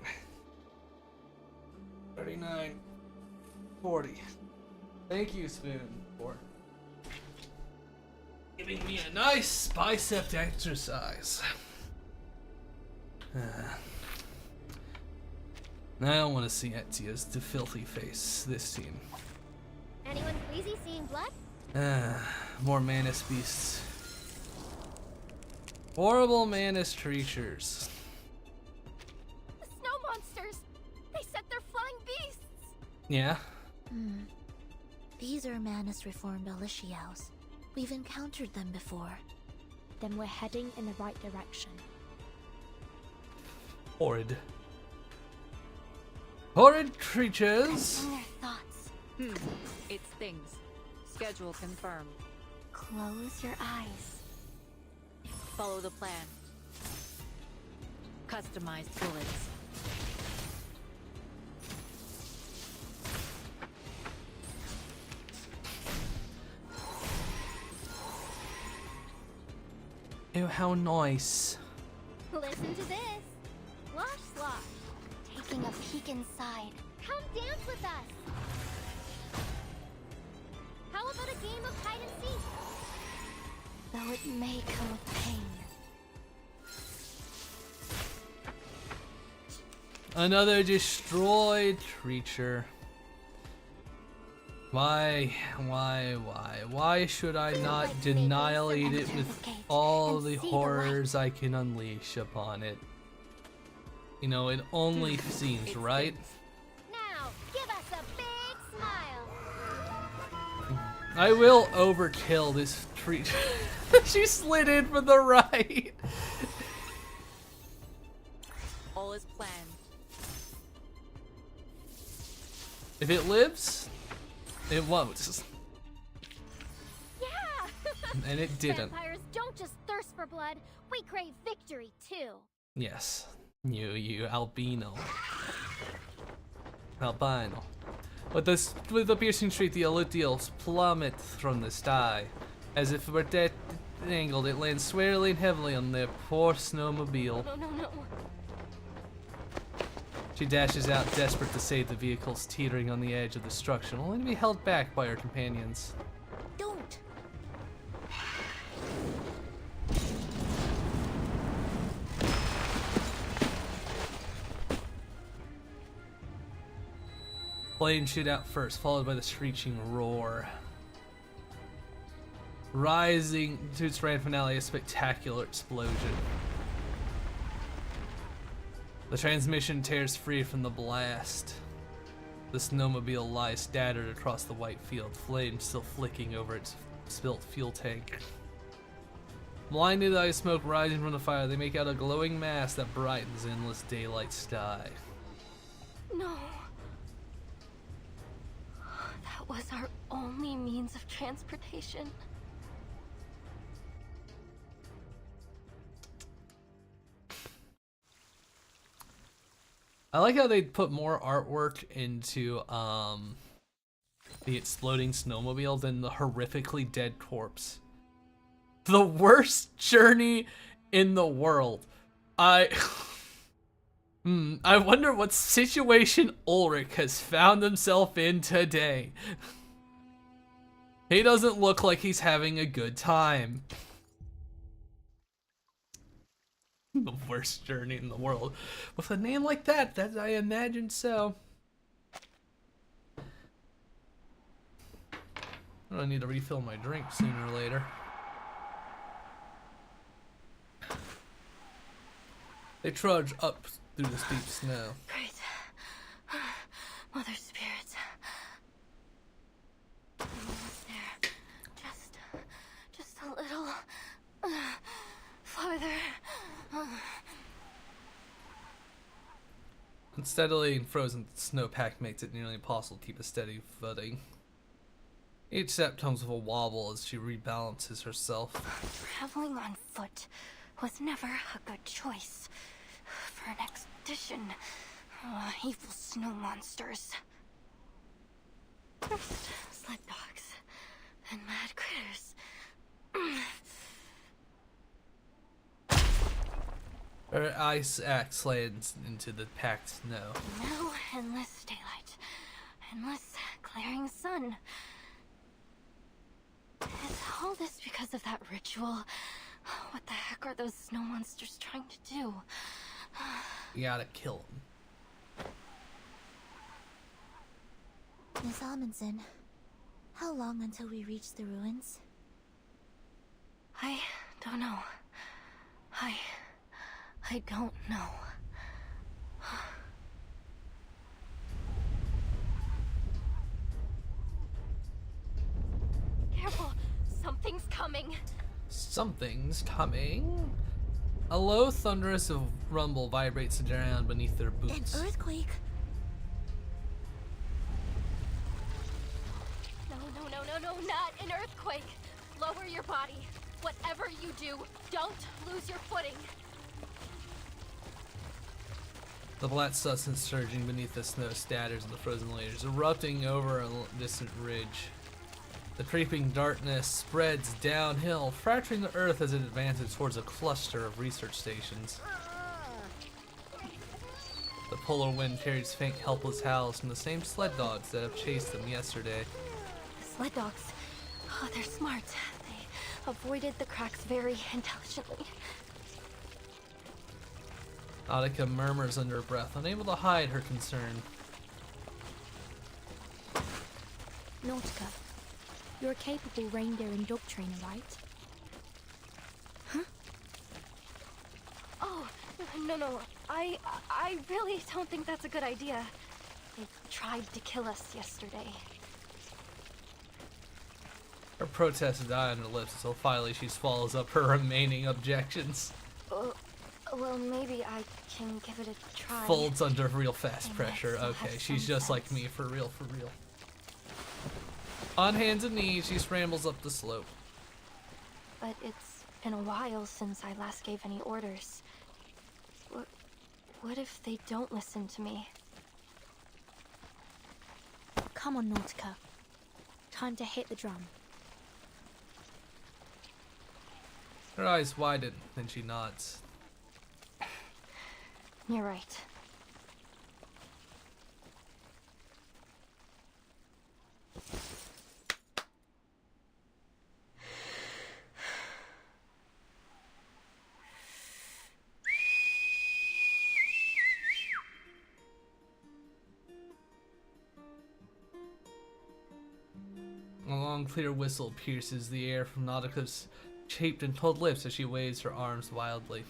39, 40. Thank you, Spoon, for giving me a nice bicep exercise. I don't want to see Ezio's filthy face this team. Anyone queasy seeing blood? More Manus beasts. Horrible Manus creatures. The snow monsters! They said they're flying beasts! Yeah? These are Manus reformed Alishiaos. We've encountered them before. Then we're heading in the right direction. Horrid. Horrid creatures! Their thoughts. It stings. Schedule confirmed. Close your eyes. Follow the plan. Customized bullets. Ew, how nice. Listen to this. Slosh slosh. Taking a peek inside. Come dance with us. How about a game of hide and seek? Though it may come with pain. Another destroyed creature. Why should I not annihilate it with all the horrors I can unleash upon it? You know, it only seems right. Now, give us a big smile. I will overkill this creature. She slid in from the right. All is planned. If it lives, it won't. Yeah! And it didn't. Vampires don't just thirst for blood, we crave victory too. Yes. You albino. Albino. With the piercing shriek, the Alutials plummet from the sky. As if it were dead angled, it lands squarely and heavily on their poor snowmobile. No. She dashes out, desperate to save the vehicles teetering on the edge of destruction, only to be held back by her companions. Don't! Flames shoot out first, followed by the screeching roar. Rising to its grand finale, a spectacular explosion. The transmission tears free from the blast. The snowmobile lies scattered across the white field, flames still flicking over its spilt fuel tank. Blinded by smoke rising from the fire, they make out a glowing mass that brightens the endless daylight sky. No. That was our only means of transportation. I like how they put more artwork into the exploding snowmobile than the horrifically dead corpse. The worst journey in the world. I wonder what situation Ulrich has found himself in today. He doesn't look like he's having a good time. The worst journey in the world. With a name like that, I imagine so. I'm gonna need to refill my drink sooner or later. They trudge up through the steep snow. Great. Mother Spirit. I'm almost there. Just a little farther. Unsteadily and frozen snowpack makes it nearly impossible to keep a steady footing. Each step comes with a wobble as she rebalances herself. Traveling on foot was never a good choice for an expedition. Evil snow monsters. First, sled dogs, then mad critters. Her ice axe slams into the packed snow. Now, endless daylight. Endless glaring sun. Is all this because of that ritual? What the heck are those snow monsters trying to do? You gotta kill them. Miss Amundsen, how long until we reach the ruins? I don't know. I don't know. Careful! Something's coming! Something's coming. A low, thunderous rumble vibrates the ground beneath their boots. An earthquake? No, not an earthquake! Lower your body. Whatever you do, don't lose your footing. The black substance surging beneath the snow statters in the frozen layers, erupting over a distant ridge. The creeping darkness spreads downhill, fracturing the earth as it advances towards a cluster of research stations. The polar wind carries faint, helpless howls from the same sled dogs that have chased them yesterday. The sled dogs. Oh, they're smart. They avoided the cracks very intelligently. Antarctica murmurs under her breath, unable to hide her concern. Nautica, you're a capable reindeer and dog trainer, right? Huh? Oh, no. I really don't think that's a good idea. They tried to kill us yesterday. Her protests die on her lips until finally she swallows up her remaining objections. Well, maybe I can give it a try. Folds under real fast pressure. Okay, she's just like me, for real. On hands and knees, she scrambles up the slope. But it's been a while since I last gave any orders. What if they don't listen to me? Come on, Nautica. Time to hit the drum. Her eyes widen, then she nods. You're right. A long, clear whistle pierces the air from Nautica's chaped and pulled lips as she waves her arms wildly.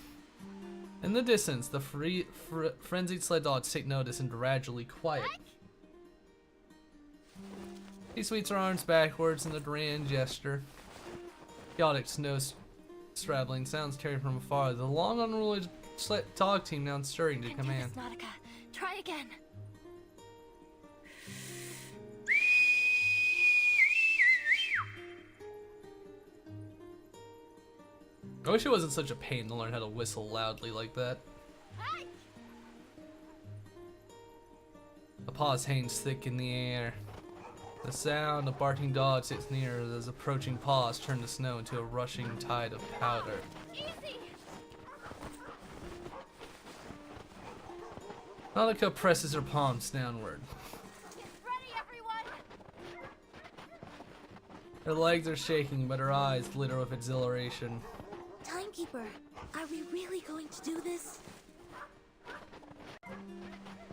In the distance, the frenzied sled dogs take notice and gradually quiet. She sweeps her arms backwards in a grand gesture. Chaotic snow straddling sounds carried from afar. The long, unruly sled dog team now stirring to command. Nautica, try again. I wish it wasn't such a pain to learn how to whistle loudly like that. A pause hangs thick in the air. The sound of barking dogs gets nearer as approaching paws turn the snow into a rushing tide of powder. Easy. Nautica presses her palms downward. Her legs are shaking, but her eyes glitter with exhilaration. Timekeeper, are we really going to do this?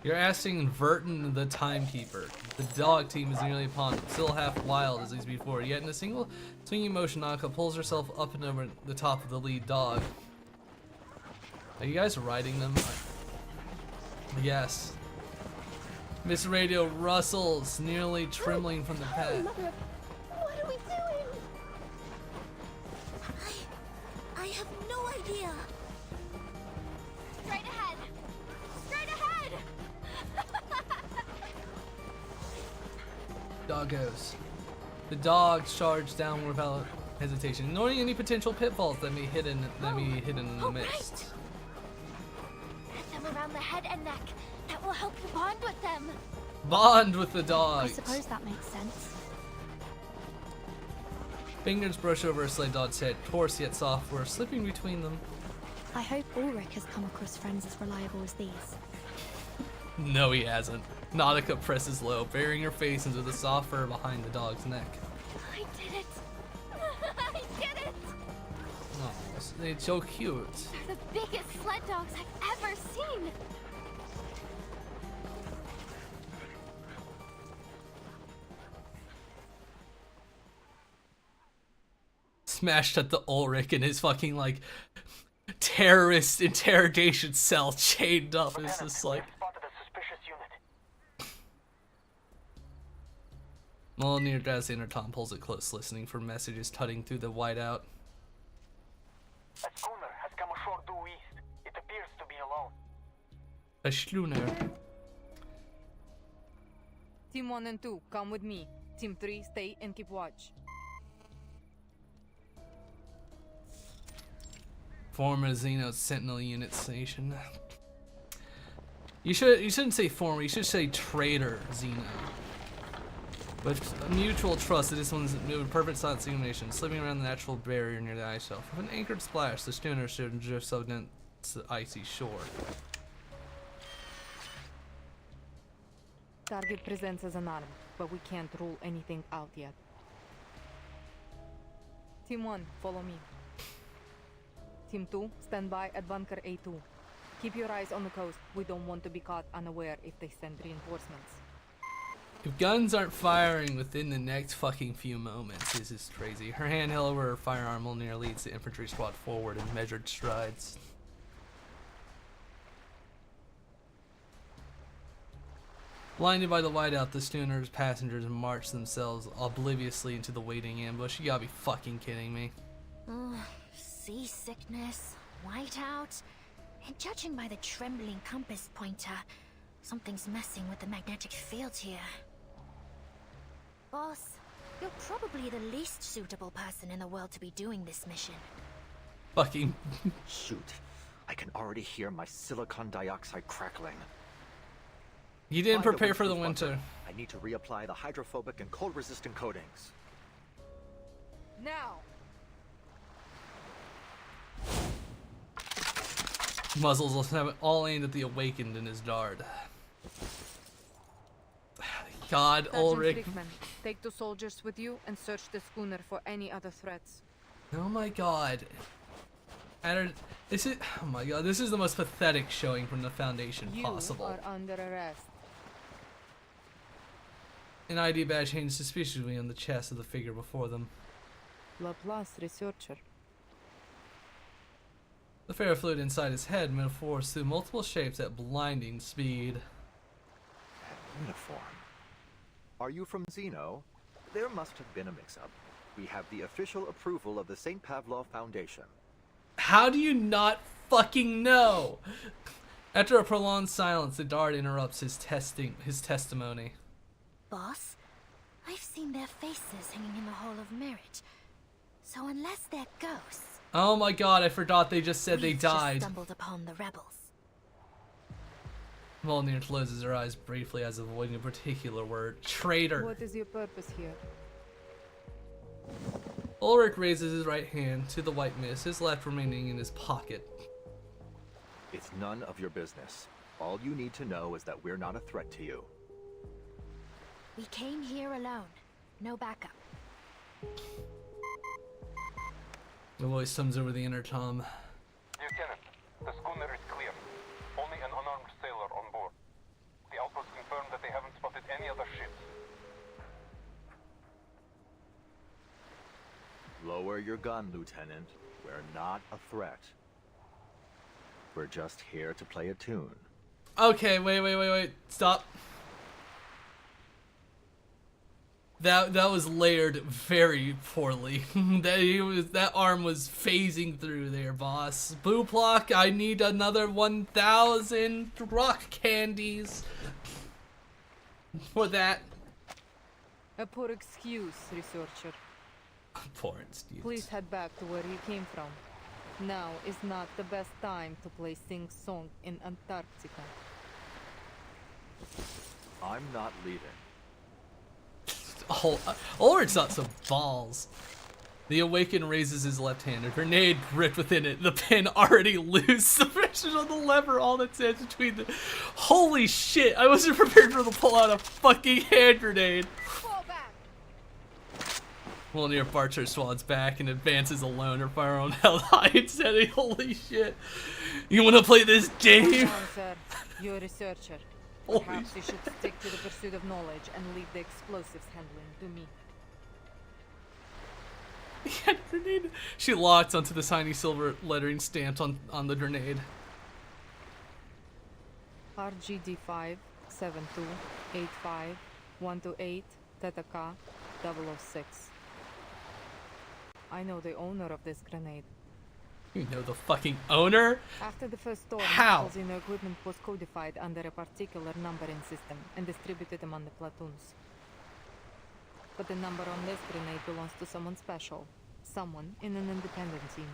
You're asking Verton the Timekeeper. The dog team is nearly upon him, still half wild as he's before, yet in a single swinging motion, Nautica pulls herself up and over the top of the lead dog. Are you guys riding them? Yes. Miss Radio rustles, nearly trembling from the pad. Mother, what are we doing? I have no idea. Straight ahead! Straight ahead! Doggos. The dogs charge down without hesitation, ignoring any potential pitfalls that may be hidden in the mist. Get them around the head and neck. That will help you bond with them. Bond with the I dogs. suppose that makes sense. Fingers brush over a sled dog's head, coarse yet soft, were slipping between them. I hope Ulrich has come across friends as reliable as these. No, he hasn't. Nautica presses low, burying her face into the soft fur behind the dog's neck. I did it! I did it! Oh, they're so cute. They're the biggest sled dogs I've ever seen! Smashed at the Ulrich in his fucking, like, terrorist interrogation cell chained up. It's just like... Molyneux grabs the intercom, pulls it close, listening for messages tutting through the whiteout. A schooner has come ashore due east. It appears to be alone. A schooner. Team 1 and 2, come with me. Team 3, stay and keep watch. Former Xeno Sentinel Unit Station. You shouldn't say former, you should say traitor Xeno. With mutual trust, this one's moving perfect silent simulation, slipping around the natural barrier near the ice shelf. With an anchored splash, the schooner should drift so against the icy shore. Target presents as an arm, but we can't rule anything out yet. Team 1, follow me. Team 2, stand by at bunker A2. Keep your eyes on the coast. We don't want to be caught unaware if they send reinforcements. If guns aren't firing within the next fucking few moments, this is crazy. Her hand held over her firearm near leads the infantry squad forward in measured strides. Blinded by the whiteout, the schooner's passengers marched themselves obliviously into the waiting ambush. You gotta be fucking kidding me. Seasickness, whiteout, and judging by the trembling compass pointer, something's messing with the magnetic field here. Boss, you're probably the least suitable person in the world to be doing this mission. Fucking Shoot. I can already hear my silicon dioxide crackling. You didn't Find a prepare for the windproof winter. bunker. I need to reapply the hydrophobic and cold-resistant coatings. Now! Muzzles will have it all aimed at the awakened in his dart. God, Sergeant Ulrich. Frickman, take 2 soldiers with you and search the schooner for any other threats. Oh my god. This is the most pathetic showing from the Foundation possible. You are under arrest. An ID badge hangs suspiciously on the chest of the figure before them. Laplace researcher. The fair fluid inside his head metaphors through multiple shapes at blinding speed. Uniform. Are you from Xeno? There must have been a mix-up. We have the official approval of the St. Pavlov Foundation. How do you not fucking know? After a prolonged silence, the dart interrupts his testimony. Boss, I've seen their faces hanging in the Hall of Merit. So unless they're ghosts... Oh my god, I forgot they just said they died. Just stumbled upon the rebels. Molyneux closes her eyes briefly as avoiding a particular word. Traitor. What is your purpose here? Ulrich raises his right hand to the white mist, his left remaining in his pocket. It's none of your business. All you need to know is that we're not a threat to you. We came here alone. No backup. The voice comes over the intercom. Lieutenant, the schooner is clear. Only an unarmed sailor on board. The outpost confirmed that they haven't spotted any other ships. Lower your gun, Lieutenant. We're not a threat. We're just here to play a tune. Okay, wait. Stop. That was layered very poorly. that arm was phasing through there, boss. Blue Block, I need another 1,000 rock candies for that. A poor excuse, researcher. Poor excuse. Please head back to where you came from. Now is not the best time to play sing song in Antarctica. I'm not leaving. Ulrich's got some balls. The Awakened raises his left hand, a grenade gripped within it, the pin already loose, the pressure on the lever, all that stands between the... Holy shit, I wasn't prepared for the pull out a fucking hand grenade. Mjolnir Barcher swans back and advances alone, her firearm held high and steady. Holy shit. You wanna play this game? Come on, sir. You're a researcher. Perhaps you should stick to the pursuit of knowledge and leave the explosives handling to me. Yeah, grenade. She locks onto the tiny silver lettering stamped on the grenade. RGD 5 72 85 128 Theta K 006. I know the owner of this grenade. You know the fucking owner? After the first storm, How? the equipment was codified under a particular numbering system and distributed among the platoons. But the number on this grenade belongs to someone special. Someone in an independent team.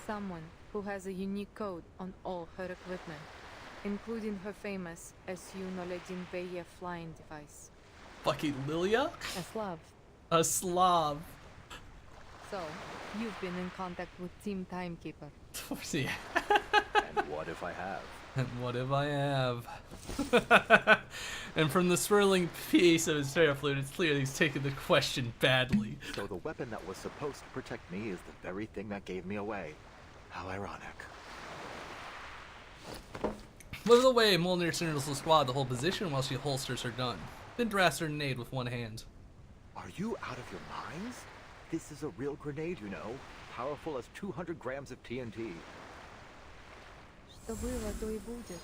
Someone who has a unique code on all her equipment, including her famous SU Noledin Veyev flying device. Fucking Lilia? A Slav. A Slav. So, you've been in contact with Team Timekeeper. Yeah. And what if I have? And what if I have? And from the swirling piece of his parafluid, it's clear he's taken the question badly. So the weapon that was supposed to protect me is the very thing that gave me away. How ironic. Move away, Mjolnir signals the squad to hold position while she holsters her gun. Then drafts her grenade with one hand. Are you out of your minds? This is a real grenade, you know. Powerful as 200 grams of TNT. Что было, то и будет.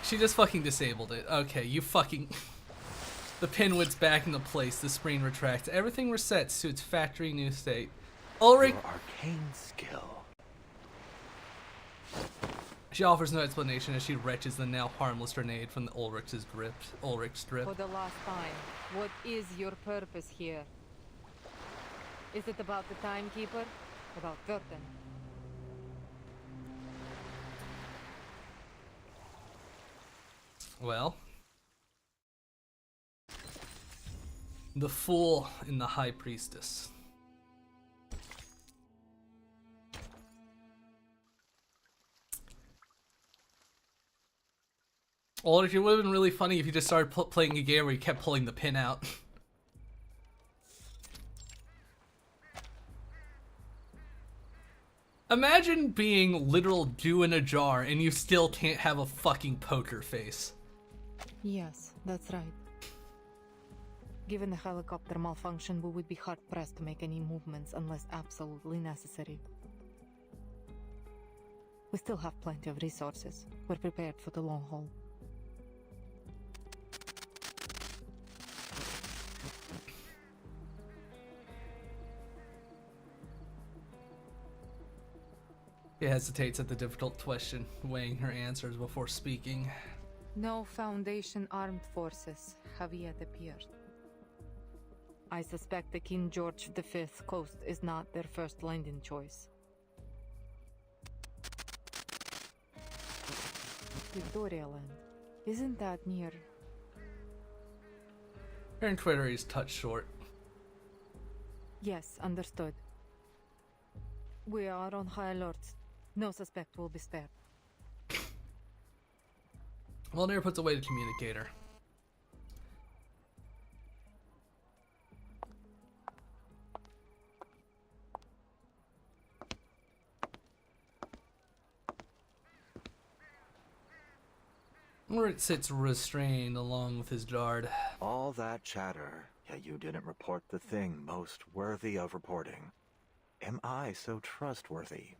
She just fucking disabled it. Okay, you fucking... The pin whips back into place, the spring retracts. Everything resets to its factory new state. Ulrich... Your arcane skill. She offers no explanation as she wrenches the now harmless grenade from the Ulrich's grip. For the last time, what is your purpose here? Is it about the Timekeeper? About Verten? Well... The Fool and the High Priestess. Or it would have been really funny if you just started playing a game where you kept pulling the pin out. Imagine being literal dew in a jar and you still can't have a fucking poker face. Yes, that's right. Given the helicopter malfunction, we would be hard-pressed to make any movements unless absolutely necessary. We still have plenty of resources. We're prepared for the long haul. She hesitates at the difficult question, weighing her answers before speaking. No Foundation armed forces have yet appeared. I suspect the King George V coast is not their first landing choice. Victoria Land. Isn't that near? Her inquiry is touched short. Yes, understood. We are on high alert. No suspect will be spared. Mjolnir puts away the communicator. Where it sits restrained along with his Jard. All that chatter, yet you didn't report the thing most worthy of reporting. Am I so trustworthy?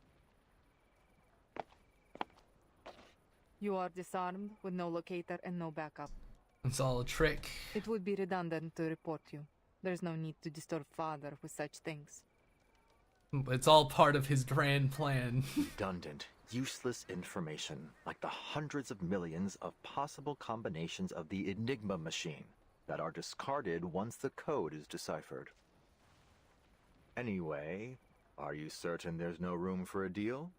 You are disarmed with no locator and no backup. It's all a trick. It would be redundant to report you. There's no need to disturb Father with such things. It's all part of his grand plan. Redundant, useless information, like the hundreds of millions of possible combinations of the Enigma machine that are discarded once the code is deciphered. Anyway, are you certain there's no room for a deal?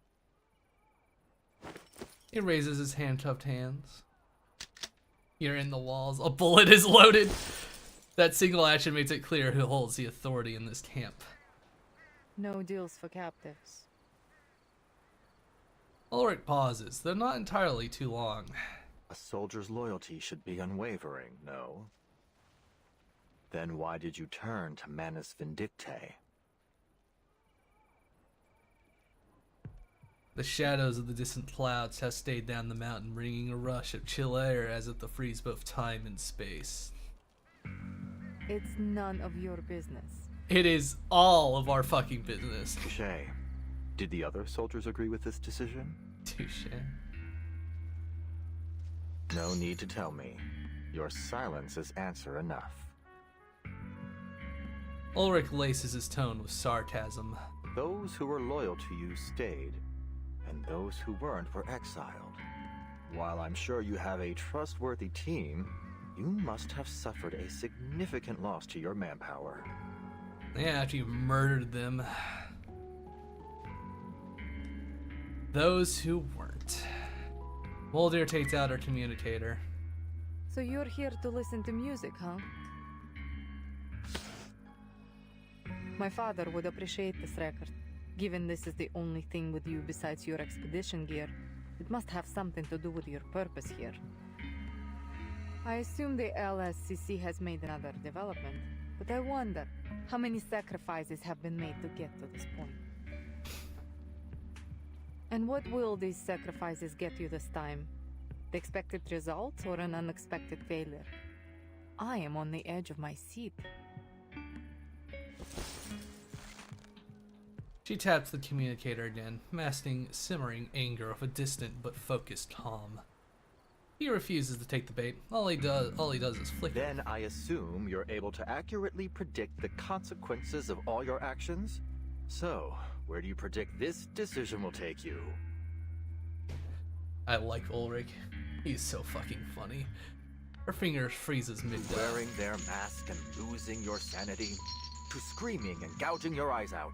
He raises his handcuffed hands. You're in the walls. A bullet is loaded. That single action makes it clear who holds the authority in this camp. No deals for captives. Ulrich pauses, though not entirely too long. A soldier's loyalty should be unwavering, no? Then why did you turn to Manus Vindictae? The shadows of the distant clouds have stayed down the mountain, bringing a rush of chill air as if to freeze both time and space. It's none of your business. It is all of our fucking business. Touché. Did the other soldiers agree with this decision? Touché. No need to tell me. Your silence is answer enough. Ulrich laces his tone with sarcasm. Those who were loyal to you stayed, and those who weren't were exiled. While I'm sure you have a trustworthy team, you must have suffered a significant loss to your manpower. Yeah, after you murdered them. Those who weren't. Mulder takes out her communicator. So you're here to listen to music, huh? My father would appreciate this record. Given this is the only thing with you besides your expedition gear, it must have something to do with your purpose here. I assume the LSCC has made another development, but I wonder how many sacrifices have been made to get to this point. And what will these sacrifices get you this time? The expected result or an unexpected failure? I am on the edge of my seat. She taps the communicator again, masking simmering anger of a distant but focused calm. He refuses to take the bait. All he does is flicker. Then I assume you're able to accurately predict the consequences of all your actions? So, where do you predict this decision will take you? I like Ulrich. He's so fucking funny. Her fingers freezes mid-dive. Wearing their mask and losing your sanity? To screaming and gouging your eyes out?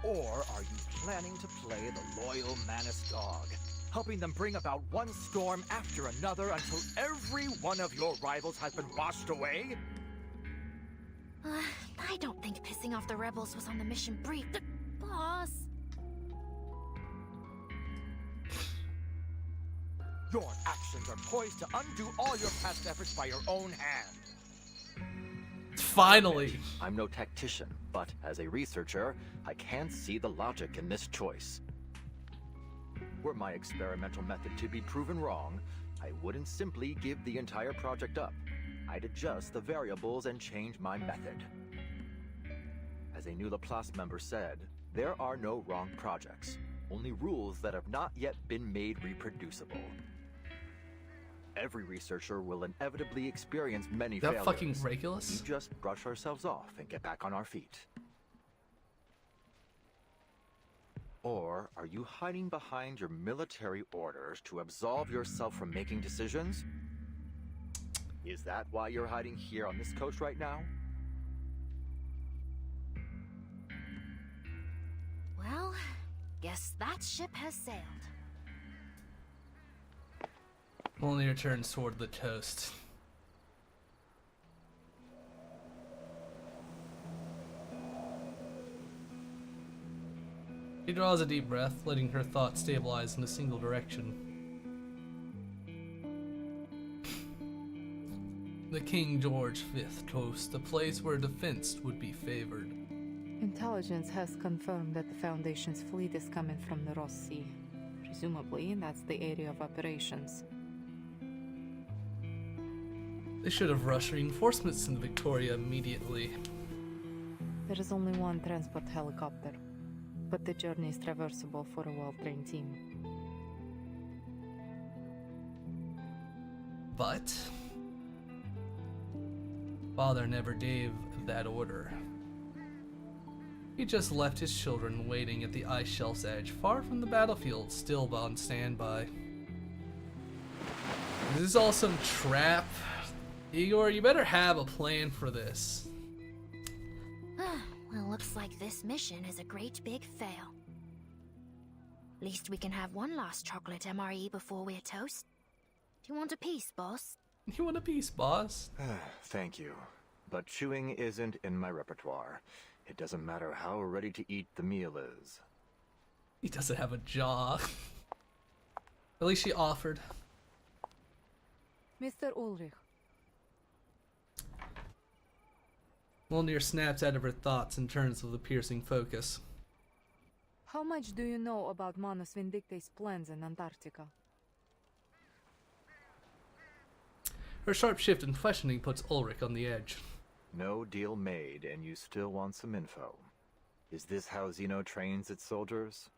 Or are you planning to play the loyal Manus dog, helping them bring about one storm after another until every one of your rivals has been washed away? I don't think pissing off the rebels was on the mission brief. Boss! Your actions are poised to undo all your past efforts by your own hand. Finally! I'm no tactician, but as a researcher, I can see the logic in this choice. Were my experimental method to be proven wrong, I wouldn't simply give the entire project up. I'd adjust the variables and change my method. As a new Laplace member said, there are no wrong projects, only rules that have not yet been made reproducible. Every researcher will inevitably experience many failures. That fucking Regulus? We just brush ourselves off and get back on our feet. Or are you hiding behind your military orders to absolve yourself from making decisions? Is that why you're hiding here on this coast right now? Well, guess that ship has sailed. Mjolnir turns toward the coast. She draws a deep breath, letting her thoughts stabilize in a single direction. the King George V coast, a place where defense would be favored. Intelligence has confirmed that the Foundation's fleet is coming from the Ross Sea. Presumably, that's the area of operations. They should have rushed reinforcements into Victoria immediately. There is only one transport helicopter, but the journey is traversable for a well-trained team. But Father never gave that order. He just left his children waiting at the ice shelf's edge, far from the battlefield, still on standby. This is all some trap. Igor, you better have a plan for this. Well, looks like this mission is a great big fail. Least we can have one last chocolate MRE before we're toast. Do you want a piece, boss? You want a piece, boss? Thank you. But chewing isn't in my repertoire. It doesn't matter how ready to eat the meal is. He doesn't have a jaw. At least she offered. Mr. Ulrich. Mjolnir snaps out of her thoughts and turns with a piercing focus. How much do you know about Manus Vindicte's plans in Antarctica? Her sharp shift in questioning puts Ulrich on the edge. No deal made, and you still want some info. Is this how Zeno trains its soldiers?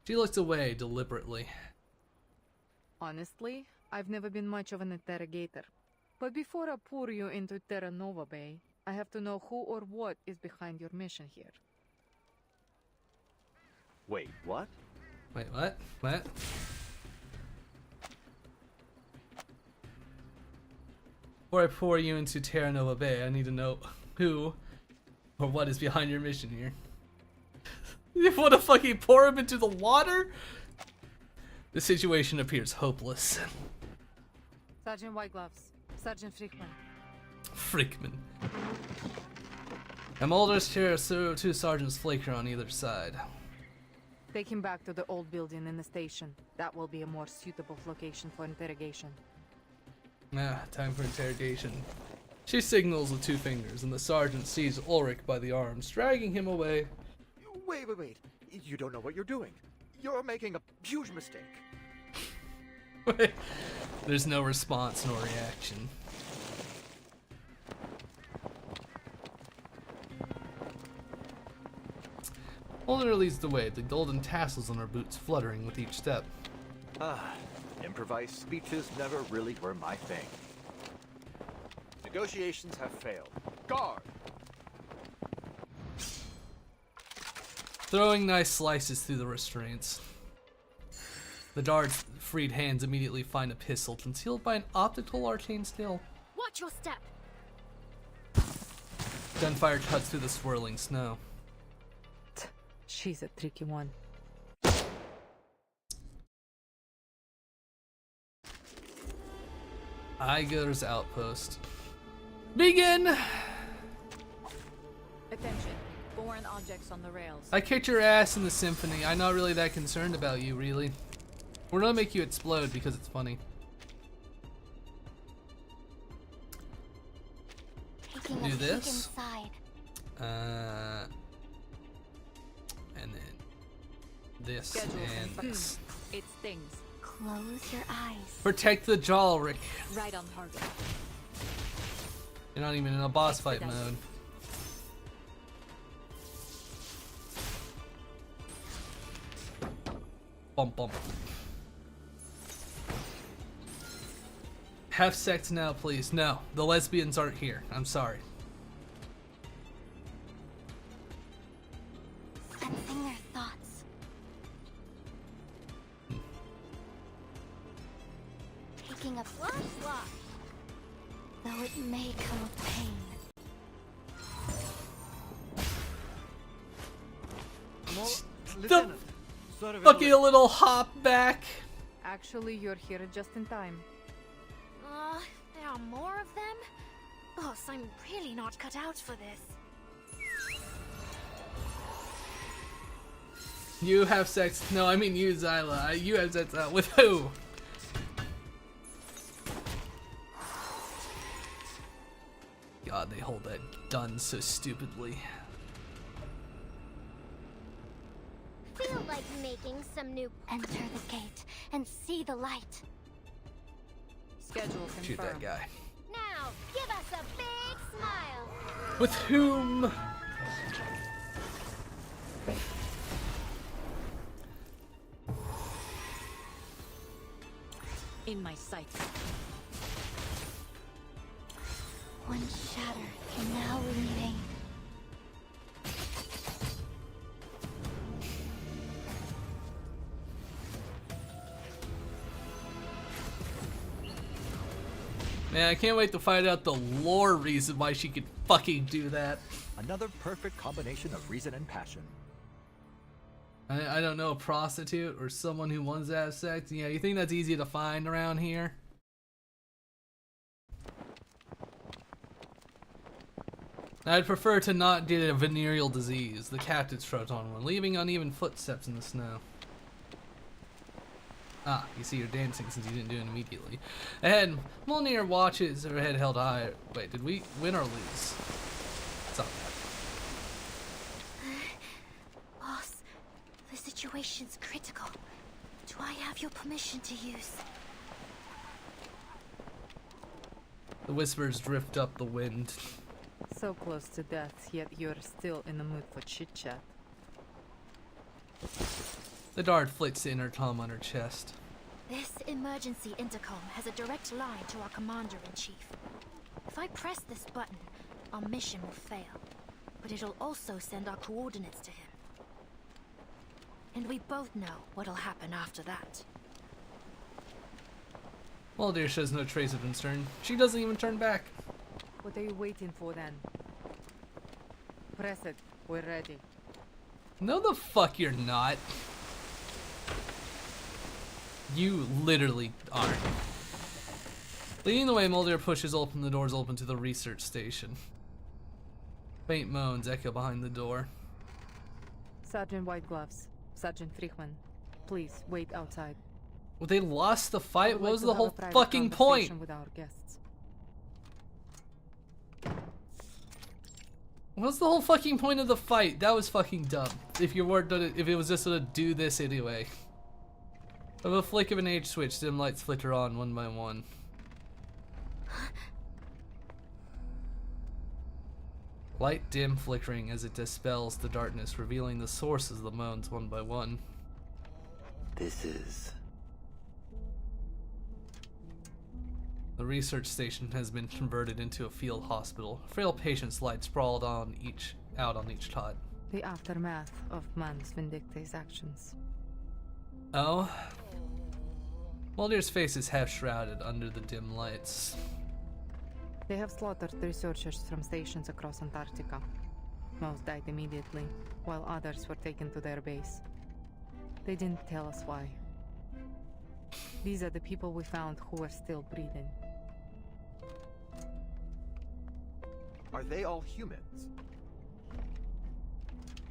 She looks away deliberately. Honestly, I've never been much of an interrogator. But before I pour you into Terra Nova Bay, I have to know who or what is behind your mission here. Wait, what? Wait, what? What? Before I pour you into Terra Nova Bay, I need to know who or what is behind your mission here. You want to fucking pour him into the water? The situation appears hopeless. Sergeant Whitegloves, Sergeant Frickman. Frickman. I'm Aldous here, so two Sergeants Flaker on either side. Take him back to the old building in the station. That will be a more suitable location for interrogation. Time for interrogation. She signals with two fingers, and the sergeant sees Ulrich by the arms, dragging him away. Wait. You don't know what you're doing. You're making a huge mistake. There's no response nor reaction. Mjolnir leads the way, the golden tassels on her boots fluttering with each step. Improvised speeches never really were my thing. Negotiations have failed. Guard! Throwing nice slices through the restraints. The guard's freed hands immediately find a pistol concealed by an optical arcane skill. Watch your step! Gunfire cuts through the swirling snow. She's a tricky one. Iger's outpost. Begin! Attention. Foreign objects on the rails. I kicked your ass in the symphony. I'm not really that concerned about you, really. We're gonna make you explode because it's funny. Do this. And then this and this. It stings. Close your eyes. Protect the jaw, Rick. Right on target. You're not even in a boss fight mode. Bump bump. Have sex now, please. No, the lesbians aren't here. I'm sorry. Sensing their thoughts. Taking a flashlight. Though it may come with pain. The fucking a little hop back. Actually, you're here just in time. There are more of them? Boss, I'm really not cut out for this. You have sex. No, I mean you, Zyla. You have sex with who? God, they hold that gun so stupidly. Feel like making some new. Enter the gate and see the light. Schedule confirmed. Shoot that guy. Now, give us a big smile. With whom? In my sights. One shatter can now remain. Man, I can't wait to find out the lore reason why she could fucking do that. Another perfect combination of reason and passion. I don't know, a prostitute or someone who wants to have sex? Yeah, you think that's easy to find around here? I'd prefer to not get a venereal disease. The captain's trudged on one, leaving uneven footsteps in the snow. Ah, you see, you're dancing since you didn't do it immediately. Ahead, Mjolnir watches, her head held high. Wait, did we win or lose? It's not bad. Boss, the situation's critical. Do I have your permission to use? The whispers drift up the wind. So close to death, yet you're still in the mood for chit-chat. The dart flicks the intercom on her chest. This emergency intercom has a direct line to our commander-in-chief. If I press this button, our mission will fail. But it'll also send our coordinates to him. And we both know what'll happen after that. Mulder shows no trace of concern. She doesn't even turn back. What are you waiting for then? Press it. We're ready. No the fuck you're not. You literally aren't. Leading the way, Mulder pushes open the doors open to the research station. Faint moans echo behind the door. Sergeant Whitegloves, Sergeant Friedman, please wait outside. Well, they lost the fight? What was the We'd like to whole have a private fucking point? conversation with our guests. What's the whole fucking point of the fight? That was fucking dumb. If you weren't gonna, if it was just gonna do this anyway. With a flick of an H switch, dim lights flicker on one by one. Light dim flickering as it dispels the darkness, revealing the sources of the moans one by one. This is... The research station has been converted into a field hospital. Frail patients lie sprawled out on each cot. The aftermath of Manus Vindicta's actions. Oh? Mulder's face is half shrouded under the dim lights. They have slaughtered researchers from stations across Antarctica. Most died immediately, while others were taken to their base. They didn't tell us why. These are the people we found who were still breathing. Are they all humans?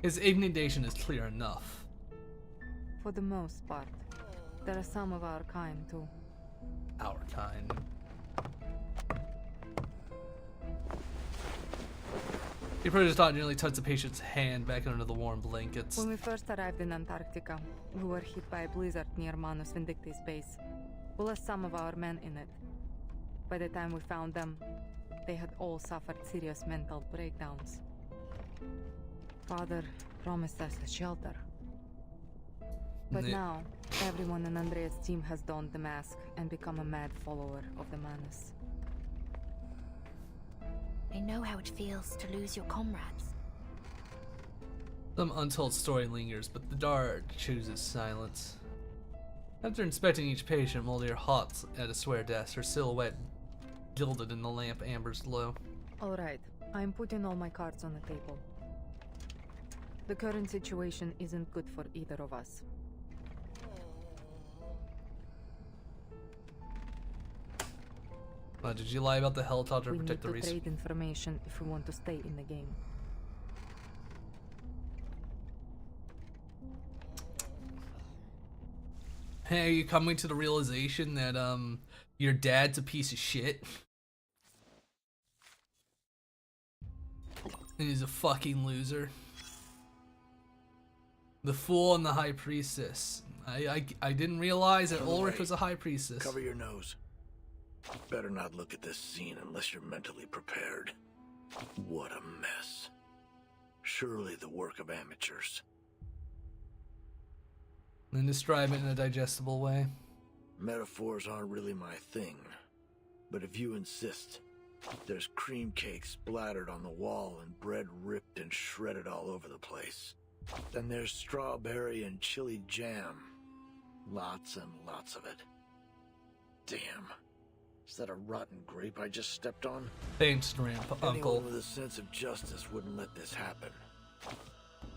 His indignation is clear enough. For the most part. There are some of our kind, too. Our kind. He approaches Dot and nearly tucks the patient's hand back under the warm blankets. When we first arrived in Antarctica, we were hit by a blizzard near Manus Vindicta's base. We lost some of our men in it. By the time we found them, they had all suffered serious mental breakdowns. Father promised us a shelter. But now, everyone in Andrea's team has donned the mask and become a mad follower of the Manus. I know how it feels to lose your comrades. Some untold story lingers, but the dart chooses silence. After inspecting each patient, Mulder halts at a square desk, her silhouette gilded in the lamp amber's glow. Alright, I'm putting all my cards on the table. The current situation isn't good for either of us. Did you lie about the helicopter to We protect the need to research? trade information if we want to stay in the game. Hey, are you coming to the realization that your dad's a piece of shit? And he's a fucking loser. The fool and the high priestess. I didn't realize that Ulrich was a high priestess. Cover your nose. Better not look at this scene unless you're mentally prepared. What a mess. Surely the work of amateurs. And describe it in a digestible way. Metaphors aren't really my thing. But if you insist, there's cream cake splattered on the wall and bread ripped and shredded all over the place. Then there's strawberry and chili jam. Lots and lots of it. Damn. Is that a rotten grape I just stepped on? Thanks, Uncle. Anyone with a sense of justice wouldn't let this happen.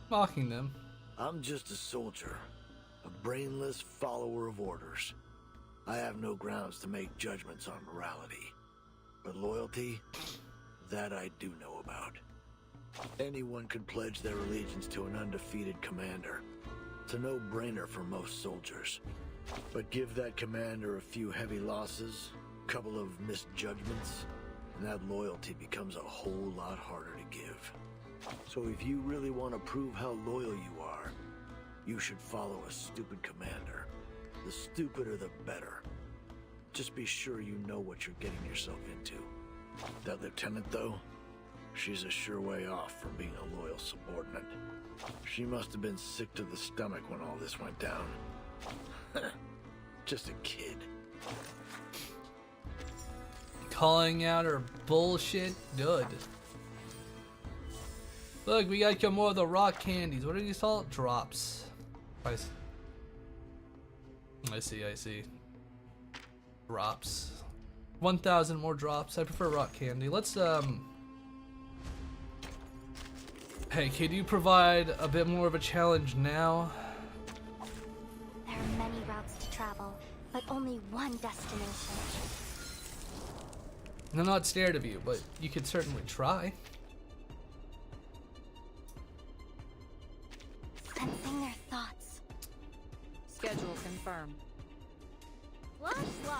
Mocking them. I'm just a soldier. A brainless follower of orders. I have no grounds to make judgments on morality. But loyalty, that I do know about. Anyone could pledge their allegiance to an undefeated commander. It's a no-brainer for most soldiers. But give that commander a few heavy losses, a couple of misjudgments, and that loyalty becomes a whole lot harder to give. So if you really want to prove how loyal you are, you should follow a stupid commander. The stupider the better. Just be sure you know what you're getting yourself into. That lieutenant, though, she's a sure way off from being a loyal subordinate. She must have been sick to the stomach when all this went down. Just a kid. Calling out her bullshit? Good. Look, we got more of the rock candies. What are these called? Drops. I see. Drops. 1,000 more drops. I prefer rock candy. Let's, Hey, could you provide a bit more of a challenge now? There are many routes to travel, but only one destination. I'm not scared of you, but you could certainly try. Sensing their thoughts. Schedule confirmed. Slosh, slosh.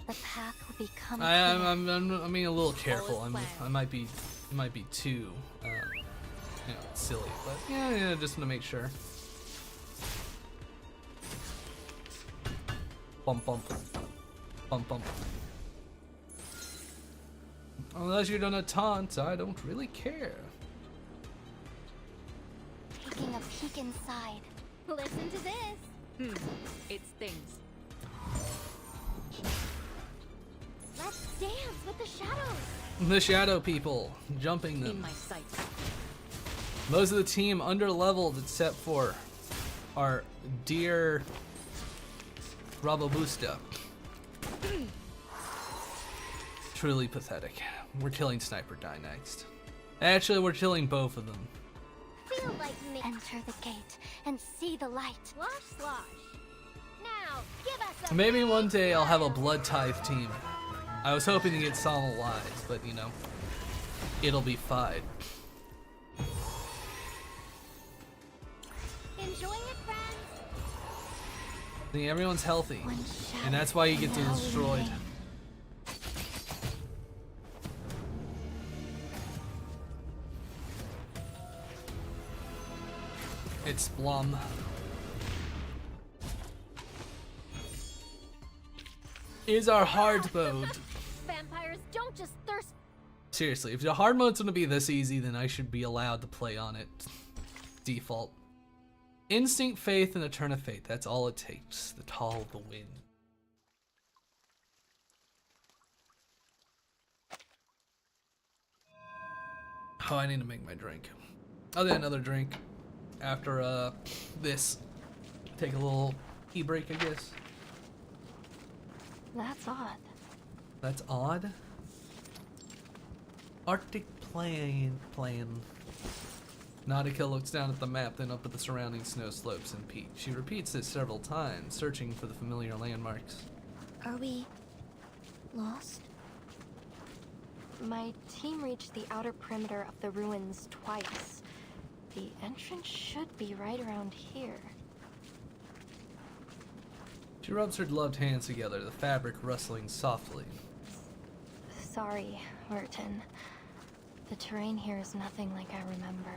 The path will become. I'm being a little careful. I might be too, silly, but yeah, just to make sure. Bump. Unless you're gonna taunt, I don't really care. Taking a peek inside. Listen to this. It stings. Let's dance with the shadows. The shadow people, jumping them. In my sight. Most of the team under-leveled except for our dear Rababusta. Truly pathetic. We're killing Sniper Die next. Actually, we're killing both of them. Feel like me. Enter the gate and see the light. Slosh, slosh. Now, give us a Maybe one day I'll have a Blood Tithe team. I was hoping to get Solemn Lies, but it'll be fine. Enjoying it, friends? I think everyone's healthy, and that's why you get destroyed. It's Blum. Is our hard mode. Vampires don't just thirst. Seriously, if the hard mode's gonna be this easy, then I should be allowed to play on it. Default. Instinct, faith, and a turn of fate. That's all it takes. The call of the wind. Oh, I need to make my drink. I'll get another drink after this. Take a little tea break, I guess. That's odd. That's odd? Arctic plan. Nautica looks down at the map, then up at the surrounding snow slopes and peaks. She repeats this several times, searching for the familiar landmarks. Are we lost? My team reached the outer perimeter of the ruins twice. The entrance should be right around here. She rubs her gloved hands together, the fabric rustling softly. Sorry, Merton. The terrain here is nothing like I remember.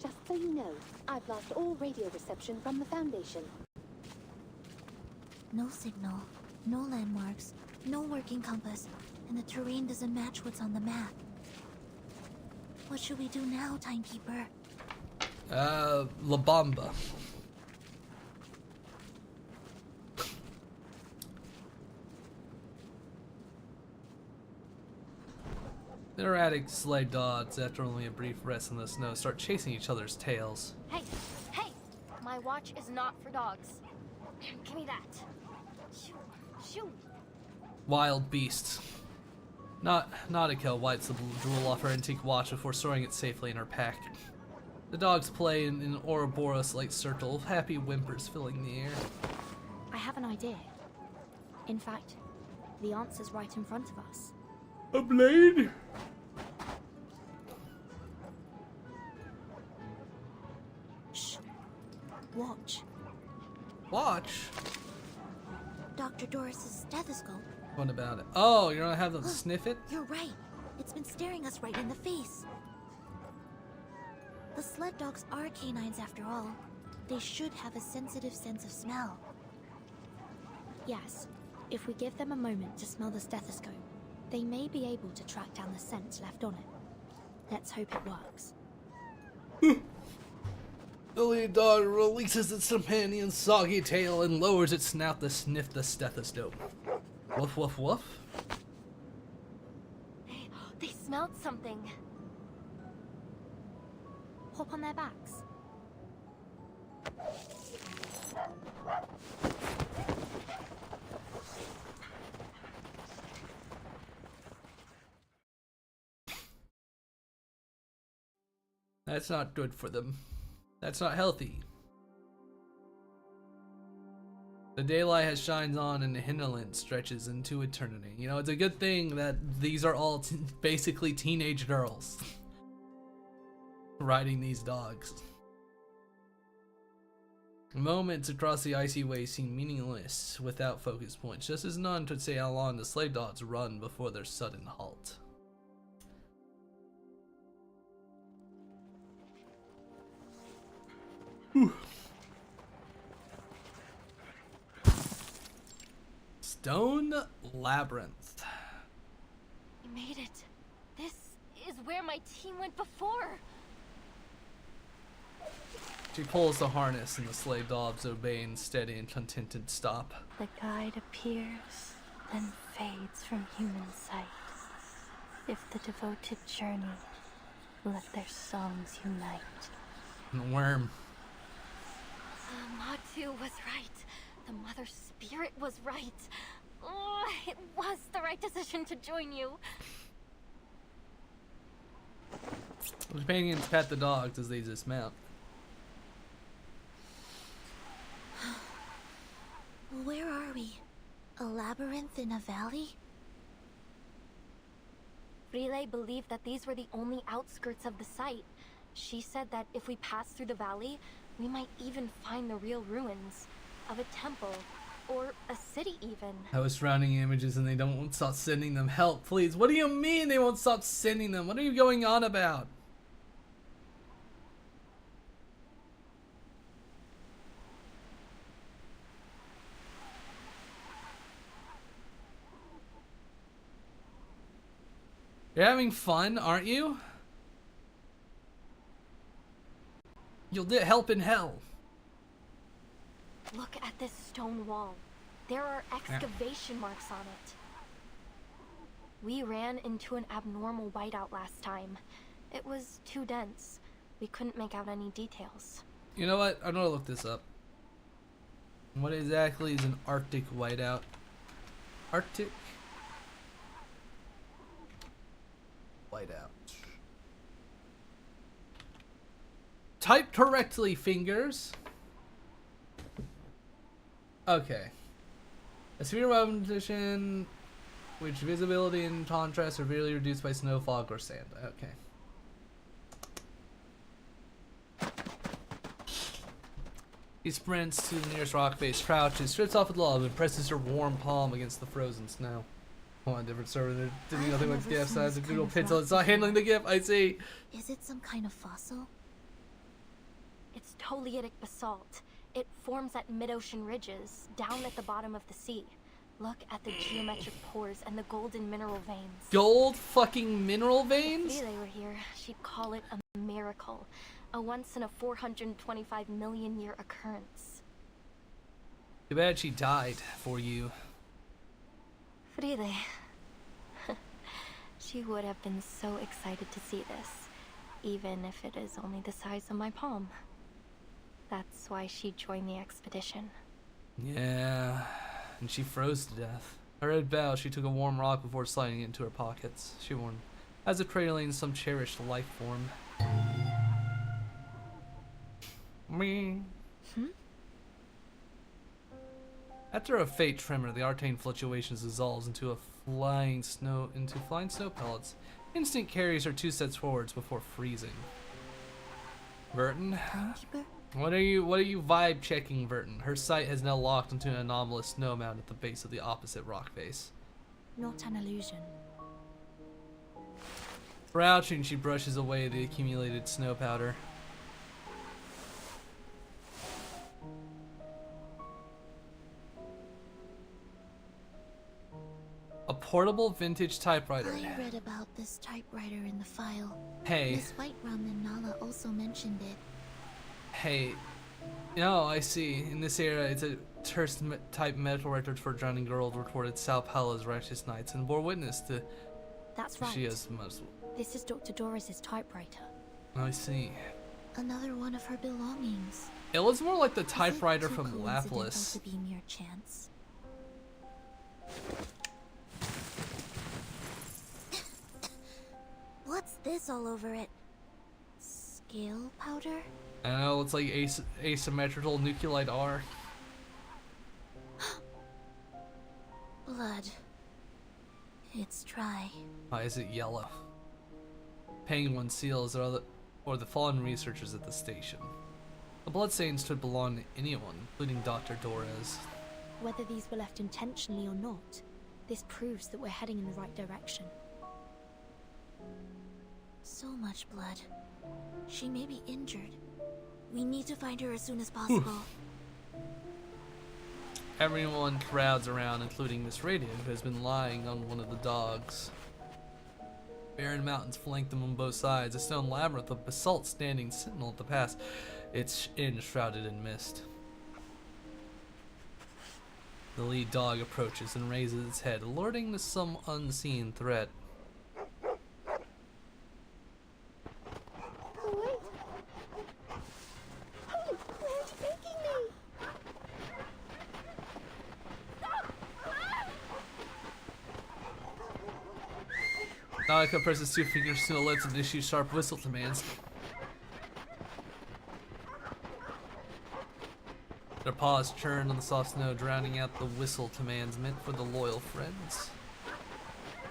Just so you know, I've lost all radio reception from the Foundation. No signal, no landmarks, no working compass, and the terrain doesn't match what's on the map. What should we do now, Timekeeper? La Bamba. The erratic sleigh dogs, after only a brief rest in the snow, start chasing each other's tails. Hey! Hey! My watch is not for dogs. Give me that. Shoo! Shoo! Wild beasts. Nautica wipes the drool off her antique watch before storing it safely in her pack. The dogs play in an Ouroboros-like circle of happy whimpers filling the air. I have an idea. In fact, the answer's right in front of us. A blade? Shh. Watch. Watch? Dr. Doris's stethoscope. What about it? Oh, you're gonna have them sniff it? You're right. It's been staring us right in the face. The sled dogs are canines after all. They should have a sensitive sense of smell. Yes, if we give them a moment to smell the stethoscope, they may be able to track down the scent left on it. Let's hope it works. The lead dog releases its companion's soggy tail and lowers its snout to sniff the stethoscope. Woof woof woof. Hey, they smelled something. Hop on their backs. That's not good for them. That's not healthy. The daylight has shines on and the hinterland stretches into eternity. You know, it's a good thing that these are all basically teenage girls riding these dogs. Moments across the icy waste seem meaningless without focus points, just as none could say how long the sleigh dogs run before their sudden halt. Whew. Stone Labyrinth. We made it. This is where my team went before. She pulls the harness and the sleigh dogs obey in steady and contented stop. The guide appears, then fades from human sight. If the devoted journey, let their songs unite. And the worm. Matu was right. The Mother Spirit was right. Oh, it was the right decision to join you. The companions pat the dogs as they dismount. Where are we? A labyrinth in a valley? Relay believed that these were the only outskirts of the site. She said that if we pass through the valley, we might even find the real ruins of a temple or a city even. I was surrounding images and they don't stop sending them. Help, please. What do you mean they won't stop sending them? What are you going on about? You're having fun, aren't you? You'll get help in hell. Look at this stone wall. There are excavation marks on it. We ran into an abnormal whiteout last time. It was too dense. We couldn't make out any details. You know what? I'm gonna look this up. What exactly is an Arctic whiteout? Arctic whiteout. Type correctly, fingers. Okay. A severe weather condition which visibility and contrast are severely reduced by snow, fog, or sand. Okay. He sprints to the nearest rock face, crouches, strips off his glove, and presses her warm palm against the frozen snow. on, different server. They're doing I've nothing never but gap seen size this and kind Google of pixel. rock It's not handling the gap. I see. Is it some kind of fossil? It's Toliitic basalt. It forms at mid-ocean ridges, down at the bottom of the sea. Look at the geometric pores and the golden mineral veins. Gold fucking mineral veins? If they were here, she'd call it a miracle. A once in a 425 million year occurrence. Too bad she died for you. Friede. She would have been so excited to see this, even if it is only the size of my palm. That's why she joined the expedition. Yeah, and she froze to death. I read Val, she took a warm rock before sliding it into her pockets. She warned, as if cradling some cherished life form. Me. After a faint tremor, the arcane fluctuations dissolves into flying snow pellets. Instinct carries her 2 steps forwards before freezing. Verton, what are you vibe checking, Verton? Her sight has now locked into an anomalous snow mound at the base of the opposite rock face. Not an illusion. Crouching, she brushes away the accumulated snow powder. A portable vintage typewriter. I read about this typewriter in the file. Hey. Miss Whiterum and Nala also mentioned it. Hey. No, I see. In this era, it's a terse type metal record for drowning girls recorded Sao Paulo's righteous nights and bore witness to. That's right. She has muscle. This is Dr. Doris's typewriter. I see. Another one of her belongings. It was more like the typewriter from Lapis. To be mere chance. What's this all over it? Scale powder? I know, it's like asymmetrical nucleolide R. Blood. It's dry. Why is it yellow? Penguin seals or the fallen researchers at the station. The bloodstains could belong to anyone, including Dr. Dorez. Whether these were left intentionally or not, this proves that we're heading in the right direction. So much blood. She may be injured. We need to find her as soon as possible. Everyone crowds around, including Miss Radio, who has been lying on one of the dogs. Barren mountains flank them on both sides, a stone labyrinth of basalt standing sentinel at the pass, its end shrouded in mist. The lead dog approaches and raises its head, alerting to some unseen threat. Nalika presses 2 fingers to the lips and issues sharp whistle commands. Their paws churn on the soft snow, drowning out the whistle commands meant for the loyal friends.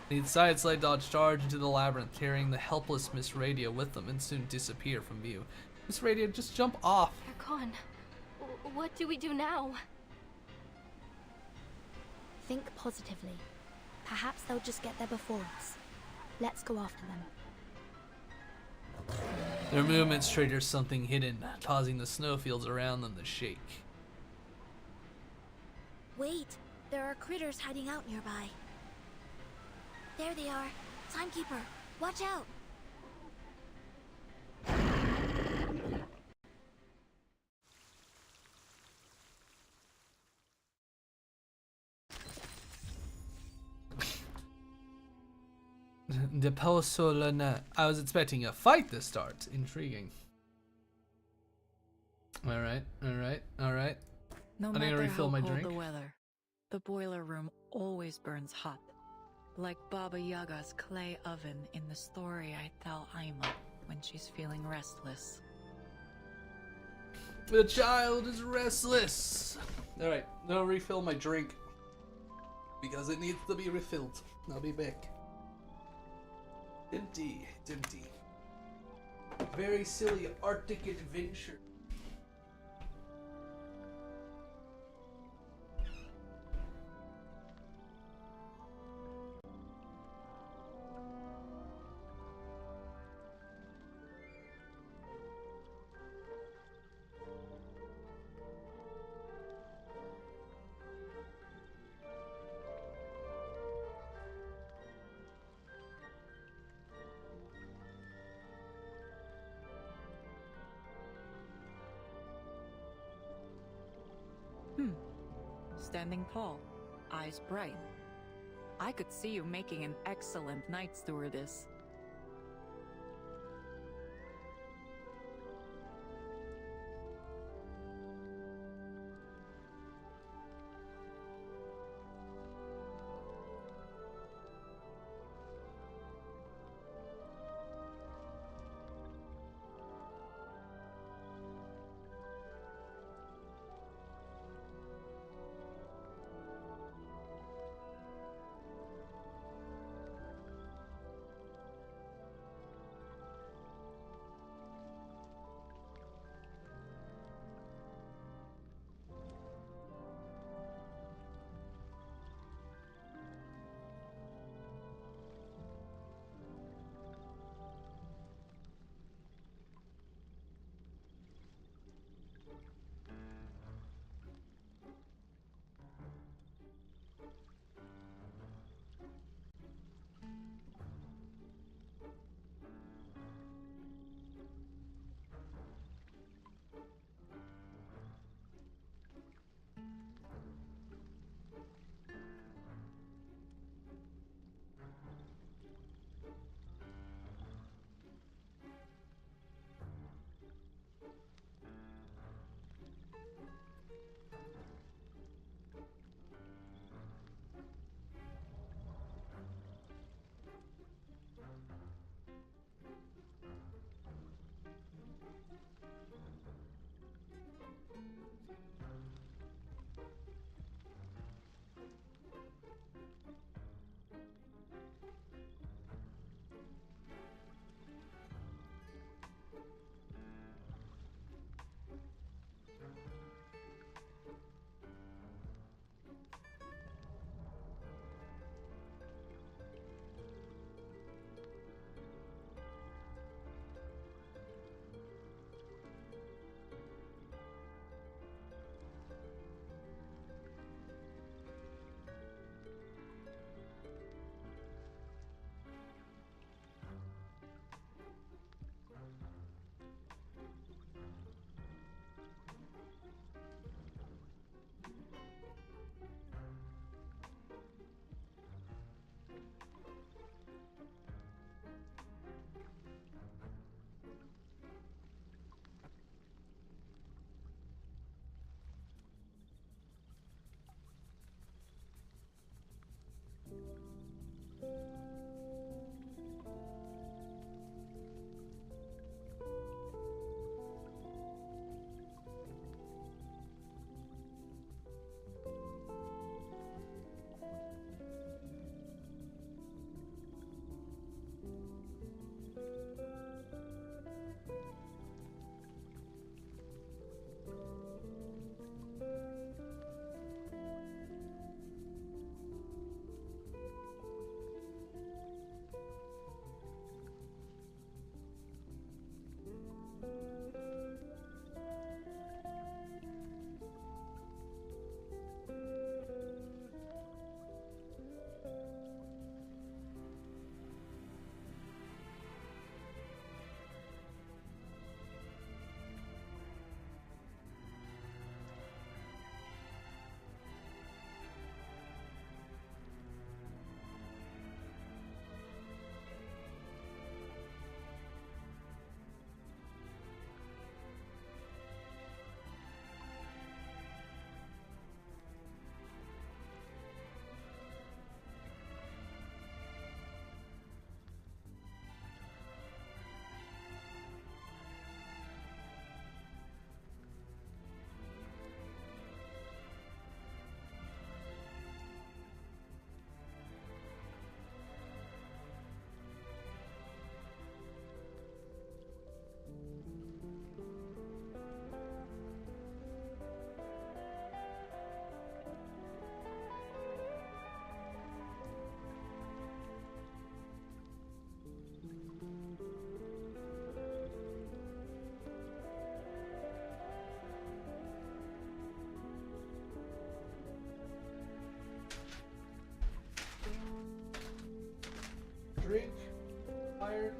The inside sled dodge charge into the labyrinth, carrying the helpless Miss Radio with them, and soon disappear from view. Miss Radio, just jump off. They're gone. What do we do now? Think positively. Perhaps they'll just get there before us. Let's go after them. Their movements trigger something hidden, causing the snowfields around them to shake. Wait, there are critters hiding out nearby. There they are. Timekeeper, watch out! De Solana. I was expecting a fight to start. Intriguing. Alright. No I'm gonna matter refill how my cold drink. the weather, the boiler room always burns hot. Like Baba Yaga's clay oven in the story I tell Aima when she's feeling restless. The child is restless. Alright, now refill my drink. Because it needs to be refilled. I'll be back. Empty. Very silly Arctic adventure. standing tall, eyes bright. I could see you making an excellent night stewardess. drink, tired.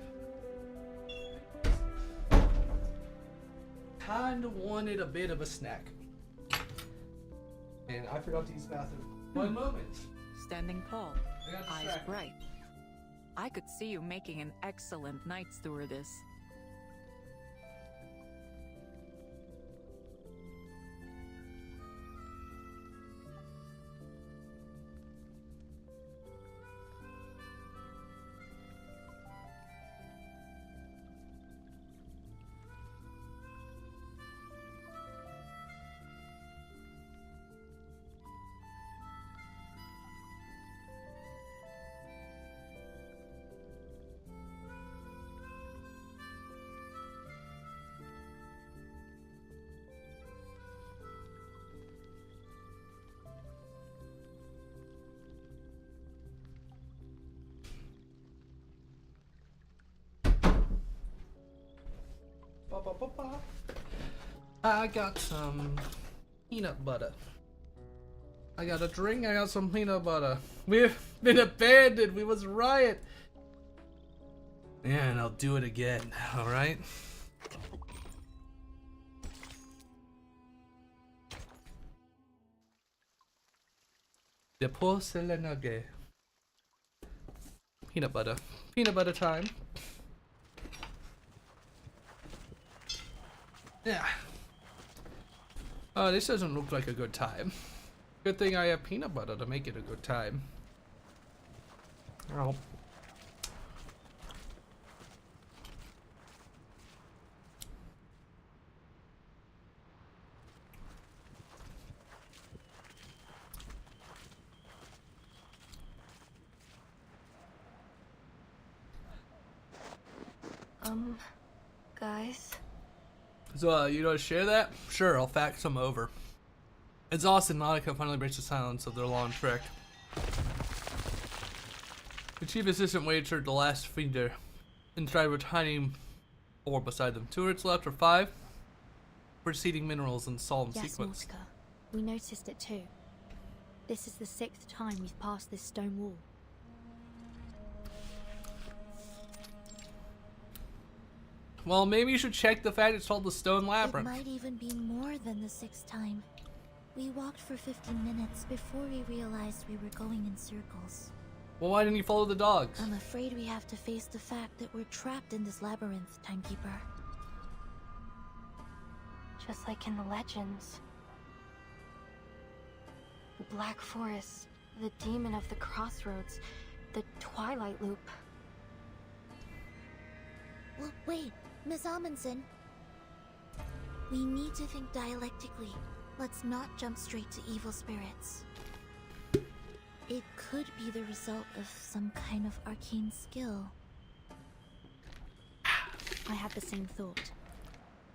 Kinda wanted a bit of a snack. And I forgot to use the bathroom. One moment. Standing tall, I got eyes distracted. bright. I could see you making an excellent night stewardess. I got some peanut butter. I got a drink, I got some peanut butter. We've been abandoned, we was riot. Yeah, and I'll do it again, alright? The porcelain. Peanut butter. Peanut butter time. Yeah. Oh, this doesn't look like a good time. Good thing I have peanut butter to make it a good time. Oh. Guys? So, you want to share that? Sure, I'll fax them over. It's awesome Nautica finally breaks the silence of their long trek. The chief assistant waits for the last feeder inside of a tiny orb beside them. 2 hits left or 5. Preceding minerals in solemn Yes, sequence. Nautica. We noticed it too. This is the 6th time we've passed this stone wall. Well, maybe you should check the fact it's called the Stone It Labyrinth. might even be more than the 6th time. We walked for 15 minutes before we realized we were going in circles. Well, why didn't you follow the dogs? I'm afraid we have to face the fact that we're trapped in this labyrinth, Timekeeper. Just like in the legends. The Black Forest, the Demon of the Crossroads, the Twilight Loop. Well, wait, Miss Amundsen. We need to think dialectically. Let's not jump straight to evil spirits. It could be the result of some kind of arcane skill. I had the same thought,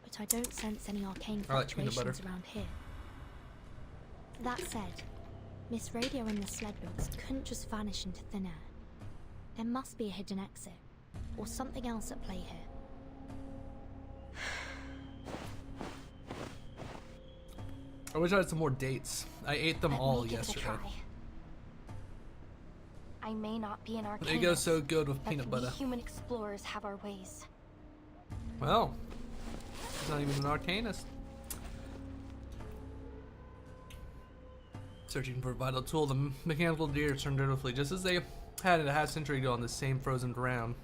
but I don't sense any arcane I like peanut fluctuations butter. around here. That said, Miss Radio and the sled books couldn't just vanish into thin air. There must be a hidden exit, or something else at play here. I wish I had some more dates. I ate them all Let me give it a yesterday. try. I may not be an arcanist, They go so good with but peanut we butter. human explorers have our ways. Well, he's not even an arcanist. Searching for a vital tool, the mechanical deer turned dutifully, just as they had it a half-century ago on the same frozen ground.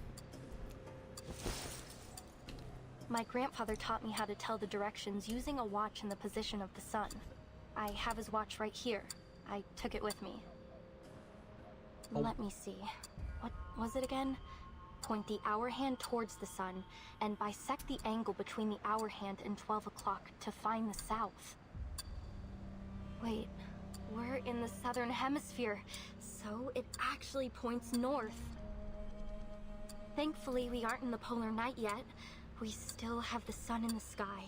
My grandfather taught me how to tell the directions using a watch in the position of the sun. I have his watch right here. I took it with me. Oh. Let me see. What was it again? Point the hour hand towards the sun and bisect the angle between the hour hand and 12 o'clock to find the south. Wait, we're in the southern hemisphere, so it actually points north. Thankfully, we aren't in the polar night yet. We still have the sun in the sky.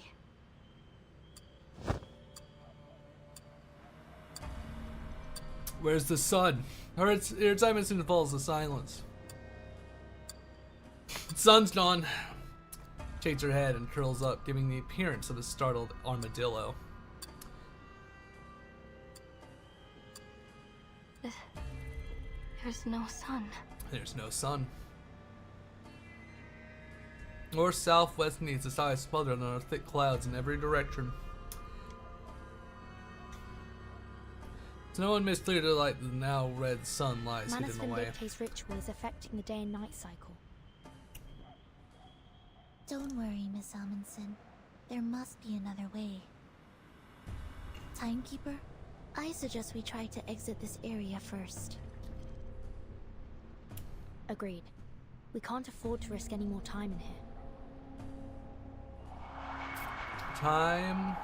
Where's the sun? Or it's time it soon falls to silence. Sun's gone. Shakes her head and curls up, giving the appearance of a startled armadillo. There's no sun. There's no sun. North, southwest needs the sky smothered under thick clouds in every direction. So no one missed clear to light the now red sun lies Manus hidden away. Vindicte's ritual is affecting the day and night cycle. Don't worry, Miss Amundsen. There must be another way. Timekeeper, I suggest we try to exit this area first. Agreed. We can't afford to risk any more time in here. Time.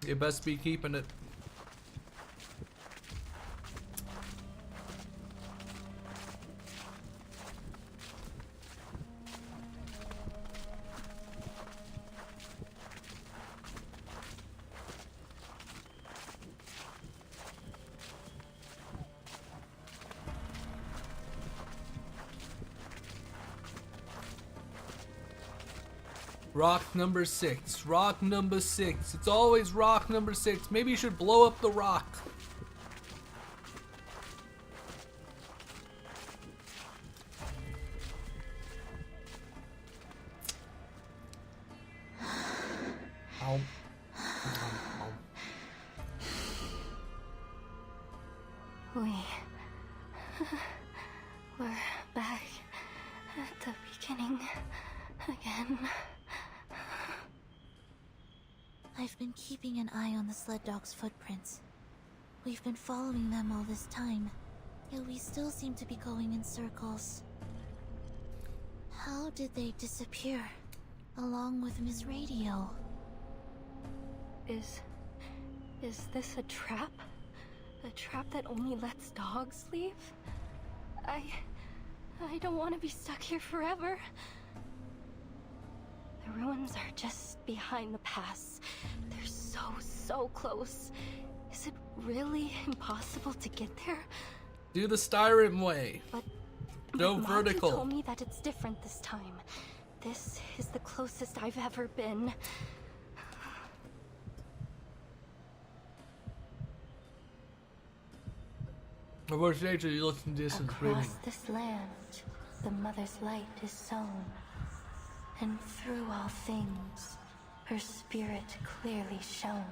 You best be keeping it. Rock number 6. Rock number 6. It's always rock number 6. Maybe you should blow up the rock. Ow. We're back at the beginning again. I've been keeping an eye on the sled dog's footprints. We've been following them all this time, yet we still seem to be going in circles. How did they disappear, along with Miss Radio? Is this a trap? A trap that only lets dogs leave? I don't want to be stuck here forever. The ruins are just behind the pass. They're so close. Is it really impossible to get there? Do the Skyrim way. But Go my mom vertical. told me that it's different this time. This is the closest I've ever been. At what stage are you looking distant breathing? Across this land, the Mother's light is sown. And through all things, her spirit clearly shone.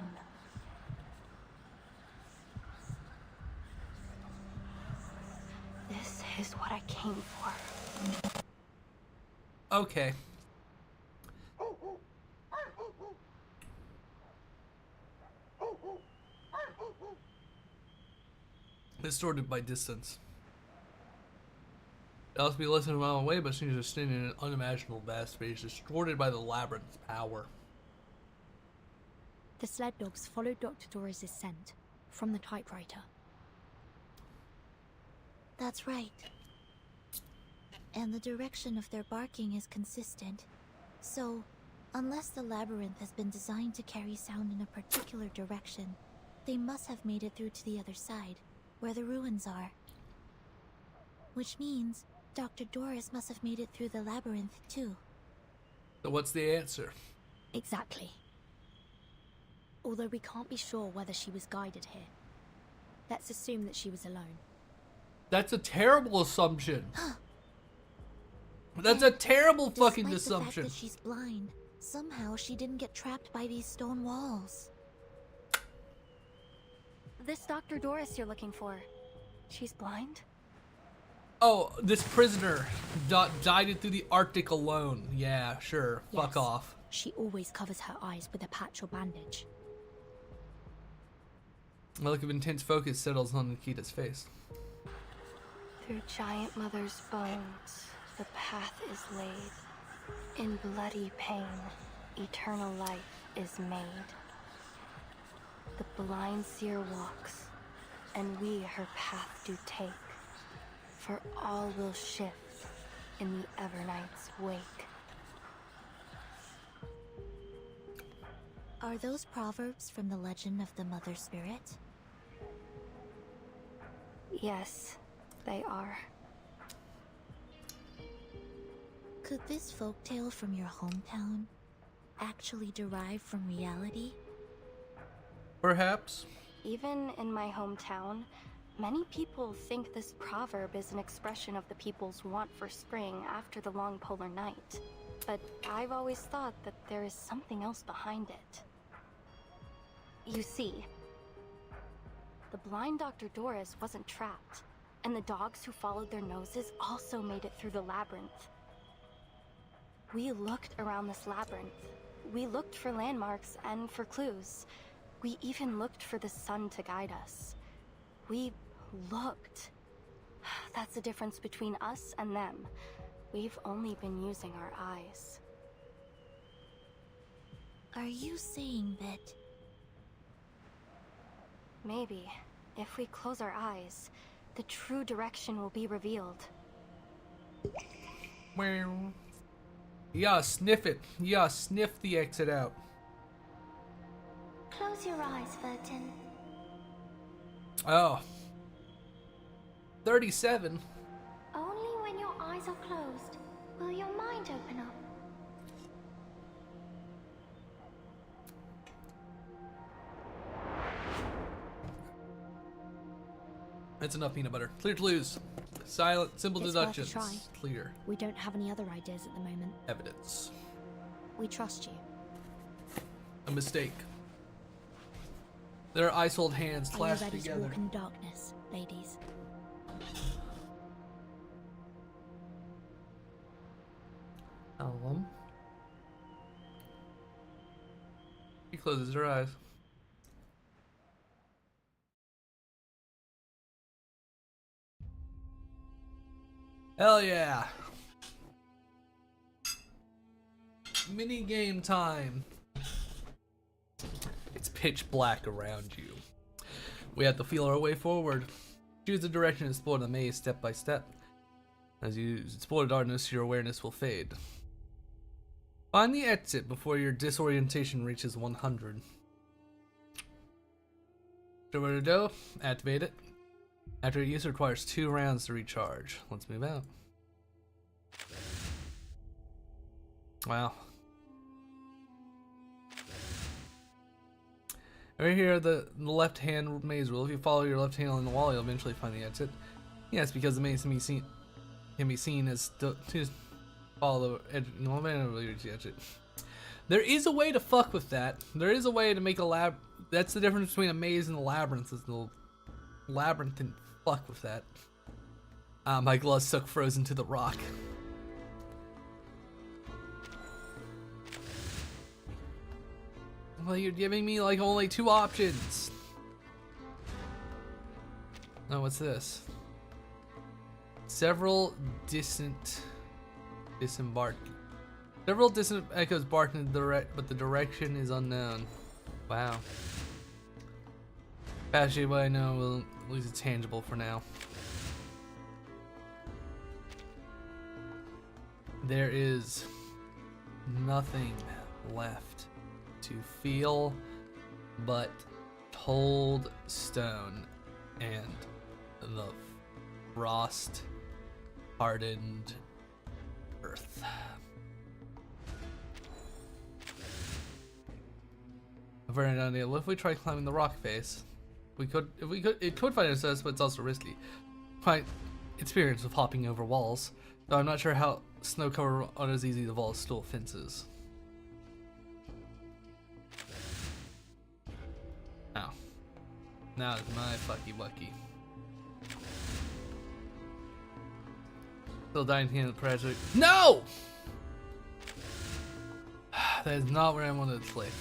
This is what I came for. Okay. Distorted by distance. It also be less than a mile away, but seems to stand in an unimaginable vast space, distorted by the labyrinth's power. The sled dogs followed Dr. Doris' scent from the typewriter. That's right. And the direction of their barking is consistent. So, unless the labyrinth has been designed to carry sound in a particular direction, they must have made it through to the other side, where the ruins are. Which means Dr. Doris must have made it through the labyrinth too. So what's the answer? Exactly. Although we can't be sure whether she was guided here. Let's assume that she was alone. That's a terrible assumption. That's a terrible fucking Despite the assumption. fact that she's blind, somehow she didn't get trapped by these stone walls. This Dr. Doris you're looking for, she's blind? Oh, this prisoner died it through the Arctic alone. Yeah, sure. Fuck Yes. off. She always covers her eyes with a patch or bandage. A look of intense focus settles on Nikita's face. Through giant mother's bones, the path is laid. In bloody pain, eternal life is made. The blind seer walks, and we her path do take. For all will shift in the Evernight's wake. Are those proverbs from the legend of the Mother Spirit? Yes, they are. Could this folktale from your hometown actually derive from reality? Perhaps. Even in my hometown, many people think this proverb is an expression of the people's want for spring after the long polar night. But I've always thought that there is something else behind it. You see, the blind Dr. Doris wasn't trapped, and the dogs who followed their noses also made it through the labyrinth. We looked around this labyrinth. We looked for landmarks and for clues. We even looked for the sun to guide us. We looked. That's the difference between us and them. We've only been using our eyes. Are you saying that... Maybe, if we close our eyes, the true direction will be revealed. Yeah, sniff it. Yeah, sniff the exit out. Close your eyes, Vertin. Oh. 37. Only when your eyes are closed will your mind open up. That's enough peanut butter. Clear clues. Silent, simple It's worth a deductions. try. Clear. We don't have any other ideas at the moment. Evidence. We trust you. A mistake. Their ice-hold hands Are you clasped ready to together. walk in darkness, ladies? She closes her eyes. Hell yeah. Mini game time. It's pitch black around you. We have to feel our way forward. Choose the direction and explore the maze step by step. As you explore the darkness, your awareness will fade. Find the exit before your disorientation reaches 100. So where to go? Activate it. After use requires 2 rounds to recharge. Let's move out. Wow. Right here, the left hand maze rule. If you follow your left hand on the wall, you'll eventually find the exit. Yes, because the maze can be seen as to follow the edge. No, man, really reach the exit. There is a way to fuck with that. There is a way to make a lab. That's the difference between a maze and a labyrinth. Is the labyrinth can fuck with that. My gloves stuck frozen to the rock. Well, you're giving me like only 2 options. Oh, what's this? Several distant echoes bark in the but the direction is unknown. Wow. Passage what I know will at least it's tangible for now. There is nothing left to feel but cold stone and the frost hardened earth. A very nice idea. What if we try climbing the rock face? It could find us, but it's also risky. Quite experience with hopping over walls, though I'm not sure how snow-covered are as easy to vault as steel fences. Now, now it's my fucky wucky. Still dying here in the project. No! That is not where I wanted to click.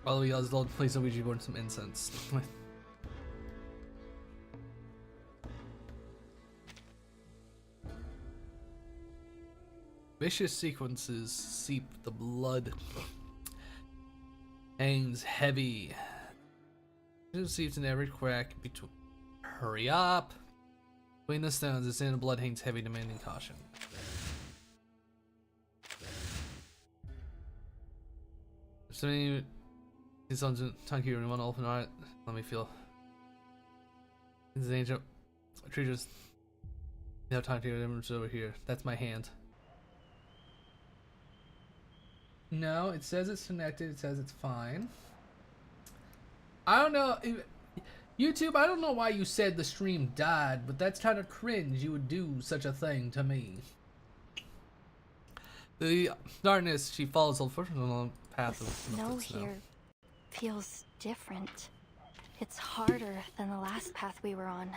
While we guys don't please Luigi burn some incense. Vicious sequences seep the blood. Hangs heavy. It seeps in every crack between. Hurry up! Between the stones, the sand of blood hangs heavy, demanding caution. There's so many. These songs thank you everyone open art. Let me feel. This is ancient creatures. Now talk to you over here. That's my hand. No, it says it's connected, it says it's fine. I don't know YouTube, I don't know why you said the stream died, but that's kind of cringe you would do such a thing to me. The darkness, she follows the path The of snow snow. here feels different. It's harder than the last path we were on.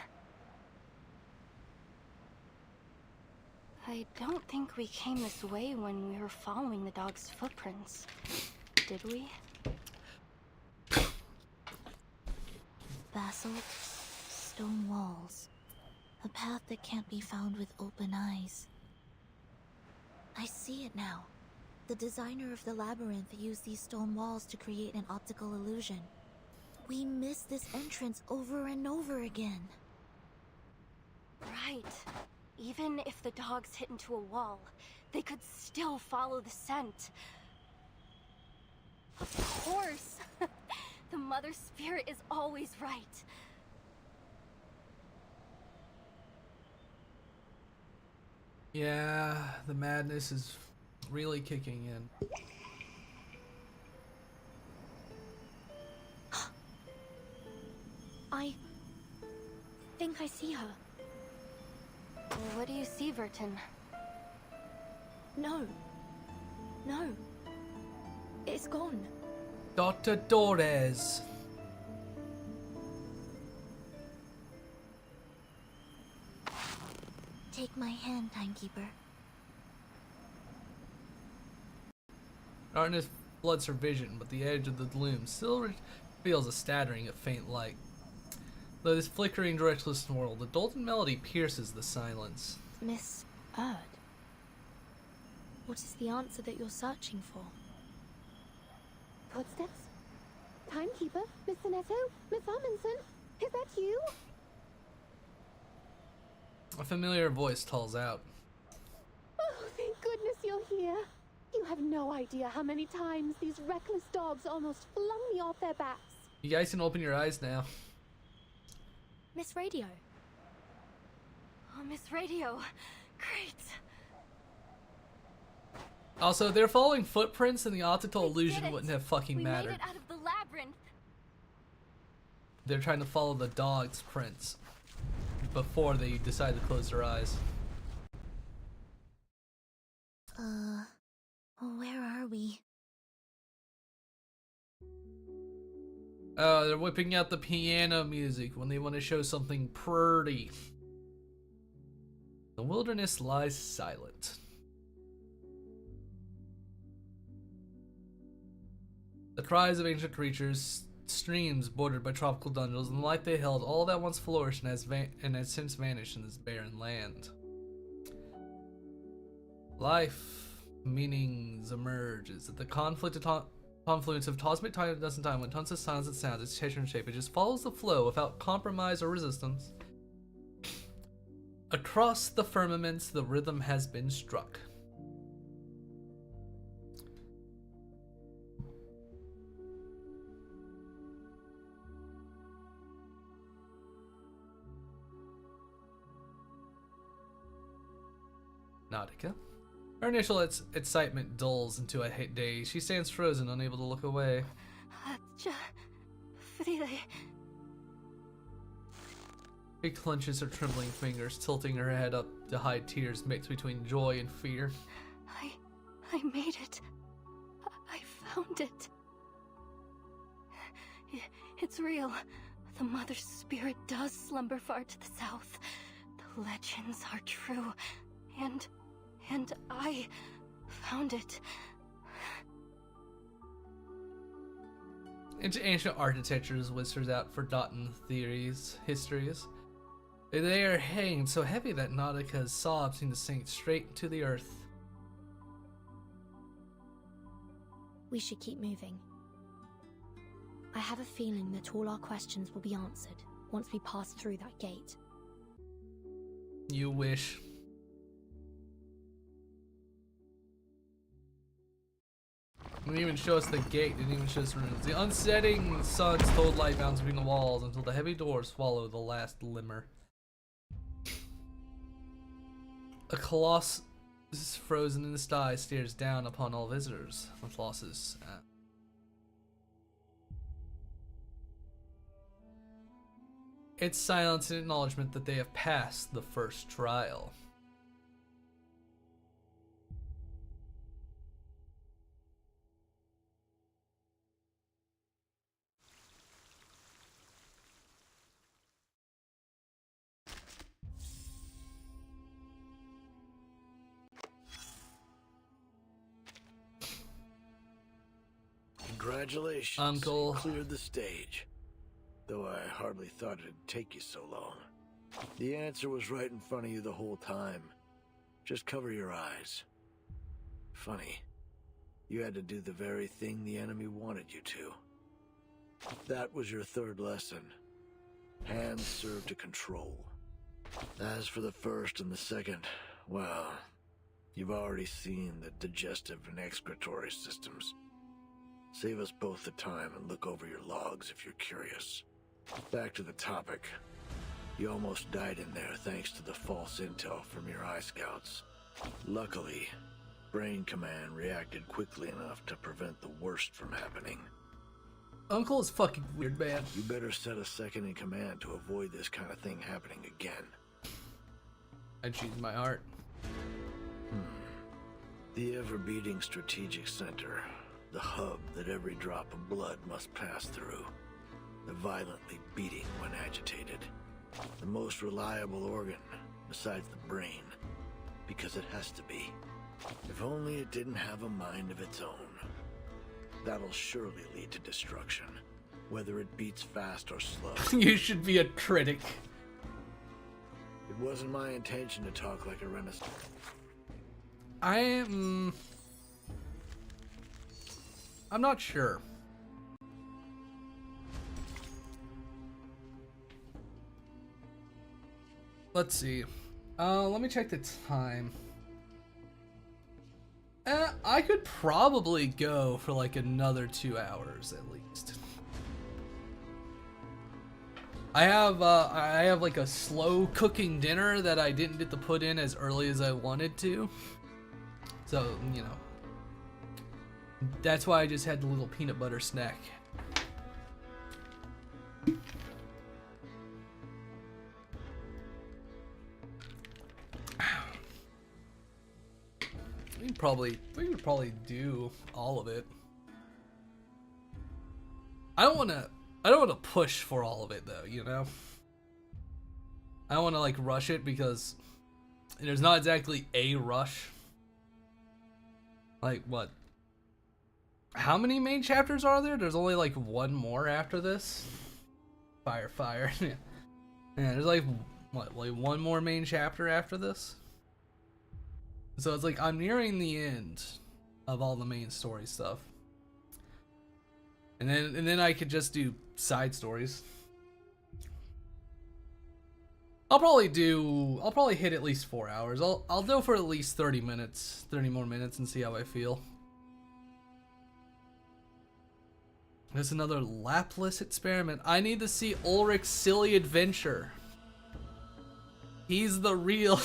I don't think we came this way when we were following the dog's footprints. Did we? Basalt, stone walls. A path that can't be found with open eyes. I see it now. The designer of the labyrinth used these stone walls to create an optical illusion. We missed this entrance over and over again. Right. Even if the dogs hit into a wall, they could still follow the scent. Of course! The Mother Spirit is always right. Yeah, the madness is really kicking in. I think I see her. What do you see, Vertin? No. No. It's gone. Dr. Torres. Take my hand, Timekeeper. Darkness floods her vision, but the edge of the gloom still reveals a staggering of faint light. Though this flickering, directionless world, the Dolton melody pierces the silence. Miss Erd. What is the answer that you're searching for? Footsteps? Timekeeper? Miss Sinetto? Miss Amundsen? Is that you? A familiar voice calls out. Oh, thank goodness you're here. You have no idea how many times these reckless dogs almost flung me off their backs. You guys can open your eyes now. Miss Radio. Oh, Miss Radio. Great. Also, they're following footprints, and the optical illusion wouldn't have fucking mattered. We made it out of the labyrinth. They're trying to follow the dog's prints before they decide to close their eyes. Where are we? Oh, they're whipping out the piano music when they want to show something pretty. The wilderness lies silent. The cries of ancient creatures, streams bordered by tropical dungeons, and the life they held, all that once flourished and has since vanished in this barren land. Life meanings emerges at the confluence of cosmic time and dust and time when tons of silence and sound its texture and shape. It just follows the flow without compromise or resistance. Across the firmaments, the rhythm has been struck. Nautica. Her initial excitement dulls into a daze. She stands frozen, unable to look away. She clenches her trembling fingers, tilting her head up to hide tears mixed between joy and fear. I made it. I found it. It's real. The Mother Spirit does slumber far to the south. The legends are true. And I found it. Into ancient architectures whispers out forgotten histories. They are hanged so heavy that Nautica's sobs seem to sink straight into the earth. We should keep moving. I have a feeling that all our questions will be answered once we pass through that gate. You wish. Didn't even show us the gate, didn't even show us rooms. The unsetting sun's cold light bounces between the walls until the heavy doors swallow the last glimmer. A colossus frozen in the sky stares down upon all visitors. The colossus. It's silence and acknowledgement that they have passed the first trial. Congratulations. Uncle. You cleared the stage. Though I hardly thought it'd take you so long. The answer was right in front of you the whole time. Just cover your eyes. Funny. You had to do the very thing the enemy wanted you to. That was your third lesson. Hands serve to control. As for the first and the second, well, you've already seen the digestive and excretory systems. Save us both the time and look over your logs if you're curious. Back to the topic. You almost died in there thanks to the false intel from your eye scouts. Luckily, Brain Command reacted quickly enough to prevent the worst from happening. Uncle is fucking weird, man. You better set a second in command to avoid this kind of thing happening again. I choose my heart. The ever-beating strategic center. The hub that every drop of blood must pass through. The violently beating when agitated. The most reliable organ, besides the brain. Because it has to be. If only it didn't have a mind of its own. That'll surely lead to destruction. Whether it beats fast or slow. You should be a critic. It wasn't my intention to talk like a renaissance. I'm not sure. Let's see. Let me check the time. I could probably go for like another 2 hours at least. I have like a slow cooking dinner that I didn't get to put in as early as I wanted to. So, you know, that's why I just had the little peanut butter snack. We could probably do all of it. I don't want to push for all of it though, you know? I don't want to like rush it because there's not exactly a rush. Like what? How many main chapters are there? There's only like one more after this. Fire. Yeah, there's like what, like one more main chapter after this. So it's like I'm nearing the end of all the main story stuff. And then I could just do side stories. I'll probably hit at least 4 hours. I'll go for at least 30 more minutes and see how I feel. There's another Laplace experiment. I need to see Ulrich's silly adventure. He's the real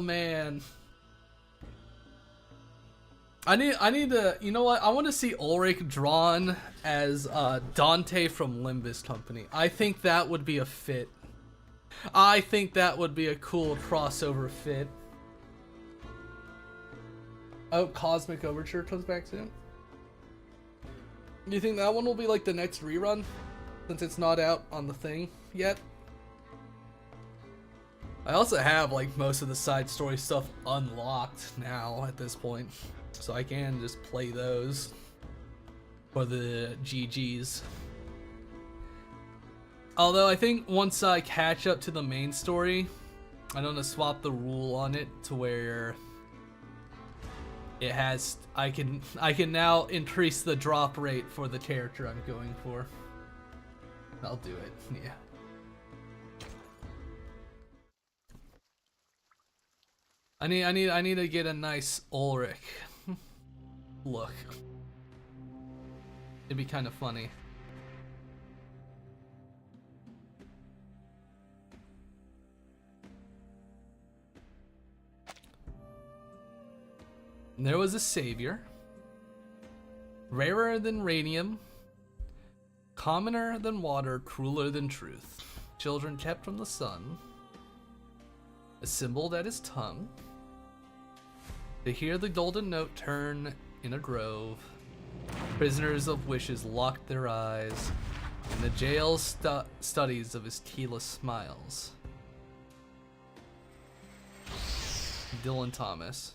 man. I need to, you know what? I want to see Ulrich drawn as Dante from Limbus Company. I think that would be a fit. I think that would be a cool crossover fit. Oh, Cosmic Overture comes back soon. Do you think that one will be like the next rerun? Since it's not out on the thing yet? I also have like most of the side story stuff unlocked now at this point. So I can just play those for the GGs. Although I think once I catch up to the main story, I'm gonna swap the rule on it to where it has I can now increase the drop rate for the character I'm going for. I'll do it, yeah. I need to get a nice Ulrich look. It'd be kind of funny. There was a savior, rarer than radium, commoner than water, crueler than truth. Children kept from the sun, assembled at his tongue, to hear the golden note turn in a grove. Prisoners of wishes locked their eyes in the jail studies of his keyless smiles. Dylan Thomas.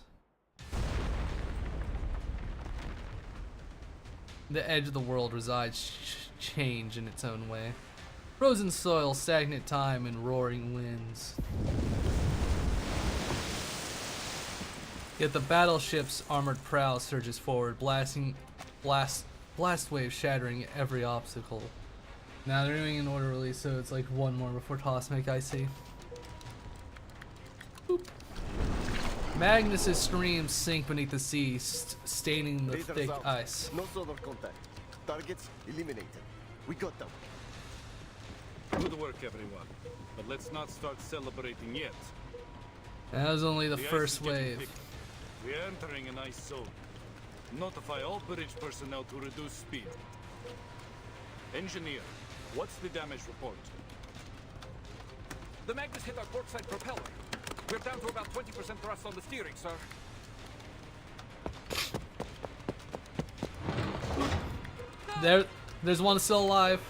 The edge of the world resides change in its own way. Frozen soil, stagnant time, and roaring winds. Yet the battleship's armored prow surges forward, blast waves shattering every obstacle. Now they're doing an order release, so it's like one more before Cosmic, I see. Boop. Magnus's screams sink beneath the sea, staining the thick ice. No solar contact. Targets eliminated. We got them. Good work, everyone. But let's not start celebrating yet. That was only the first wave. We're entering an ice zone. Notify all bridge personnel to reduce speed. Engineer, what's the damage report? The Magnus hit our portside propeller. We're down to about 20% thrust on the steering, sir. There's one still alive.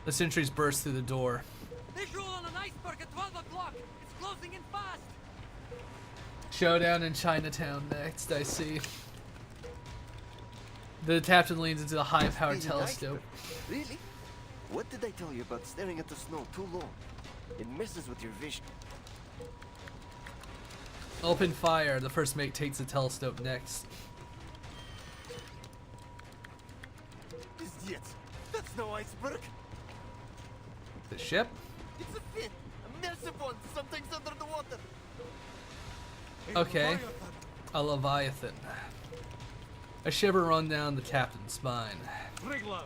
The sentries burst through the door. Visual on an iceberg at 12 o'clock. It's closing in fast. Showdown in Chinatown next, I see. The captain leans into the high-powered telescope. Really? What did I tell you about staring at the snow too long? It messes with your vision. Open fire. The first mate takes the telescope next. Idiots! That's no iceberg! The ship? It's a fin! A massive one! Something's under the water! Okay. A Leviathan. A shiver run down the captain's spine. Triglav,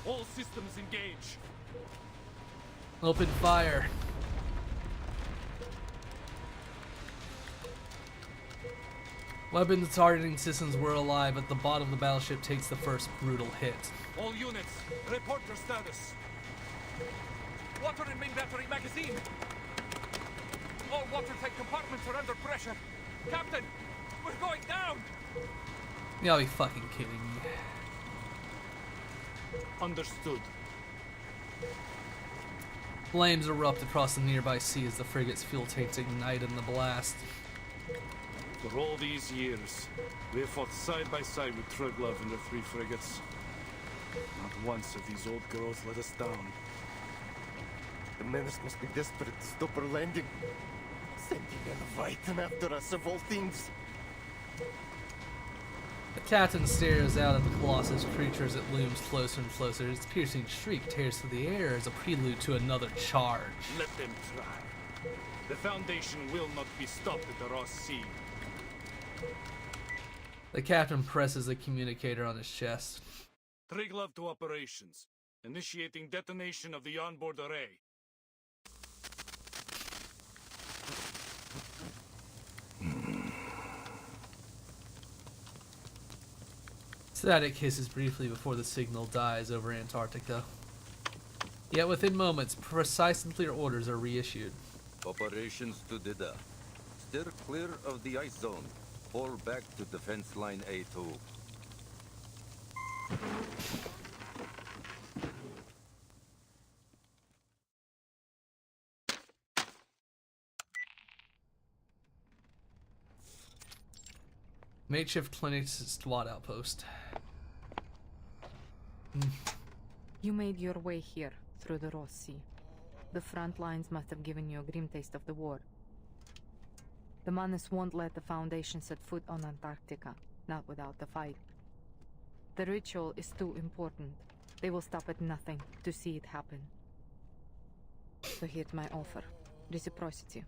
all systems engage. Open fire. Weapons targeting systems were alive, but the bottom of the battleship takes the first brutal hit. All units, report your status. Water in main battery magazine. All watertight compartments are under pressure. Captain, we're going down. You gotta be fucking kidding me. Understood. Flames erupt across the nearby sea as the frigate's fuel tanks ignite in the blast. For all these years, we have fought side by side with Triglav and the 3 frigates. Not once have these old girls let us down. The menace must be desperate to stop our landing. Sending a Leviathan after us of all things. The captain stares out at the colossus creature as it looms closer and closer. Its piercing shriek tears through the air as a prelude to another charge. Let them try. The Foundation will not be stopped at the Ross Sea. The captain presses the communicator on his chest. Triglav to operations. Initiating detonation of the onboard array. Static hisses briefly before the signal dies over Antarctica. Yet within moments, precise and clear orders are reissued. Operations to Dida. Steer clear of the ice zone. Fall back to defense line A2. Makeshift clinic's SWAT outpost. You made your way here, through the Ross Sea. The front lines must have given you a grim taste of the war. The Manus won't let the Foundation set foot on Antarctica, not without the fight. The ritual is too important. They will stop at nothing to see it happen. So here's my offer. Reciprocity.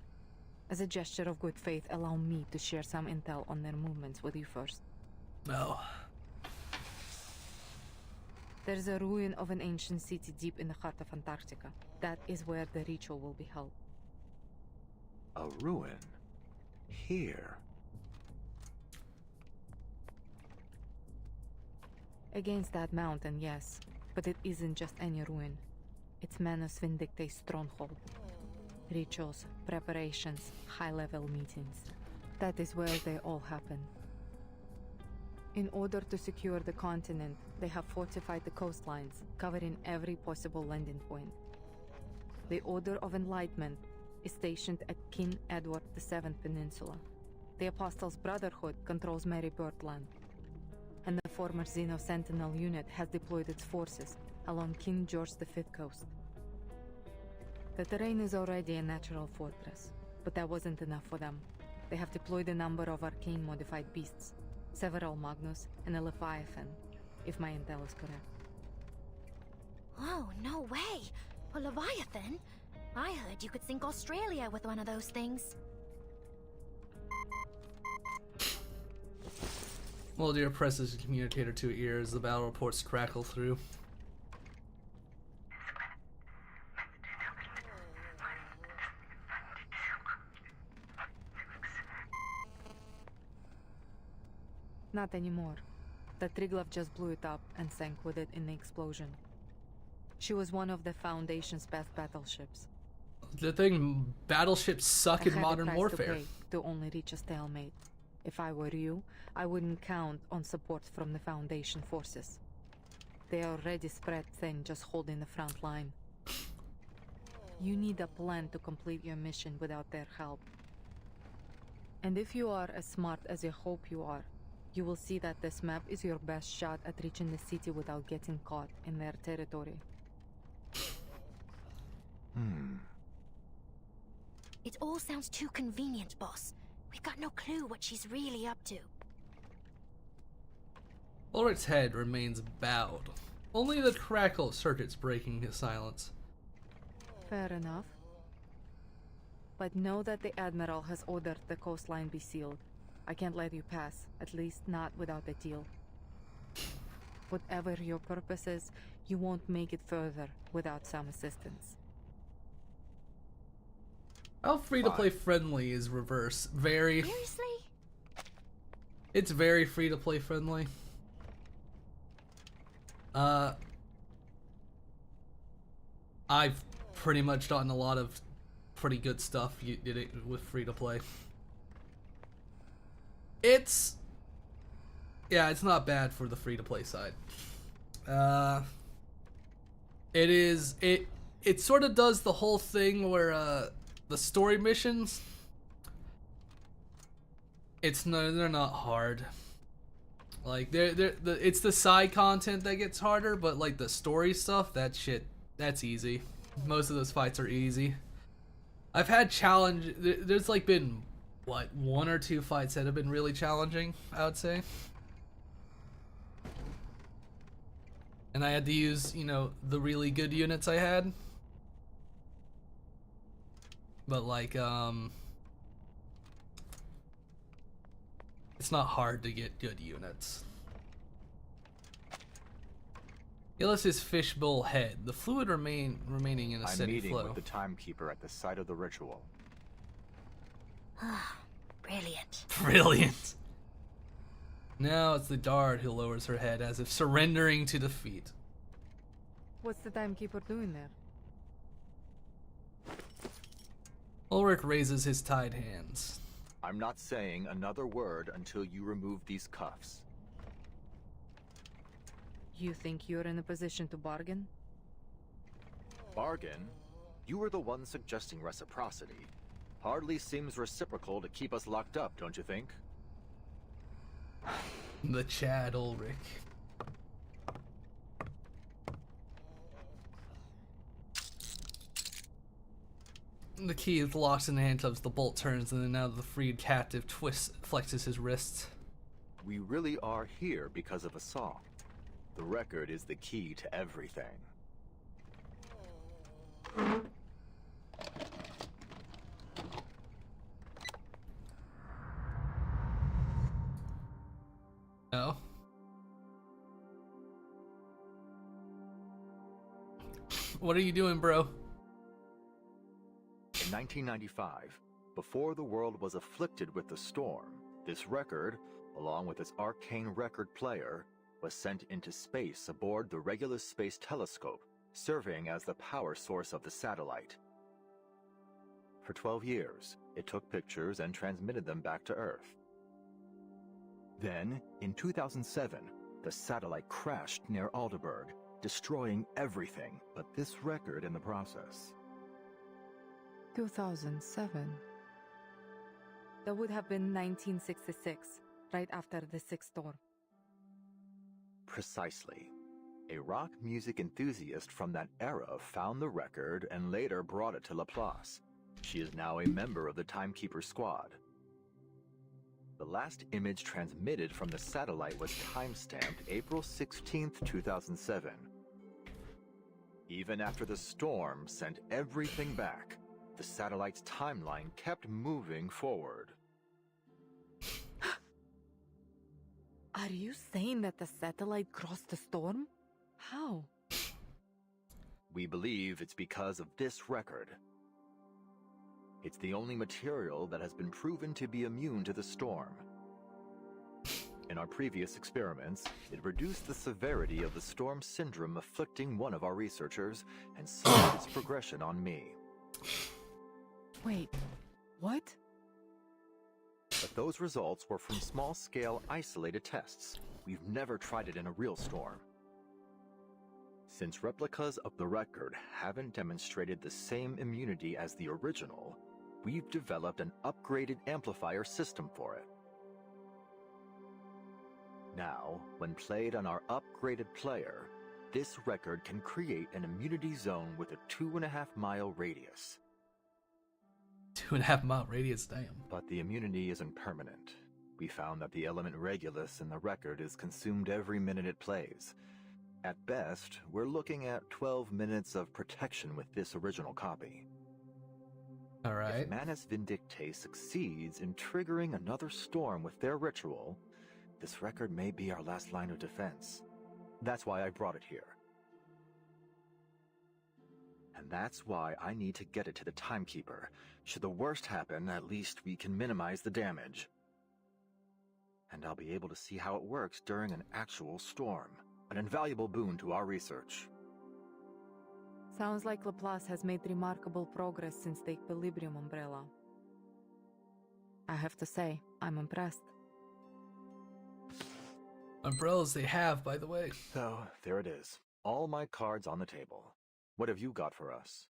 As a gesture of good faith, allow me to share some intel on their movements with you first. No. There's a ruin of an ancient city deep in the heart of Antarctica. That is where the ritual will be held. A ruin? Here? Against that mountain, yes. But it isn't just any ruin. It's Manus Vindictae's stronghold. Rituals, preparations, high-level meetings. That is where they all happen. In order to secure the continent, they have fortified the coastlines, covering every possible landing point. The Order of Enlightenment is stationed at King Edward VII Peninsula. The Apostles' Brotherhood controls Mary Birdland. And the former Xeno Sentinel unit has deployed its forces along King George V coast. The terrain is already a natural fortress, but that wasn't enough for them. They have deployed a number of arcane-modified beasts, several Magnus and a Leviathan, if my intel is correct. Oh, no way! A Leviathan? I heard you could sink Australia with one of those things. Moldier presses the communicator to her ear as the battle reports crackle through. Not anymore. The Triglav just blew it up and sank with it in the explosion. She was one of the Foundation's best battleships. The thing, battleships suck in modern warfare. To only reach a stalemate. If I were you, I wouldn't count on support from the Foundation forces. They are already spread thin, just holding the front line. You need a plan to complete your mission without their help. And if you are as smart as you hope you are, you will see that this map is your best shot at reaching the city without getting caught in their territory. It all sounds too convenient, boss. We've got no clue what she's really up to. Ulrich's head remains bowed. Only the crackle of circuits breaking his silence. Fair enough. But know that the Admiral has ordered the coastline be sealed. I can't let you pass, at least not without a deal. Whatever your purpose is, you won't make it further without some assistance. How free-to-play friendly is Reverse? Very. Seriously? It's very free-to-play friendly. I've pretty much gotten a lot of pretty good stuff you did it with free-to-play. It's not bad for the free-to-play side. It sort of does the whole thing where the story missions, they're not hard. Like it's the side content that gets harder, but like the story stuff, that's easy. Most of those fights are easy. I've had there's like been what, 1 or 2 fights that have been really challenging, I would say. And I had to use, the really good units I had. But like, it's not hard to get good units. Gillis's fishbowl head. The fluid remaining in a steady flow. I'm meeting with the timekeeper at the site of the ritual. Brilliant. Brilliant. Now it's the Dard who lowers her head as if surrendering to defeat. What's the timekeeper doing there? Ulrich raises his tied hands. I'm not saying another word until you remove these cuffs. You think you're in a position to bargain? Bargain? You were the one suggesting reciprocity. Hardly seems reciprocal to keep us locked up, don't you think? The Chad Ulrich. The key is locked in the handcuffs, the bolt turns, and then now the freed captive flexes his wrists. We really are here because of a song. The record is the key to everything. No. What are you doing, bro? In 1995, before the world was afflicted with the storm, this record, along with its arcane record player, was sent into space aboard the Regulus Space Telescope, serving as the power source of the satellite. For 12 years, it took pictures and transmitted them back to Earth. Then, in 2007, the satellite crashed near Aldeburgh, destroying everything but this record in the process. 2007. That would have been 1966, right after the Sixth Storm. Precisely. A rock music enthusiast from that era found the record and later brought it to Laplace. She is now a member of the Timekeeper Squad. The last image transmitted from the satellite was timestamped April 16th, 2007. Even after the storm sent everything back, the satellite's timeline kept moving forward. Are you saying that the satellite crossed the storm? How? We believe it's because of this record. It's the only material that has been proven to be immune to the storm. In our previous experiments, it reduced the severity of the storm syndrome afflicting one of our researchers and slowed its progression on me. Wait, what? But those results were from small-scale isolated tests. We've never tried it in a real storm. Since replicas of the record haven't demonstrated the same immunity as the original, we've developed an upgraded amplifier system for it. Now, when played on our upgraded player, this record can create an immunity zone with a 2.5-mile radius. 2.5-mile radius, damn. But the immunity isn't permanent. We found that the element Regulus in the record is consumed every minute it plays. At best, we're looking at 12 minutes of protection with this original copy. Alright. If Manus Vindicte succeeds in triggering another storm with their ritual, this record may be our last line of defense. That's why I brought it here. And that's why I need to get it to the Timekeeper. Should the worst happen, at least we can minimize the damage. And I'll be able to see how it works during an actual storm. An invaluable boon to our research. Sounds like Laplace has made remarkable progress since the Equilibrium umbrella. I have to say, I'm impressed. Umbrellas they have, by the way. So, there it is. All my cards on the table. What have you got for us?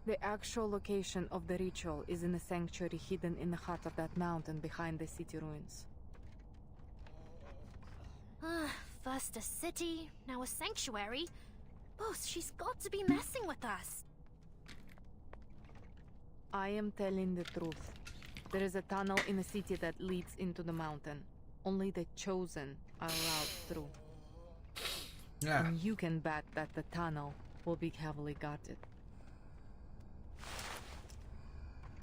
The actual location of the ritual is in a sanctuary hidden in the heart of that mountain behind the city ruins. First a city, now a sanctuary. Boss, she's got to be messing with us. I am telling the truth. There is a tunnel in the city that leads into the mountain. Only the chosen are allowed through. Yeah. And you can bet that the tunnel will be heavily guarded.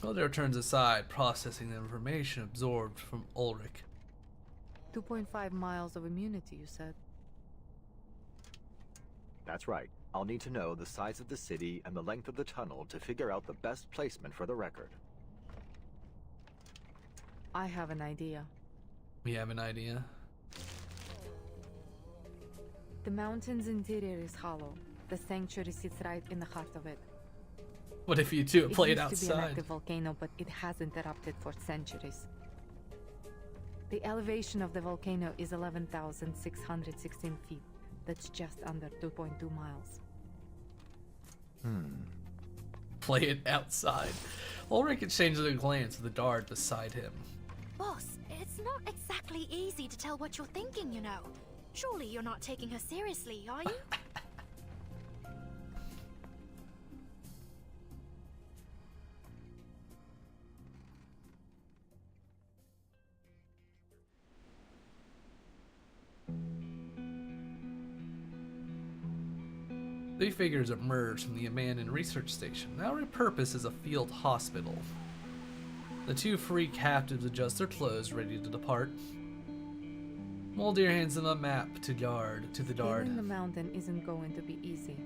Elder turns aside, processing the information absorbed from Ulrich. 2.5 miles of immunity, you said? That's right. I'll need to know the size of the city and the length of the tunnel to figure out the best placement for the record. I have an idea. We have an idea. The mountain's interior is hollow. The sanctuary sits right in the heart of it. What if you two play it used to be an outside? active volcano, but it hasn't erupted for centuries. The elevation of the volcano is 11,616 feet. That's just under 2.2 miles. Play it outside. Ulrich exchanges a glance with the dart beside him. Boss, it's not exactly easy to tell what you're thinking, you know. Surely you're not taking her seriously, are you? Three figures emerge from the abandoned research station, now repurposed as a field hospital. The two free captives adjust their clothes, ready to depart. Moldir hands them a map to the Dard. Scaling the mountain isn't going to be easy.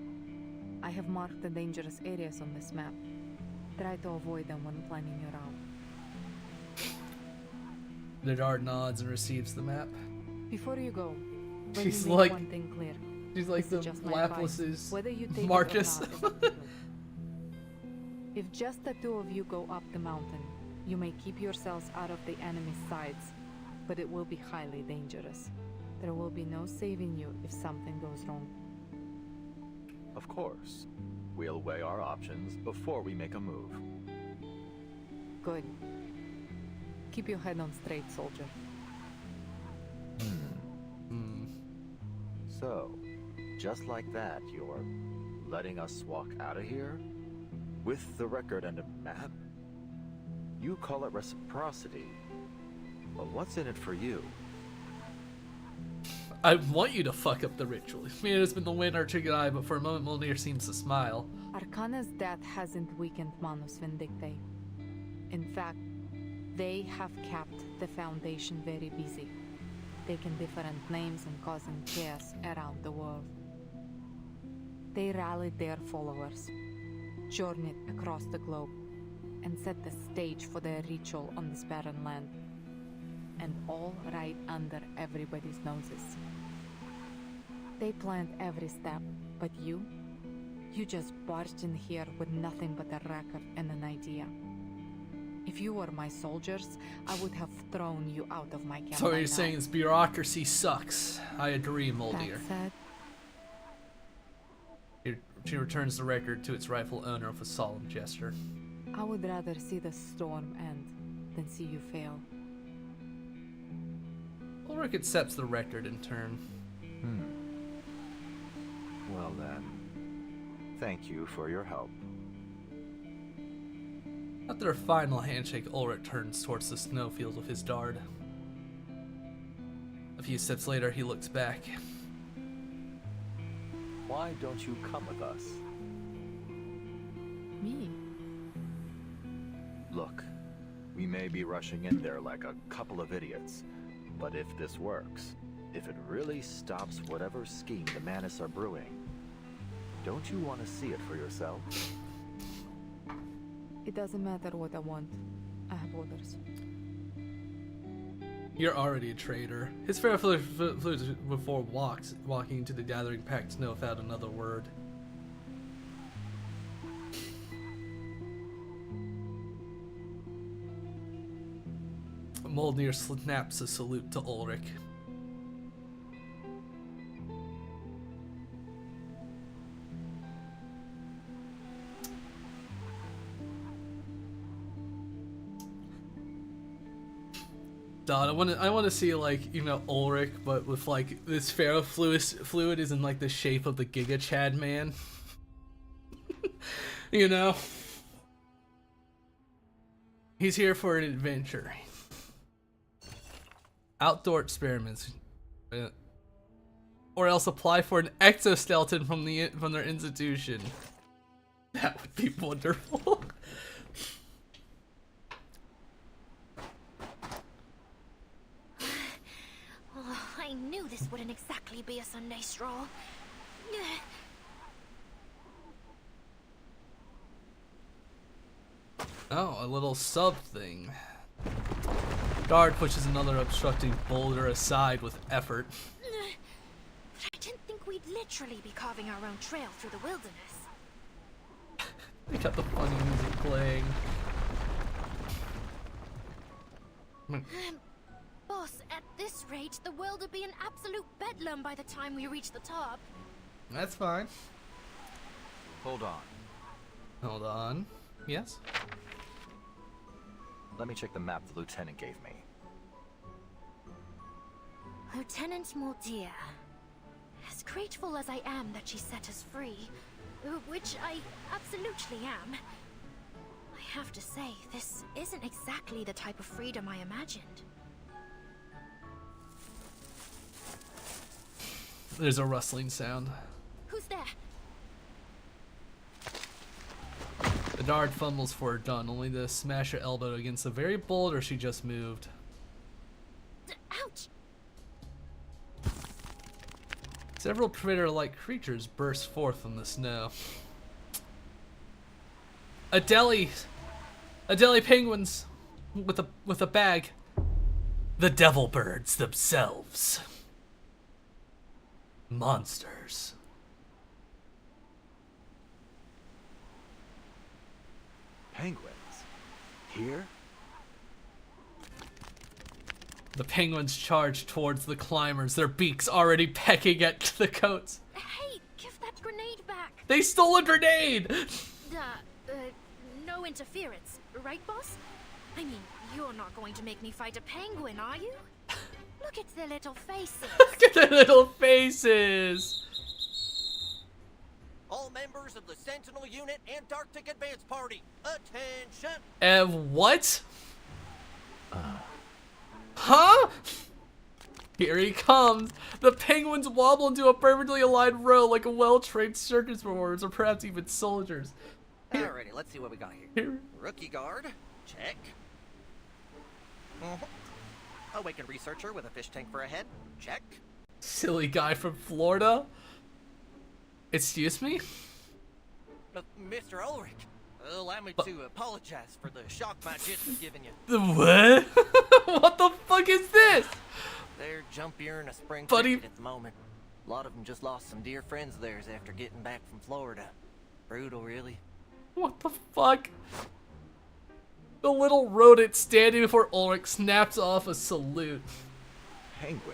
I have marked the dangerous areas on this map. Try to avoid them when planning your route. The Dard nods and receives the map. Before you go, let She's me make like- one thing clear. She's like This is the just my advice. Laplace's Whether you take Marcus. it or not is up to you. If just the two of you go up the mountain, you may keep yourselves out of the enemy's sides, but it will be highly dangerous. There will be no saving you if something goes wrong. Of course. We'll weigh our options before we make a move. Good. Keep your head on straight, soldier. So, just like that, you're letting us walk out of here? With the record and a map? You call it reciprocity. But what's in it for you? I want you to fuck up the ritual. I mean, it's been the way in our chicken eye, but for a moment, Mjolnir seems to smile. Arcana's death hasn't weakened Manus Vindictae. In fact, they have kept the Foundation very busy, taking different names and causing chaos around the world. They rallied their followers, journeyed across the globe, and set the stage for their ritual on this barren land. And all right under everybody's noses. They planned every step, but you just barged in here with nothing but a record and an idea. If you were my soldiers, I would have thrown you out of my camp. So what you're saying is bureaucracy sucks. I agree, Mjolnir. That said, She returns the record to its rightful owner with a solemn gesture. I would rather see the storm end than see you fail. Ulrich accepts the record in turn. Well then, thank you for your help. After a final handshake, Ulrich turns towards the snowfield with his dard. A few steps later, he looks back. Why don't you come with us? Me? Look, we may be rushing in there like a couple of idiots, but if this works, if it really stops whatever scheme the Manus are brewing, don't you want to see it for yourself? It doesn't matter what I want. I have orders. You're already a traitor. His fair flew before walking into the gathering packed snow without another word. Mjolnir snaps a salute to Ulrich. God, I want to see, like, you know, Ulrich, but with like this Pharaoh fluid is in like the shape of the Giga Chad man. You know, he's here for an adventure. Outdoor experiments, or else apply for an exoskeleton from their institution. That would be wonderful. Oh, I knew this wouldn't exactly be a Sunday stroll. Oh, a little sub thing. Guard pushes another obstructing boulder aside with effort. But I didn't think we'd literally be carving our own trail through the wilderness. They got the funny music playing. Boss, at this rate, the world will be an absolute bedlam by the time we reach the top. That's fine. Hold on. Hold on. Yes? Let me check the map the lieutenant gave me. Lieutenant Mortier. As grateful as I am that she set us free, which I absolutely am, I have to say, this isn't exactly the type of freedom I imagined. There's a rustling sound. Who's there? The dard fumbles for her gun, only to smash her elbow against the very boulder she just moved. Ouch! Several predator-like creatures burst forth from the snow. Adelie penguins with a bag. The devil birds themselves. Monsters. Penguins? Here? The penguins charge towards the climbers, their beaks already pecking at the coats. Hey, give that grenade back! They stole a grenade! No interference, right, boss? I mean, you're not going to make me fight a penguin, are you? Look at their little faces. Look at their little faces! All members of the Sentinel Unit Antarctic Advance Party, attention! What? Huh? Here he comes. The penguins wobble into a perfectly aligned row like a well-trained circus performers, or perhaps even soldiers. Alrighty, let's see what we got here. Rookie guard, check. Awakened researcher with a fish tank for a head, check. Silly guy from Florida? Excuse me? Mr. Ulrich, allow me to apologize for the shock my jits have given you. The what? What the fuck is this? They're jumpier in a spring Buddy. cricket at the moment. A lot of them just lost some dear friends of theirs after getting back from Florida. Brutal, really. What the fuck? The little rodent standing before Ulrich snaps off a salute. Penguins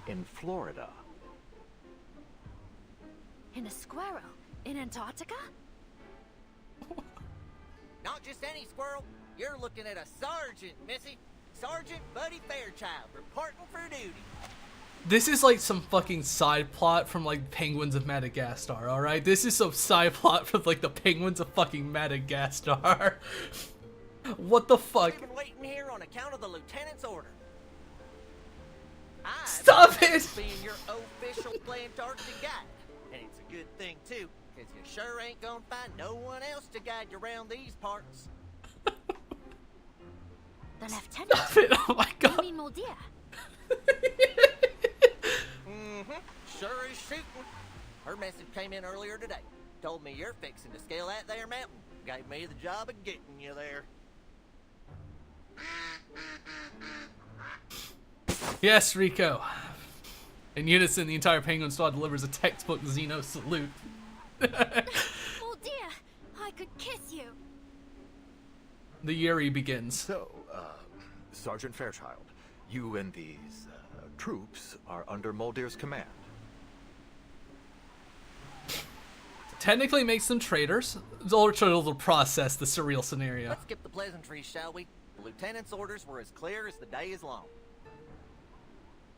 in Florida. In a squirrel? In Antarctica? Not just any squirrel. You're looking at a sergeant, Missy. Sergeant Buddy Fairchild, reporting for duty. This is like some fucking side plot from like Penguins of Madagascar, alright? This is some side plot from like the Penguins of fucking Madagascar. What the fuck? I've been waiting here on account of the lieutenant's order. Stop it! Being your official Antarctic guide. And it's a good thing too, because you sure ain't gonna find no one else to guide you around these parts. The lieutenant? Stop it! Oh my god! You mean Moldia? Sure is shooting. Her message came in earlier today. Told me you're fixing to scale that there mountain. Gave me the job of getting you there. Yes, Rico. In unison, the entire Penguin squad delivers a textbook Xeno salute. Moldia, I could kiss you. The Yuri begins. So, Sergeant Fairchild, you and these troops are under Moldir's command. Technically makes them traitors. Ulrich will process the surreal scenario. Let's skip the pleasantries, shall we? The lieutenant's orders were as clear as the day is long.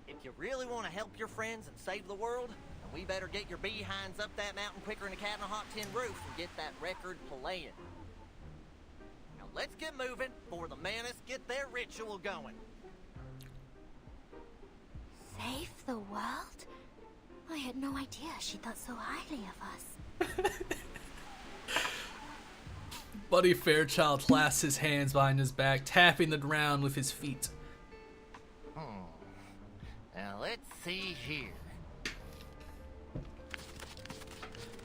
If you really want to help your friends and save the world, then we better get your behinds up that mountain quicker than a cat in a hot tin roof and get that record playing. Now let's get moving before the Manus get their ritual going. Save the world? I had no idea she thought so highly of us. Buddy Fairchild clasps his hands behind his back, tapping the ground with his feet. Now let's see here.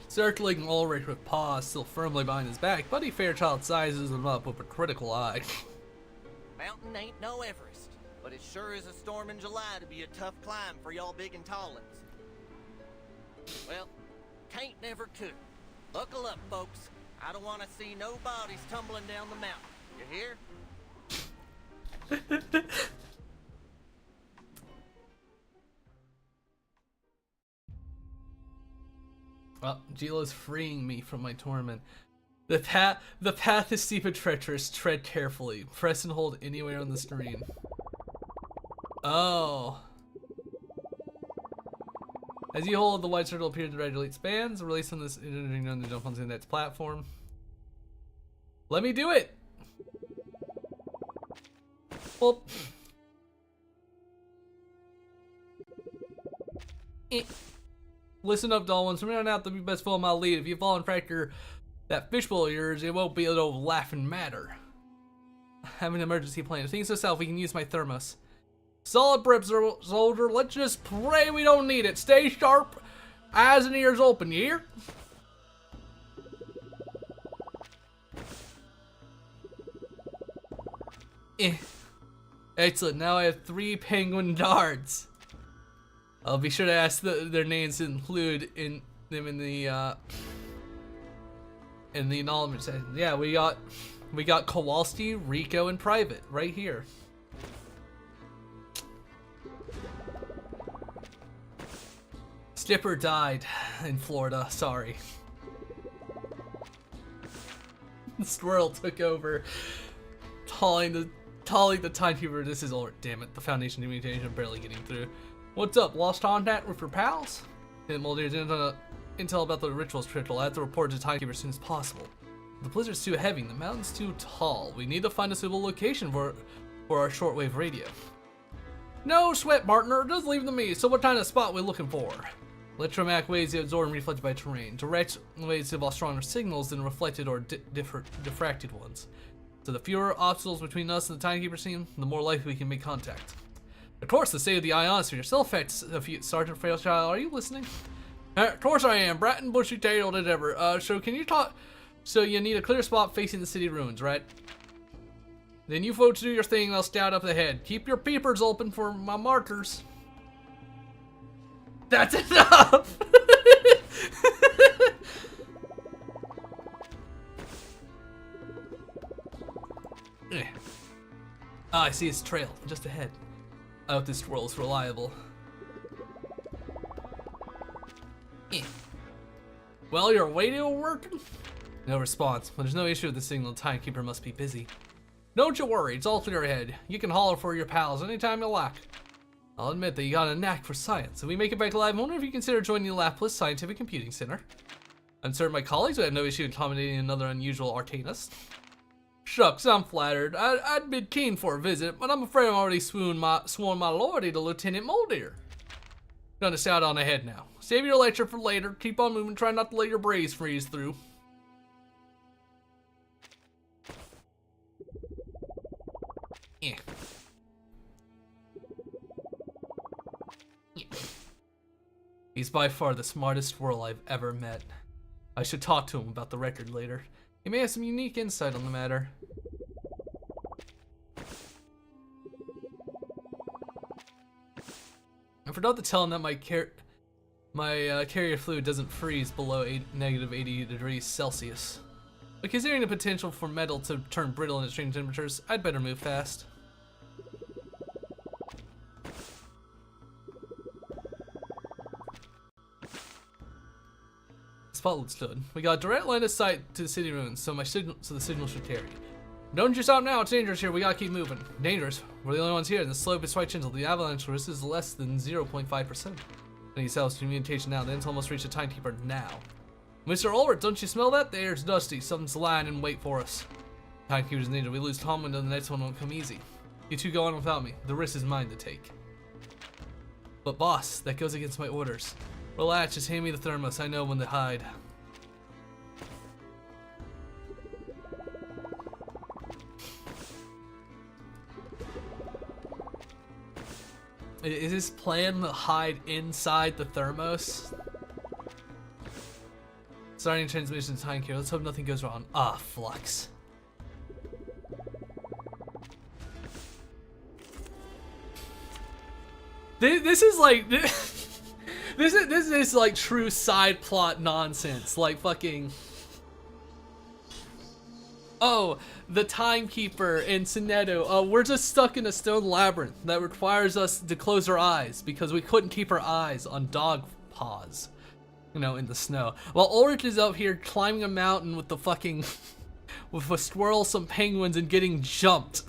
Circling Ulrich with paws still firmly behind his back, Buddy Fairchild sizes him up with a critical eye. Mountain ain't no Everest, but it sure is a storm in July to be a tough climb for y'all big and tall ones. Well, can't never could. Buckle up, folks. I don't want to see no bodies tumbling down the mountain. You hear? Well, Gila's freeing me from my torment. The path is steep and treacherous. Tread carefully. Press and hold anywhere on the screen. Oh. As you hold, the white circle appears to gradually expands. Release on this on the jump onto the next platform. Let me do it! Well. Listen up, doll ones. From here on out, the best follow my lead. If you fall and fracture that fishbowl of yours, it won't be no laughing matter. I have an emergency plan. If things go south, we can use my thermos. Solid prep, soldier. Let's just pray we don't need it. Stay sharp. Eyes and ears open, you hear? Excellent. Now I have 3 penguin guards. I'll be sure to ask their names to include in the acknowledgement section. Yeah, we got Kowalski, Rico, and Private right here. Skipper died in Florida. Sorry. Squirrel took over, tolling the timekeeper. This is all. Damn it! The Foundation communication barely getting through. What's up? Lost contact with your pals? Moldeer's intel about the ritual's critical. I have to report to the timekeeper as soon as possible. The blizzard's too heavy. The mountain's too tall. We need to find a suitable location for our shortwave radio. No sweat, partner. Just leave it to me. So what kind of spot we looking for? Electromagnetic waves absorbed and reflected by terrain. Direct waves give off stronger signals than reflected or diffracted ones. So the fewer obstacles between us and the timekeeper team, the more likely we can make contact. Of course, the state of the ionosphere still affects Sergeant Fairchild. Are you listening? Of course I am. Bratton, bushy-tailed as ever. So can you talk? So you need a clear spot facing the city ruins, right? Then you folks do your thing and I'll scout up ahead. Keep your peepers open for my markers. That's enough! I see its trail just ahead. I hope this squirrel is reliable. Well, your radio working? No response. When there's no issue with the signal, the timekeeper must be busy. Don't you worry, it's all clear ahead. You can holler for your pals anytime you like. I'll admit that you got a knack for science. If we make it back alive, I wonder if you consider joining the Lapis Scientific Computing Center. I'm certain my colleagues would have no issue accommodating another unusual arcanist. Shucks, I'm flattered. I'd be keen for a visit, but I'm afraid I'm already sworn my loyalty to Lieutenant Moldeer. Gonna shout on ahead now. Save your lecture for later. Keep on moving. Try not to let your brains freeze through. Yeah. He's by far the smartest squirrel I've ever met. I should talk to him about the record later. He may have some unique insight on the matter. I forgot to tell him that my carrier fluid doesn't freeze below negative 80 degrees Celsius. But considering the potential for metal to turn brittle in extreme temperatures, I'd better move fast. Spot looks good. We got a direct line of sight to the city ruins, so the signal should carry. Don't you stop now, it's dangerous here, we gotta keep moving. Dangerous? We're the only ones here, and the slope is quite gentle. The avalanche risk is less than 0.5%. I need Sal's communication now, the intel must reach the timekeeper now. Mr. Ulrich, don't you smell that? The air's dusty, something's lying in wait for us. Timekeeper's needed, we lose Tom and the next one won't come easy. You two go on without me, the risk is mine to take. But boss, that goes against my orders. Relax, just hand me the thermos, I know when to hide. Is his plan to hide inside the thermos? Starting transmission time here, let's hope nothing goes wrong. Ah, flux. This is like... This is like true side plot nonsense, like fucking. Oh, the timekeeper in Sinetto. Oh, we're just stuck in a stone labyrinth that requires us to close our eyes because we couldn't keep our eyes on dog paws, you know, in the snow. While Ulrich is out here climbing a mountain with the fucking, with a squirrel, some penguins, and getting jumped.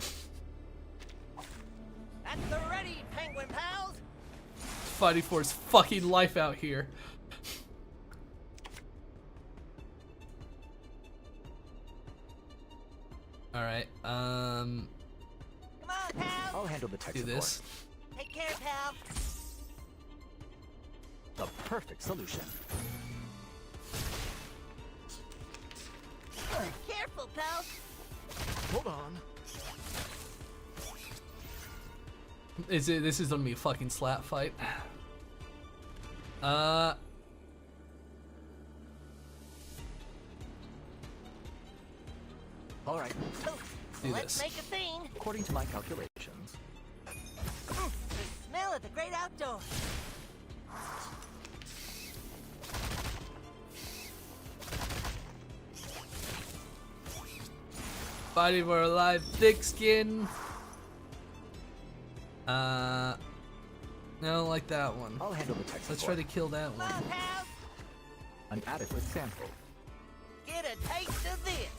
At the ready, penguin pals. Fighting for his fucking life out here. Alright, Come on, pal. I'll handle the tech do support. this. Take care, pal. The perfect solution. Careful, pal. Hold on. This is gonna be a fucking slap fight. All right. Do Let's this. make a scene. According to my calculations, The smell of the great outdoors. Fighting for a live thick skin. I don't like that one. I'll handle the tech Let's support. try to kill that one. Pal, 'Pal. 1. An adequate sample. Get a taste of this.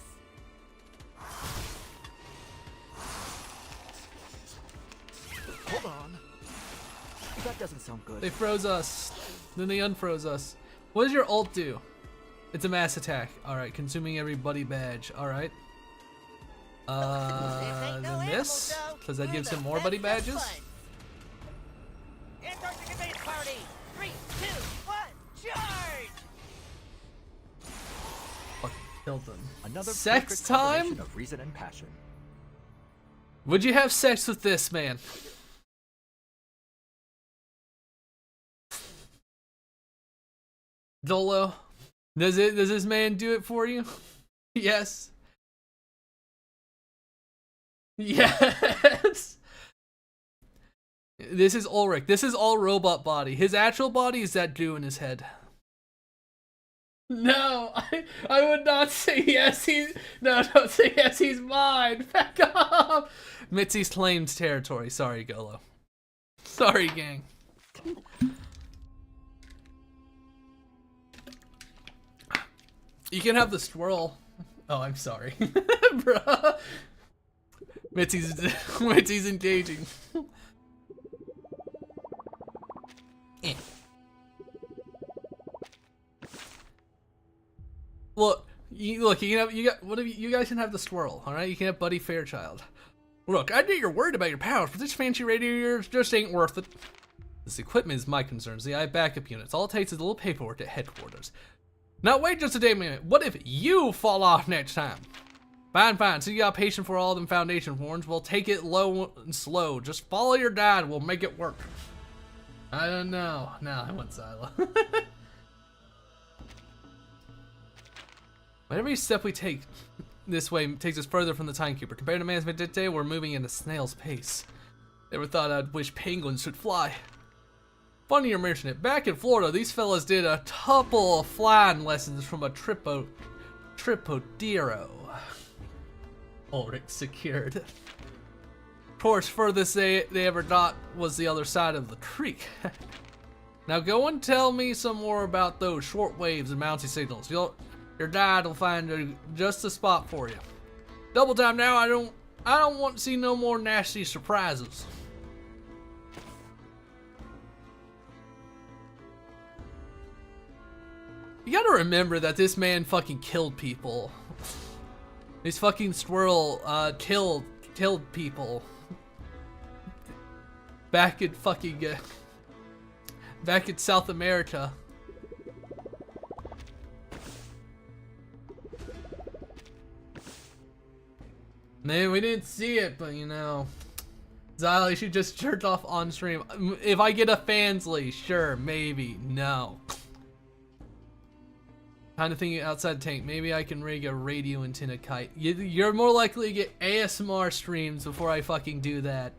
doesn't sound good. They froze us. Then they unfroze us. What does your ult do? It's a mass attack. Alright, consuming every buddy badge. Alright. Then this? Because that gives him more buddy badges? Antarctica base party! 3, 2, 1, charge! Fucking killed them. Another Sex perfect time? combination of reason and passion. Would you have sex with this man? Dolo? Does this man do it for you? Yes. Yes. This is Ulrich. This is all robot body. His actual body is that Jew in his head. No, I would not say yes. No, don't say yes. He's mine. Back off. Mitzi's claimed territory. Sorry, Golo. Sorry, gang. You can have the swirl. Oh, I'm sorry, bruh. Mitzi's engaging. Look, you guys can have the swirl, all right? You can have Buddy Fairchild. Look, I know you're worried about your powers, but this fancy radio of yours just ain't worth it. This equipment is my concern. See, I have backup units. All it takes is a little paperwork at headquarters. Now wait just a damn minute. What if you fall off next time? Fine. So you got patience for all them foundation horns. We'll take it low and slow. Just follow your dad. We'll make it work. I don't know. No, I want Zyla. Every step we take this way takes us further from the timekeeper. Compared to man's day, we're moving at a snail's pace. Never thought I'd wish penguins should fly. Funny you're mentioning it. Back in Florida, these fellas did a couple of flying lessons from a Tripodero. Ulrich secured. Of course, furthest they ever got was the other side of the creek. Now go and tell me some more about those short waves and mounting signals. Your dad will find just a spot for you. Double time now. I don't want to see no more nasty surprises. You gotta remember that this man fucking killed people. This fucking squirrel killed people. Back in fucking back in South America. Man, we didn't see it, but you know, Zyla, she just jerked off on stream. If I get a Fansly, sure, maybe, no. Kind of thinking outside the tank. Maybe I can rig a radio antenna kite. You're more likely to get ASMR streams before I fucking do that.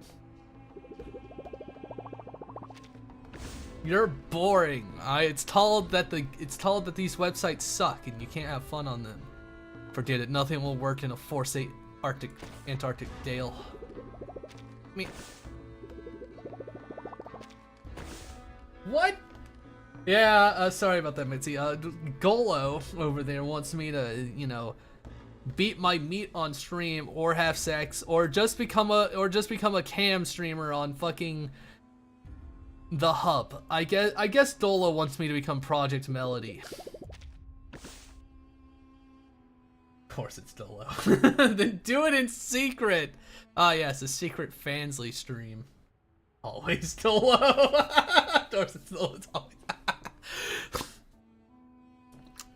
You're boring. It's told that these websites suck and you can't have fun on them. Forget it. Nothing will work in a Force 8 Antarctic Dale. What? Yeah, sorry about that, Mitzi. Golo over there wants me to, you know, beat my meat on stream or have sex or just become a cam streamer on fucking the hub. I guess Dolo wants me to become Project Melody. Of course it's Dolo. Then do it in secret. Ah, yes, a secret Fansly stream. Always Dolo. Of course it's Dolo. It's always.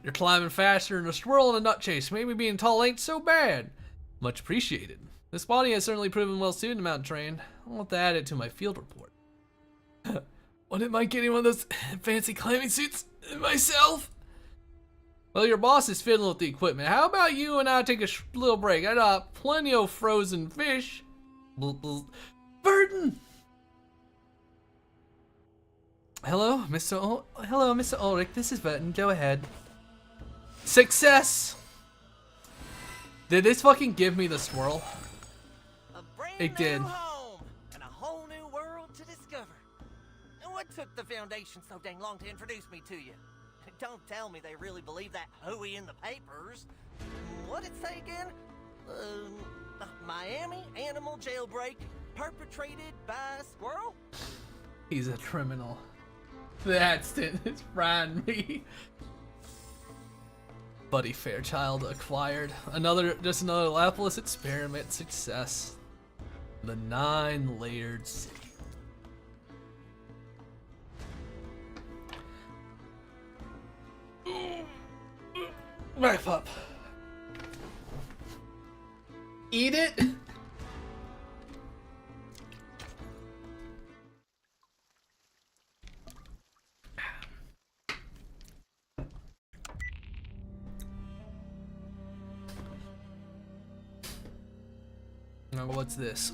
You're climbing faster than a squirrel in a nut chase. Maybe being tall ain't so bad. Much appreciated. This body has certainly proven well suited to mountain terrain. I'll have to add it to my field report. What am I getting one of those fancy climbing suits myself? Well, your boss is fiddling with the equipment. How about you and I take a little break? I got plenty of frozen fish. Burden! Hello, Mr. Ulrich. This is Burton. Go ahead. Success! Did this fucking give me the swirl? It did. Home and a whole new world to discover. And what took the Foundation so dang long to introduce me to you? Don't tell me they really believe that hooey in the papers. What'd it say again? Miami animal jailbreak perpetrated by a squirrel? He's a criminal. That's it. It's frightened me. Buddy Fairchild acquired. Just another Laplace experiment success. The 9-layered city. Wrap up. Eat it. Now what's this?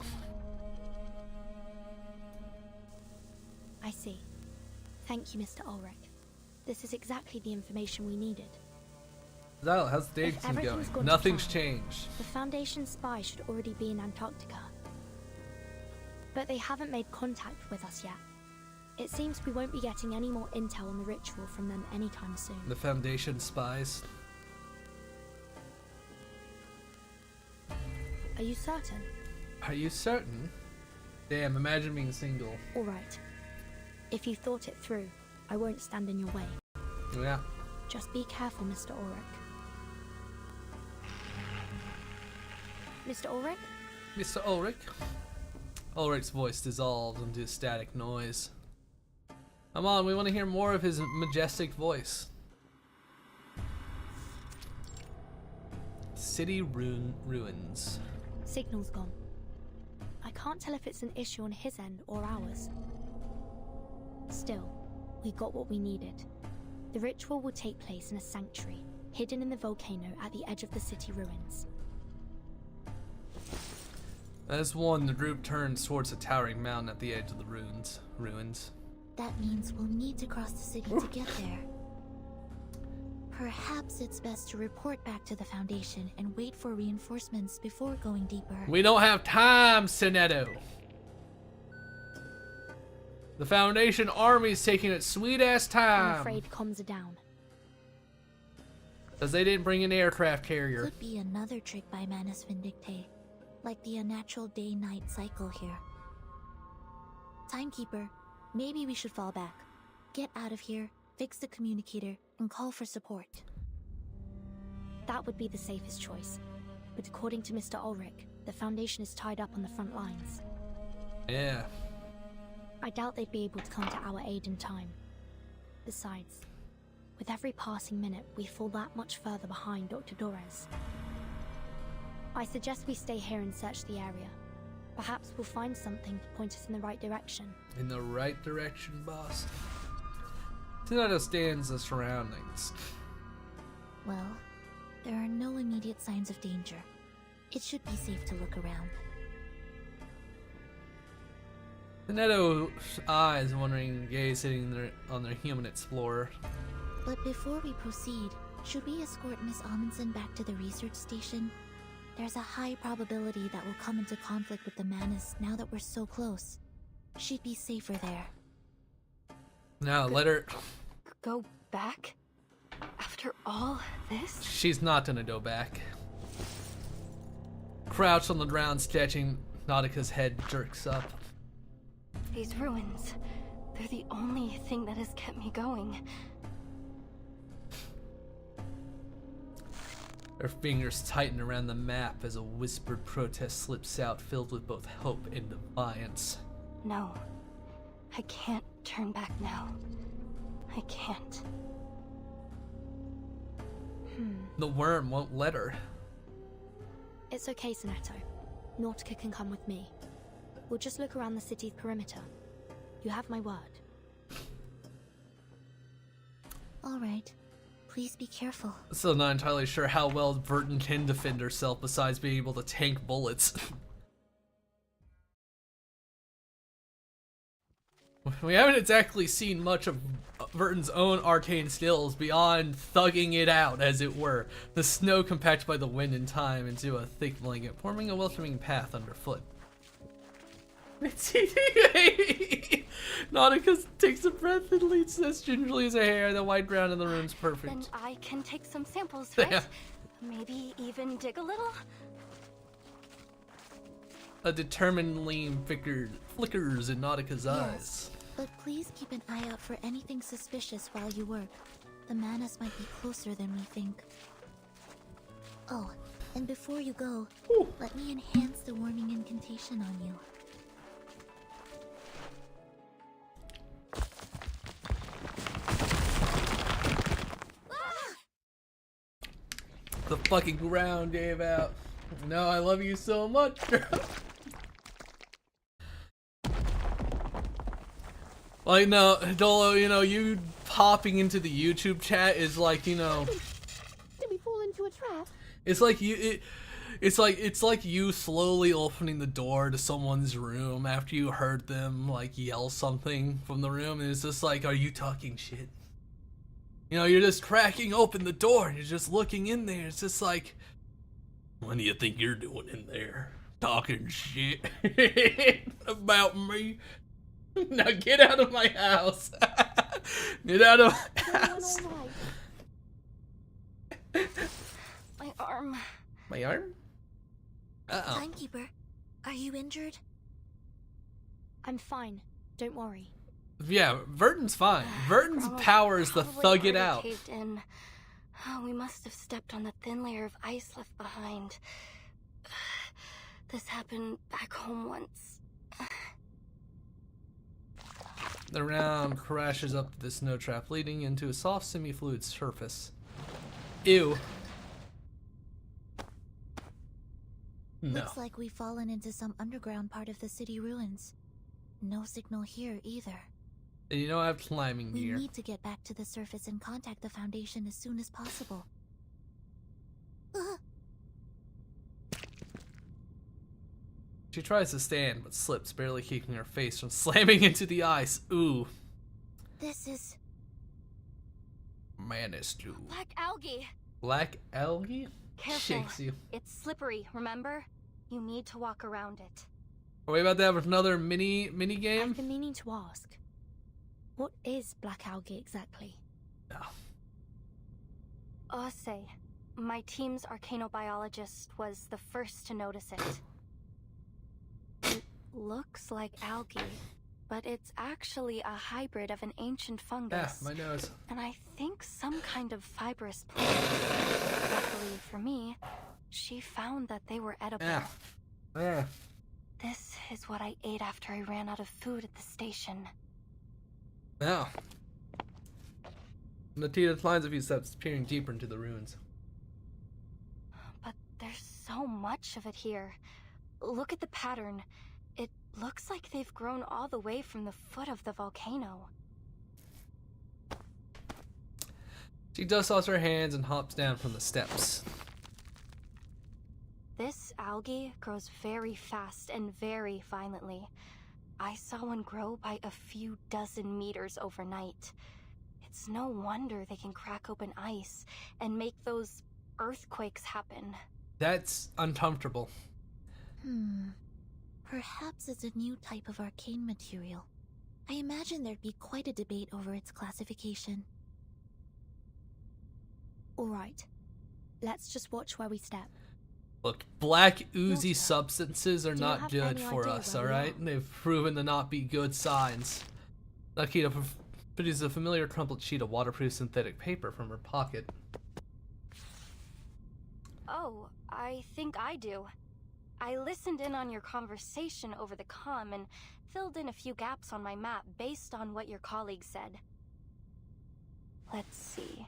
I see. Thank you, Mr. Ulrich. This is exactly the information we needed. Zal, how's the If dating everything's going? gone to Nothing's plan, changed. The Foundation spy should already be in Antarctica. But they haven't made contact with us yet. It seems we won't be getting any more intel on the ritual from them anytime soon. The Foundation spies. Are you certain? Are you certain? Damn, imagine being single. Alright. If you thought it through, I won't stand in your way. Yeah. Just be careful, Mr. Ulrich. Mr. Ulrich? Mr. Ulrich? Ulrich's voice dissolved into a static noise. Come on, we want to hear more of his majestic voice. City ruins. Signal's gone. I can't tell if it's an issue on his end or ours. Still, we got what we needed. The ritual will take place in a sanctuary, hidden in the volcano at the edge of the city ruins. As one, the group turns towards a towering mountain at the edge of the ruins. That means we'll need to cross the city to get there. Perhaps it's best to report back to the Foundation and wait for reinforcements before going deeper. We don't have time, Sinetto. The Foundation army's taking its sweet-ass time. I'm afraid comms are down. Because they didn't bring an aircraft carrier. Could be another trick by Manus Vindicte, like the unnatural day-night cycle here. Timekeeper, maybe we should fall back. Get out of here, fix the communicator, and call for support. That would be the safest choice. But according to Mr. Ulrich, the Foundation is tied up on the front lines. Yeah. I doubt they'd be able to come to our aid in time. Besides, with every passing minute, we fall that much further behind Dr. Dorez. I suggest we stay here and search the area. Perhaps we'll find something to point us in the right direction. In the right direction, boss. Sinetto scans the surroundings. Well, there are no immediate signs of danger. It should be safe to look around. Sinetto's eyes wandering, gaze sitting there on their human explorer. But before we proceed, should we escort Miss Amundsen back to the research station? There's a high probability that we'll come into conflict with the Manus now that we're so close. She'd be safer there. Now let her... Go back? After all this? She's not gonna go back. Crouched on the ground, sketching, Nautica's head jerks up. These ruins, they're the only thing that has kept me going. Her fingers tighten around the map as a whispered protest slips out, filled with both hope and defiance. No, I can't turn back now. I can't. The worm won't let her. It's okay, Sinetto. Nautica can come with me. We'll just look around the city's perimeter. You have my word. All right. Please be careful. Still not entirely sure how well Burton can defend herself besides being able to tank bullets. We haven't exactly seen much of Burton's own arcane skills beyond thugging it out, as it were. The snow compacted by the wind and time into a thick blanket, forming a welcoming path underfoot. Nautica takes a breath and leads as gingerly as her hair. The white ground in the room's perfect. Then I can take some samples, right? Yeah. Maybe even dig a little? A determined gleam flickers in Nautica's eyes. But please keep an eye out for anything suspicious while you work. The Manas might be closer than we think. Oh, and before you go, let me enhance the warning incantation on you. The fucking ground gave out. No, I love you so much, girl. Like, no, Dolo, you know, you popping into the YouTube chat is like, you know, Did we fall into a trap? it's like it's like you slowly opening the door to someone's room after you heard them like yell something from the room, and it's just like, are you talking shit? You know, you're just cracking open the door and you're just looking in there. It's just like, what do you think you're doing in there? Talking shit about me? Now get out of my house. Get out of my house. My arm. My arm? Uh-oh. Timekeeper, are you injured? I'm fine. Don't worry. Yeah, Verdon's fine. Verdon's power is to thug it out. Caved in. Oh, we must have stepped on the thin layer of ice left behind. This happened back home once. The round crashes up the snow trap, leading into a soft semi-fluid surface. Ew. No. Looks like we've fallen into some underground part of the city ruins. No signal here either. And you don't have climbing We gear. need to get back to the surface and contact the Foundation as soon as possible. She tries to stand, but slips, barely keeping her face from slamming into the ice. Ooh. This is... Manus too. Black algae. Black algae? Careful. Shakes you. It's slippery, remember? You need to walk around it. Are we about to have another mini game? I've been meaning to ask. What is black algae exactly? No. Ose, my team's arcanobiologist, was the first to notice it. It looks like algae, but it's actually a hybrid of an ancient fungus. My nose. And I think some kind of fibrous plant. Luckily for me, she found that they were edible. This is what I ate after I ran out of food at the station. Now. Natita climbs a few steps, peering deeper into the ruins. But there's so much of it here. Look at the pattern. It looks like they've grown all the way from the foot of the volcano. She dusts her hands and hops down from the steps. This algae grows very fast and very violently. I saw one grow by a few dozen meters overnight. It's no wonder they can crack open ice and make those earthquakes happen. That's uncomfortable. Perhaps it's a new type of arcane material. I imagine there'd be quite a debate over its classification. Alright. Let's just watch where we step. Look, black oozy substances are do you not have good any for idea us, where we alright? They've proven to not be good signs. Nakita produces a familiar crumpled sheet of waterproof synthetic paper from her pocket. Oh, I think I do. I listened in on your conversation over the comm and filled in a few gaps on my map based on what your colleague said. Let's see.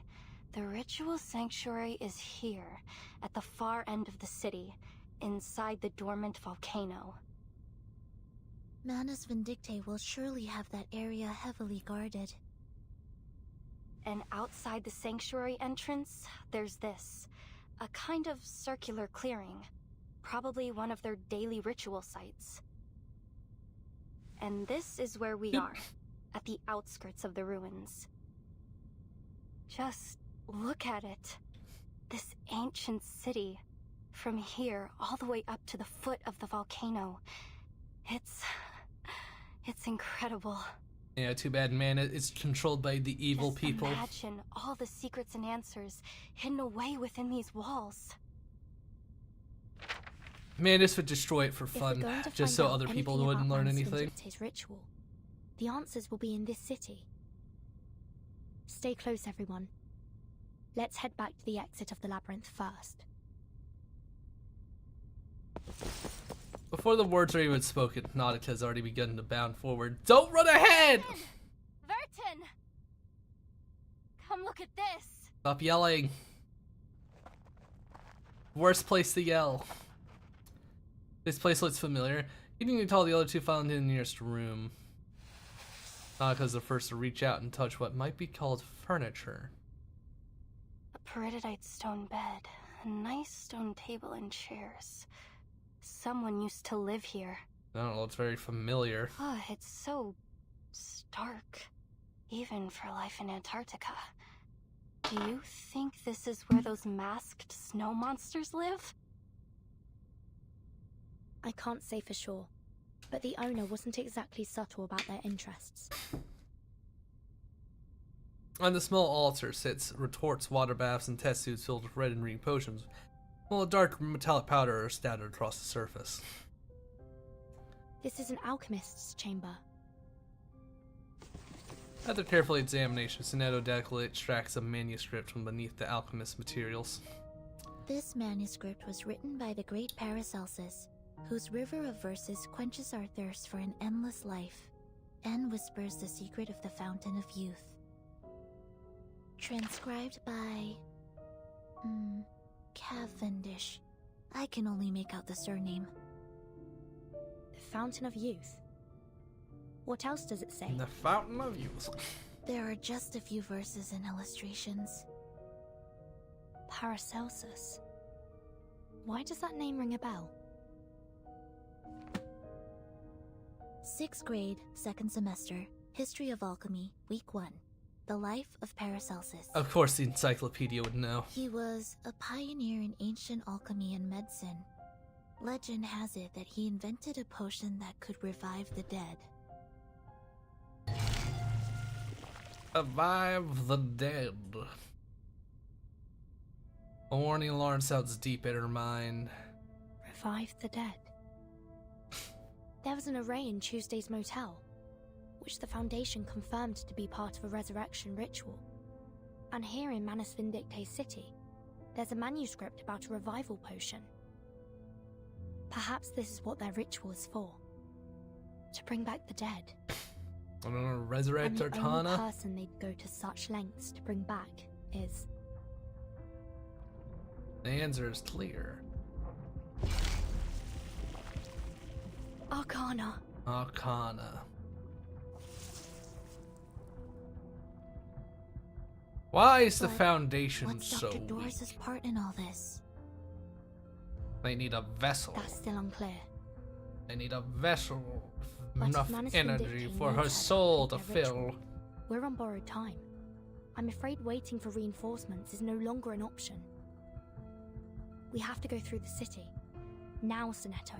The ritual sanctuary is here, at the far end of the city, inside the dormant volcano. Manus Vindictae will surely have that area heavily guarded. And outside the sanctuary entrance, there's this. A kind of circular clearing. Probably one of their daily ritual sites. And this is where we are, at the outskirts of the ruins. Just look at it. This ancient city. From here, all the way up to the foot of the volcano. It's incredible. Yeah, too bad, man. It's controlled by the evil people. Imagine all the secrets and answers hidden away within these walls. Man, this would destroy it for If we're fun, going to just find so out other people anything wouldn't about learn Manus anything. Vindictae's ritual, The answers will be in this city. Stay close, everyone. Let's head back to the exit of the labyrinth first. Before the words are even spoken, Nautica has already begun to bound forward. Don't run ahead! Vertin! Come look at this! Stop yelling. Worst place to yell. This place looks familiar. You need to call the other two found in the nearest room. Nautica's the first to reach out and touch what might be called furniture. A peridotite stone bed, a nice stone table and chairs. Someone used to live here. I don't know, it's very familiar. Oh, it's so stark, even for life in Antarctica. Do you think this is where those masked snow monsters live? I can't say for sure, but the owner wasn't exactly subtle about their interests. On the small altar sits retorts, water baths, and test tubes filled with red and green potions, while a dark metallic powder are scattered across the surface. This is an alchemist's chamber. After careful examination, Sinead delicately extracts a manuscript from beneath the alchemist's materials. This manuscript was written by the great Paracelsus, whose river of verses quenches our thirst for an endless life, and whispers the secret of the fountain of youth. Transcribed by... Cavendish. I can only make out the surname. The Fountain of Youth? What else does it say? The Fountain of Youth. There are just a few verses and illustrations. Paracelsus. Why does that name ring a bell? 6th grade, 2nd semester, History of Alchemy, Week 1. The Life of Paracelsus. Of course the encyclopedia would know. He was a pioneer in ancient alchemy and medicine. Legend has it that he invented a potion that could revive the dead. Revive the dead. A warning alarm sounds deep in her mind. Revive the dead. There was an array in Tuesday's motel, which the Foundation confirmed to be part of a resurrection ritual. And here in Manus Vindicte City, there's a manuscript about a revival potion. Perhaps this is what their ritual is for. To bring back the dead. I don't know, resurrect And the Artana? only person they'd go to such lengths to bring back is... The answer is clear. Arcana. Arcana. Why is the But Foundation what's so Dr. weak? Doris' part in all this? They need a vessel. That's still unclear. They need a vessel But with if enough Manus energy Vindicte for needs her her soul to complete their fill. ritual, we're on borrowed time. I'm afraid waiting for reinforcements is no longer an option. We have to go through the city. Now, Sonetto.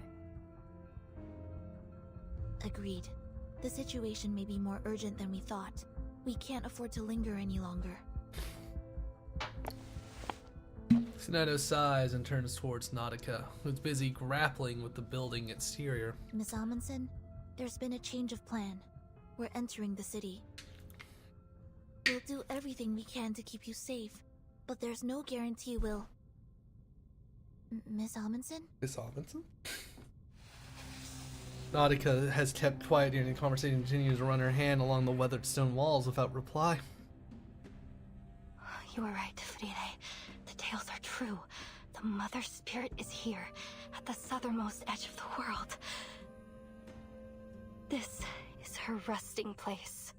Agreed. The situation may be more urgent than we thought. We can't afford to linger any longer. Sonetto sighs and turns towards Nautica, who's busy grappling with the building exterior. Miss Amundsen, there's been a change of plan. We're entering the city. We'll do everything we can to keep you safe, but there's no guarantee we'll... Miss Amundsen? Miss Amundsen? Nautica has kept quiet during the conversation and continues to run her hand along the weathered stone walls without reply. You were right, Friede. The tales are true. The Mother Spirit is here, at the southernmost edge of the world. This is her resting place.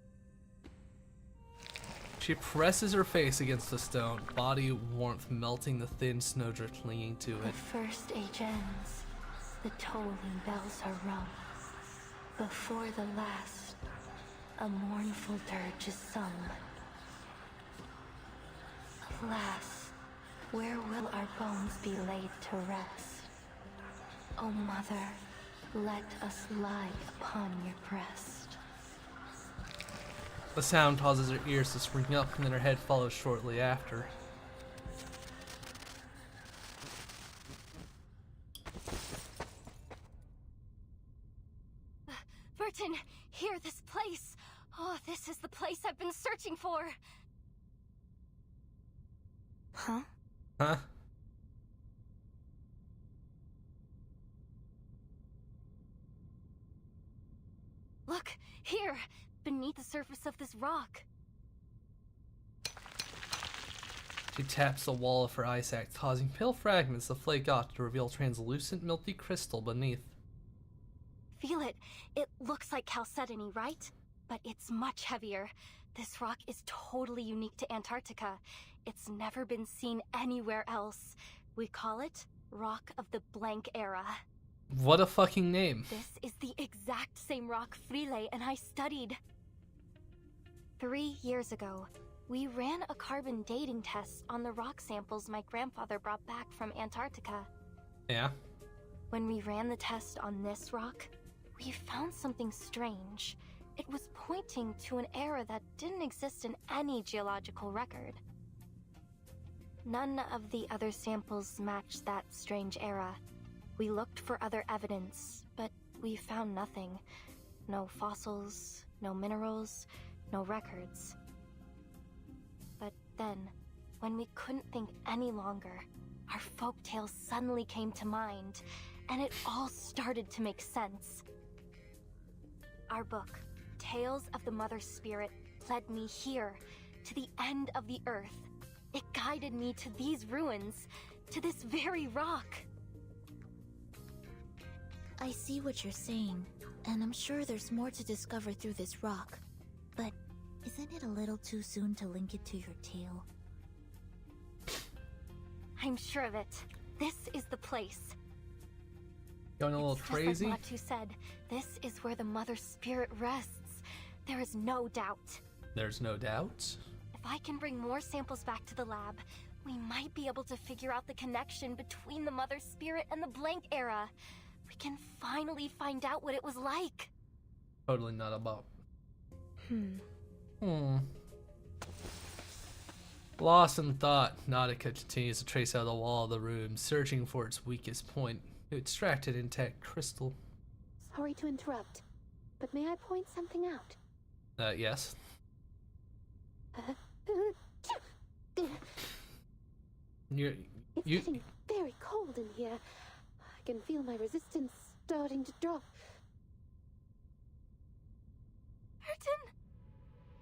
She presses her face against the stone, body warmth melting the thin snowdrift clinging to The it. first age ends. The tolling bells are rung. Before the last, a mournful dirge is sung. Alas, where will our bones be laid to rest? O Mother, let us lie upon your breast. The sound causes her ears to spring up, and then her head follows shortly after. Martin, here, this place. Oh, this is the place I've been searching for. Huh? Huh? Look, here, beneath the surface of this rock. She taps the wall of her ice axe, causing pale fragments to flake off to reveal translucent, milky crystal beneath. Feel it. It looks like chalcedony, right? But it's much heavier. This rock is totally unique to Antarctica. It's never been seen anywhere else. We call it Rock of the Blank Era. What a fucking name. This is the exact same rock Frile and I studied. 3 years ago, we ran a carbon dating test on the rock samples my grandfather brought back from Antarctica. Yeah? When we ran the test on this rock, we found something strange. It was pointing to an era that didn't exist in any geological record. None of the other samples matched that strange era. We looked for other evidence, but we found nothing. No fossils, no minerals, no records. But then, when we couldn't think any longer, our folktale suddenly came to mind, and it all started to make sense. Our book, Tales of the Mother Spirit, led me here, to the end of the earth. It guided me to these ruins, to this very rock. I see what you're saying, and I'm sure there's more to discover through this rock. But isn't it a little too soon to link it to your tale? I'm sure of it. This is the place. Going a little crazy? Just like Matu said, this is where the Mother Spirit rests. There is no doubt. There's no doubt? If I can bring more samples back to the lab, we might be able to figure out the connection between the Mother Spirit and the Blank Era. We can finally find out what it was like. Totally not about. Lost in thought, Nautica continues to trace out the wall of the room, searching for its weakest point to extract an intact crystal. Sorry to interrupt, but may I point something out? Yes. It's getting very cold in here. I can feel my resistance starting to drop.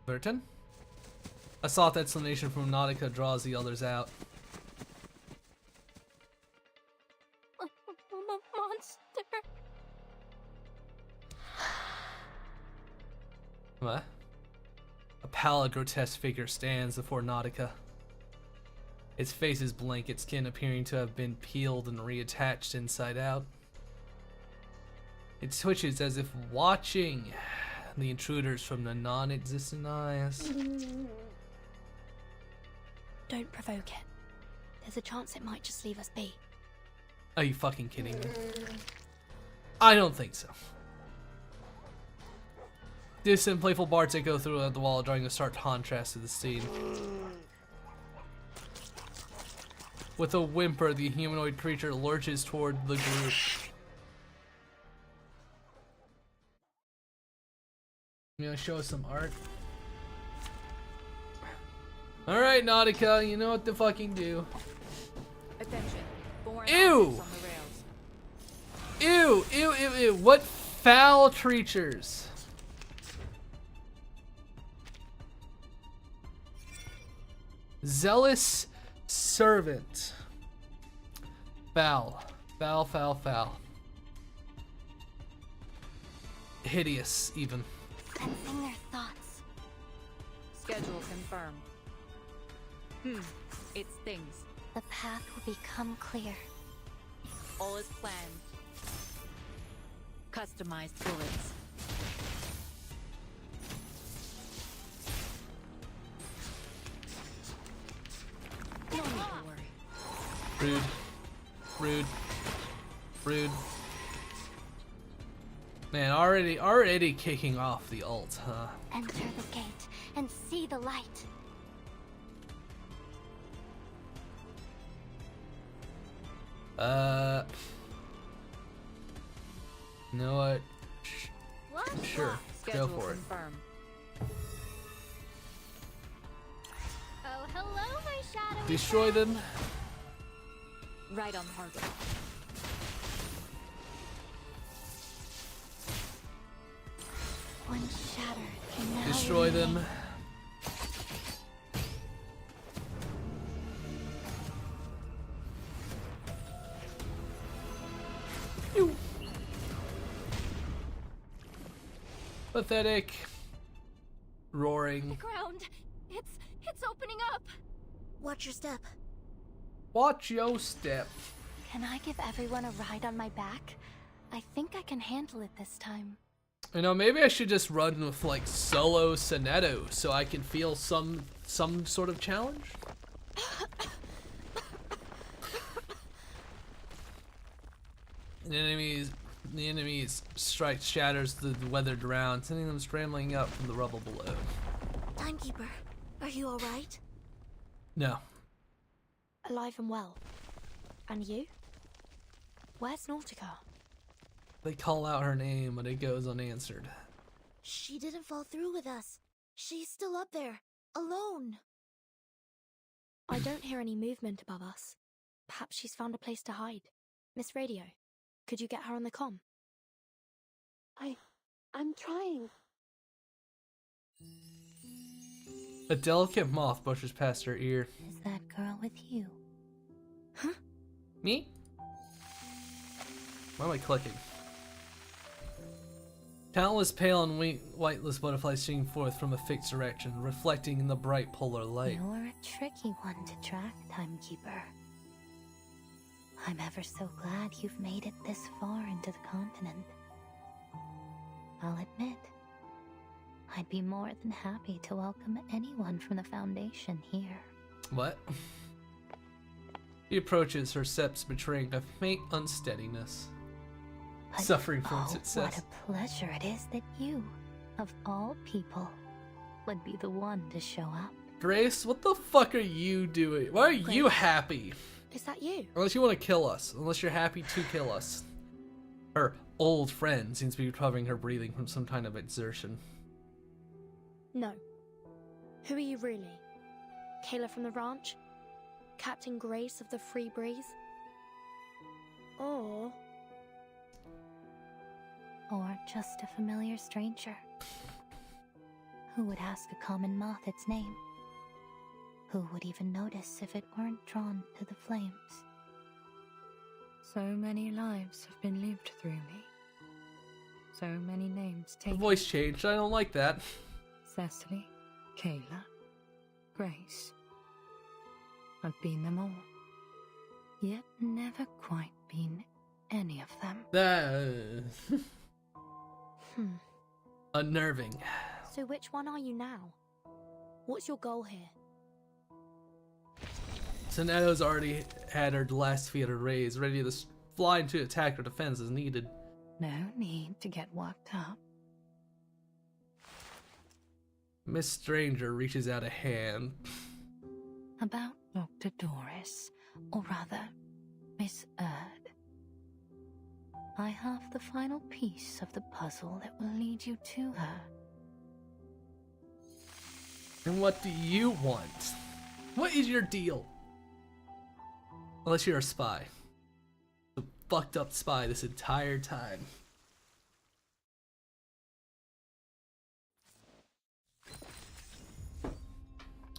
Burton? A soft exclamation from Nautica draws the others out. Monster. What? A pallid, grotesque figure stands before Nautica. Its face is blank, its skin appearing to have been peeled and reattached inside out. It twitches as if watching the intruders from the non-existent eyes. Don't provoke it. There's a chance it might just leave us be. Are you fucking kidding me? I don't think so. Distant, playful barks echo throughout the wall, drawing a stark contrast to the scene. With a whimper, the humanoid creature lurches toward the group. You gonna show us some art? Alright, Nautica, you know what to fucking do. Attention. Ew! Ew, ew, ew, ew. What foul creatures. Zealous servant. Foul. Foul, foul, foul. Hideous, even. Sensing their thoughts. Schedule confirmed. It stings. The path will become clear. All is planned. Customized bullets. No need to worry. Rude. Rude. Rude. Man, already kicking off the ult, huh? Enter the gate and see the light. You know what? Sure, Schedule go for it. confirmed. Oh, hello, my shadowy Destroy them. Right on target. One shatter can now Destroy them. remain. Pathetic. Roaring. The ground. It's opening up. Watch your step. Watch your step. Can I give everyone a ride on my back? I think I can handle it this time. You know, maybe I should just run with like solo Sonetto so I can feel some sort of challenge. The enemy's strike shatters the weathered ground, sending them scrambling up from the rubble below. Timekeeper, are you alright? No. Alive and well. And you? Where's Nautica? They call out her name, but it goes unanswered. She didn't fall through with us. She's still up there, alone. I don't hear any movement above us. Perhaps she's found a place to hide. Miss Radio, could you get her on the comm? I'm trying. A delicate moth brushes past her ear. Is that girl with you? Huh? Me? Why am I clicking? Countless pale and whiteless butterflies stream forth from a fixed direction, reflecting in the bright polar light. You're a tricky one to track, Timekeeper. I'm ever so glad you've made it this far into the continent. I'll admit, I'd be more than happy to welcome anyone from the Foundation here. What? He approaches, her steps betraying a faint unsteadiness. But Suffering from what success. a pleasure it is that you, of all people, would be the one to show up. Grace, what the fuck are you doing? Why are you happy? Is that you? Unless you want to kill us. Unless you're happy to kill us. Her old friend seems to be recovering her breathing from some kind of exertion. No. Who are you really? Kayla from the ranch? Captain Grace of the Free Breeze? Or just a familiar stranger. Who would ask a common moth its name? Who would even notice if it weren't drawn to the flames? So many lives have been lived through me. So many names The taken. voice changed, I don't like that. Cecily, Kayla, Grace. I've been them all. Yet never quite been any of them. Unnerving. so which one are you now? What's your goal here? Sonetto's already had her last theater raised, ready to fly into attack or defense as needed. No need to get worked up. Miss Stranger reaches out a hand. About Dr. Doris, or rather, Miss Erd. I have the final piece of the puzzle that will lead you to her. And what do you want? What is your deal? Unless you're a spy. A fucked up spy this entire time.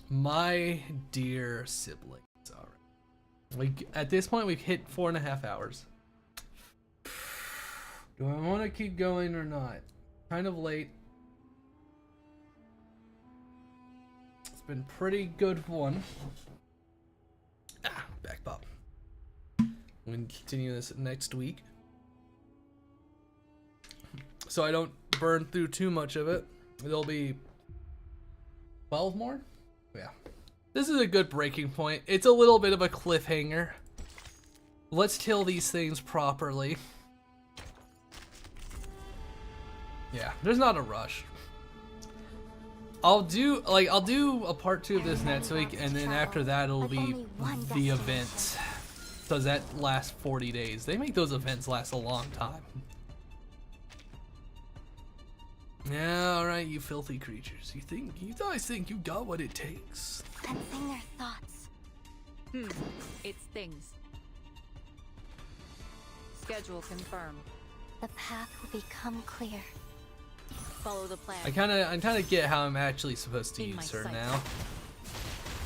My dear siblings. Alright. At this point, we've hit 4.5 hours. Do I want to keep going or not? Kind of late. It's been pretty good one. Back pop. We can continue this next week. So I don't burn through too much of it. There'll be 12 more? Yeah. This is a good breaking point. It's a little bit of a cliffhanger. Let's kill these things properly. Yeah, there's not a rush. I'll do a part 2 of this next week, and then after that it'll be the event. Does that last 40 days? They make those events last a long time. Yeah, alright, you filthy creatures. You guys think you got what it takes. Sensing their thoughts. It stings. Schedule confirmed. The path will become clear. Follow the plan. I kinda get how I'm actually supposed to In my use her sight. now.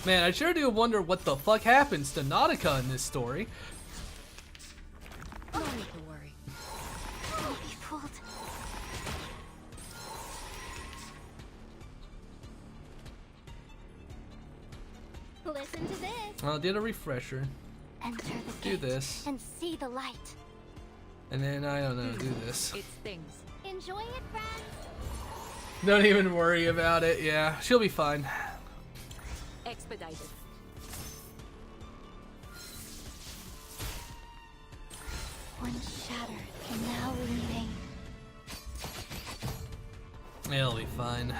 Man, I sure do wonder what the fuck happens to Nautica in this story. No need to worry. Don't be fooled. Listen to this. I'll do a refresher. Enter the Do gate this. and see the light. And then, I don't know, do this. It stings. Enjoy it, friends. Don't even worry about it, yeah. She'll be fine. Expedited. One shatter can now remain. It'll be fine.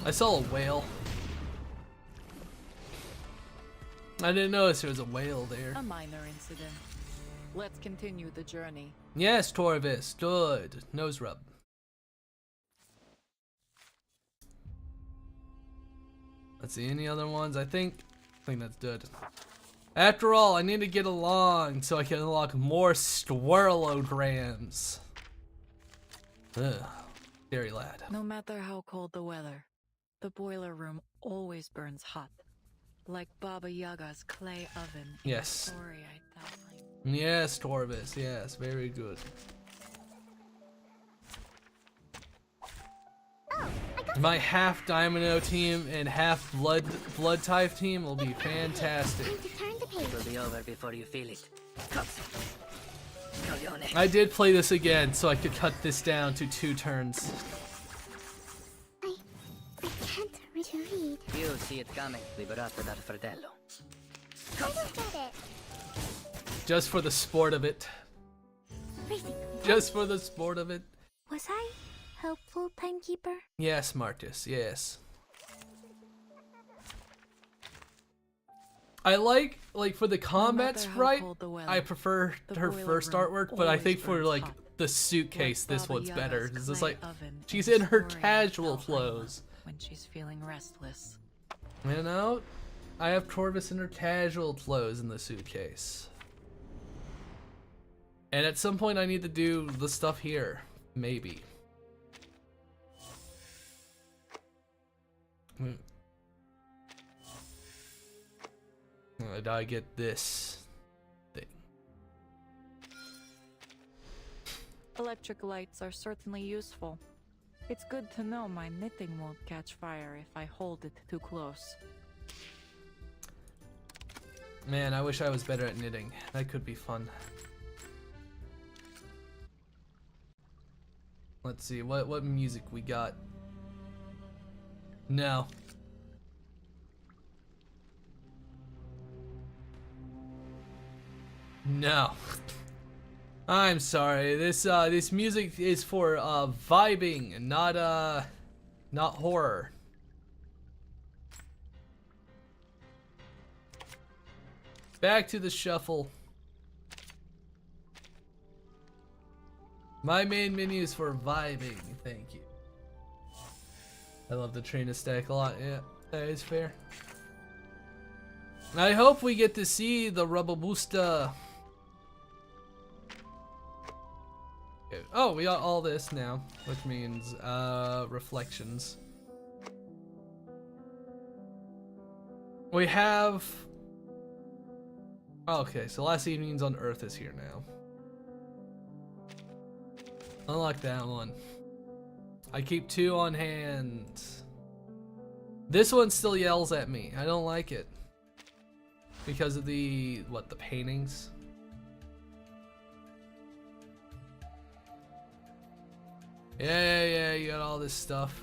I saw a whale. I didn't notice there was a whale there. A minor incident. Let's continue the journey. Yes, Torvis, good. Nose rub. Let's see, any other ones? I think that's good. After all, I need to get along so I can unlock more swirlograms. Ugh, scary lad. No matter how cold the weather, the boiler room always burns hot. Like Baba Yaga's clay oven in Yes. the story I thought. Yes, Torvis, yes, very good. My half Dynamo team and half blood type team will be fantastic. It will be over before you feel it. Coglione. I did play this again so I could cut this down to 2 turns. I can't read. You see it coming, liberato dal fratello. I don't get it. Just for the sport of it. Just for the sport of it. Was I helpful, timekeeper? Yes, Marcus, yes. I like for the combat matter how sprite, cold the weather, I prefer the her boiler first room artwork, but I always think for burns like hot. the suitcase, Like this Baba one's better. Yaga's It's just clay like oven she's in in the her story I casual tell clothes. When she's feeling restless. You know, I have Torvis in her casual clothes in the suitcase. And at some point I need to do the stuff here. Maybe. Did I get this thing? Electric lights are certainly useful. It's good to know my knitting won't catch fire if I hold it too close. Man, I wish I was better at knitting. That could be fun. Let's see, what music we got? No. No. I'm sorry. This music is for vibing, not horror. Back to the shuffle. My main menu is for vibing, thank you. I love the train stack a lot, yeah, that is fair. I hope we get to see the Robusta. Okay. Oh, we got all this now, which means reflections. We have. Okay, so Last Evenings on Earth is here now. Unlock that one. I keep 2 on hand. This one still yells at me. I don't like it. Because of the paintings? Yeah, you got all this stuff.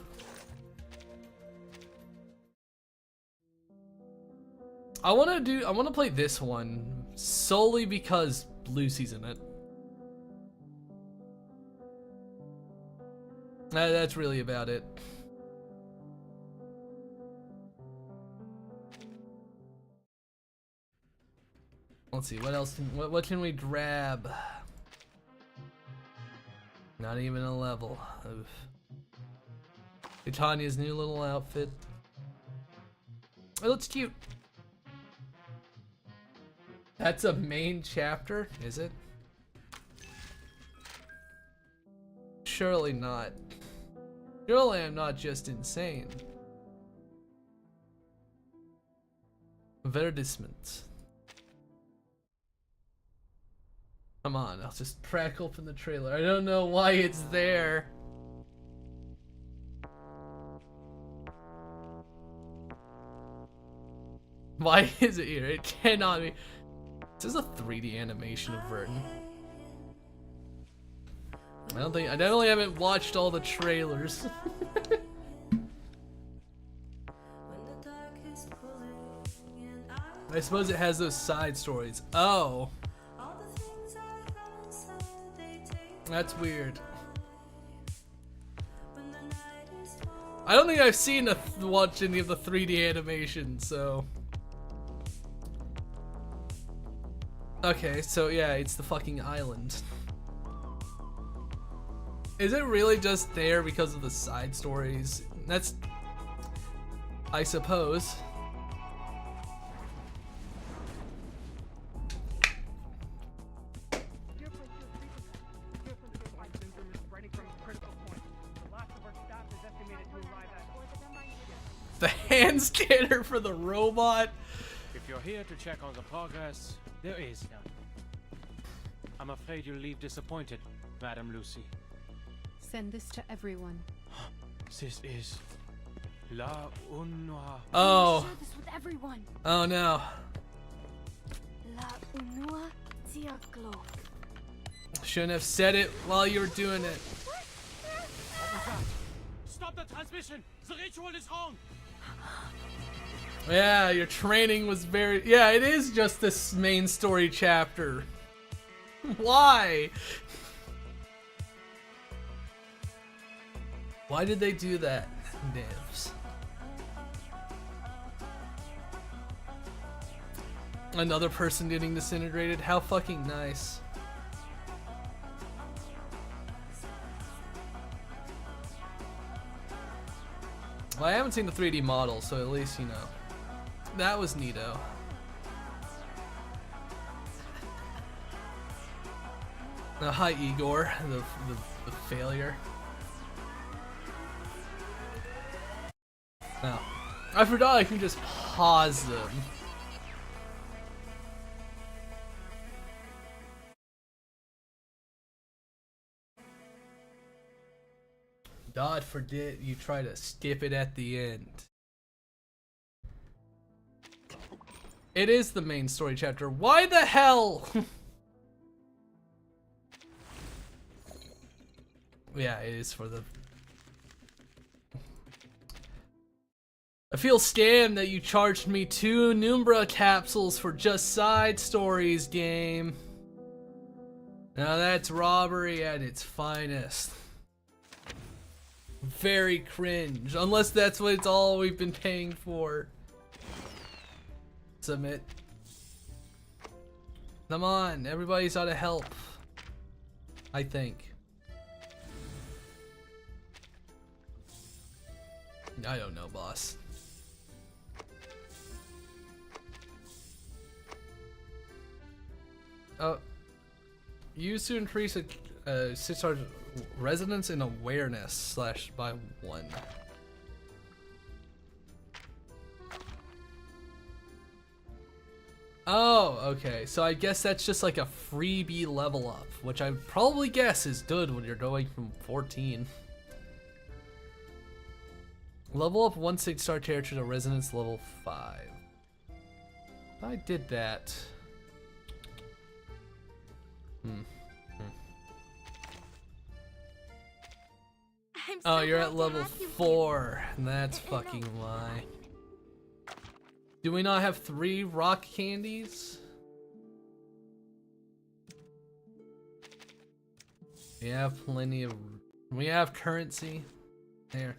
I wanna play this one solely because Lucy's in it. That's really about it. Let's see, what else what can we grab? Not even a level. Oof. Titania's new little outfit. It looks cute. That's a main chapter, is it? Surely not. Surely I'm not just insane. Verdissement. Come on, I'll just crack open the trailer. I don't know why it's there. Why is it here? It cannot be. This is a 3D animation of Verton. I definitely haven't watched all the trailers. I suppose it has those side stories. Oh. That's weird. I don't think I've seen watched any of the 3D animations, so. Okay, so yeah, it's the fucking island. Is it really just there because of the side stories? That's, I suppose. The hand scanner for the robot. If you're here to check on the progress, there is none. I'm afraid you'll leave disappointed, Madam Lucy. Send this to everyone. This is La Unua. Oh. Share this with everyone. Oh no. La Unua Diaglo. Shouldn't have said it while you were doing it. Stop the transmission! The ritual is wrong! Yeah, your training was very... Yeah, it is just this main story chapter. Why? Why did they do that, devs? Another person getting disintegrated? How fucking nice. Well, I haven't seen the 3D model, so at least, you know. That was neato. Hi, Igor, the failure. No. I forgot I can just pause them. God forbid you try to skip it at the end. It is the main story chapter. Why the hell? Yeah, it is for the... I feel scammed that you charged me 2 Numbra capsules for just side stories, game. Now that's robbery at its finest. Very cringe, unless that's what it's all we've been paying for. Submit. Come on, everybody's out of help. I think. I don't know, boss. Used to increase a 6 star resonance and awareness / by 1. Oh, okay. So I guess that's just like a freebie level up, which I probably guess is good when you're going from 14. Level up 1 6 star character to resonance level 5. If I did that. Oh, you're at level 4, and that's fucking why. Do we not have 3 rock candies? We have plenty of... We have currency. There.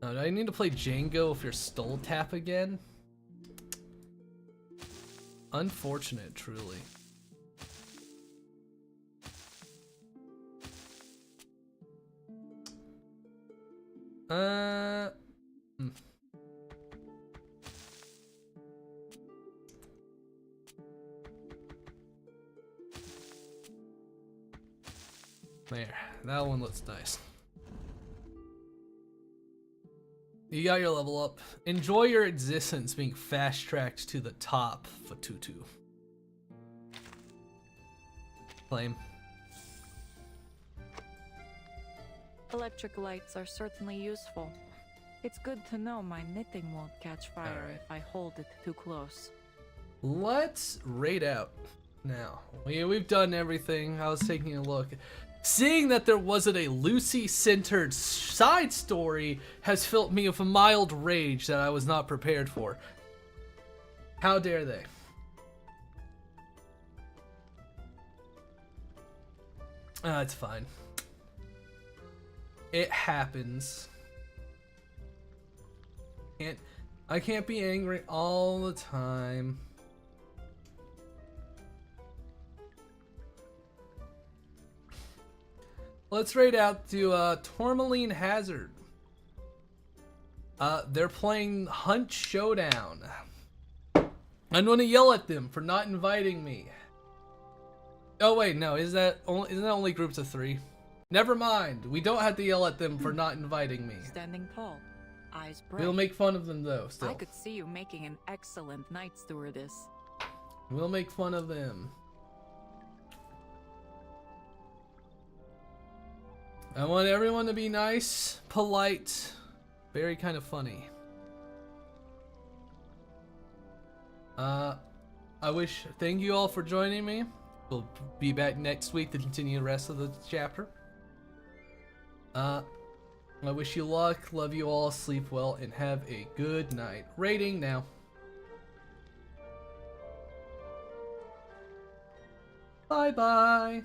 Oh, do I need to play Django if you're Stole Tap again? Unfortunate, truly. There, that one looks nice. You got your level up. Enjoy your existence being fast-tracked to the top, Fatutu. Flame. Electric lights are certainly useful. It's good to know my knitting won't catch fire if I hold it too close. Let's raid out now. We've done everything. I was taking a look. Seeing that there wasn't a Lucy-centered side story has filled me with a mild rage that I was not prepared for. How dare they? It's fine. It happens. I can't be angry all the time. Let's raid out to Tourmaline Hazard. They're playing Hunt Showdown. I'm gonna yell at them for not inviting me. Oh wait, no, isn't that only groups of 3? Never mind. We don't have to yell at them for not inviting me. Standing tall, eyes bright. We'll make fun of them though, still. I could see you making an excellent night stewardess. We'll make fun of them. I want everyone to be nice, polite, very kind of funny. Thank you all for joining me. We'll be back next week to continue the rest of the chapter. I wish you luck, love you all, sleep well, and have a good night. Rating now. Bye bye.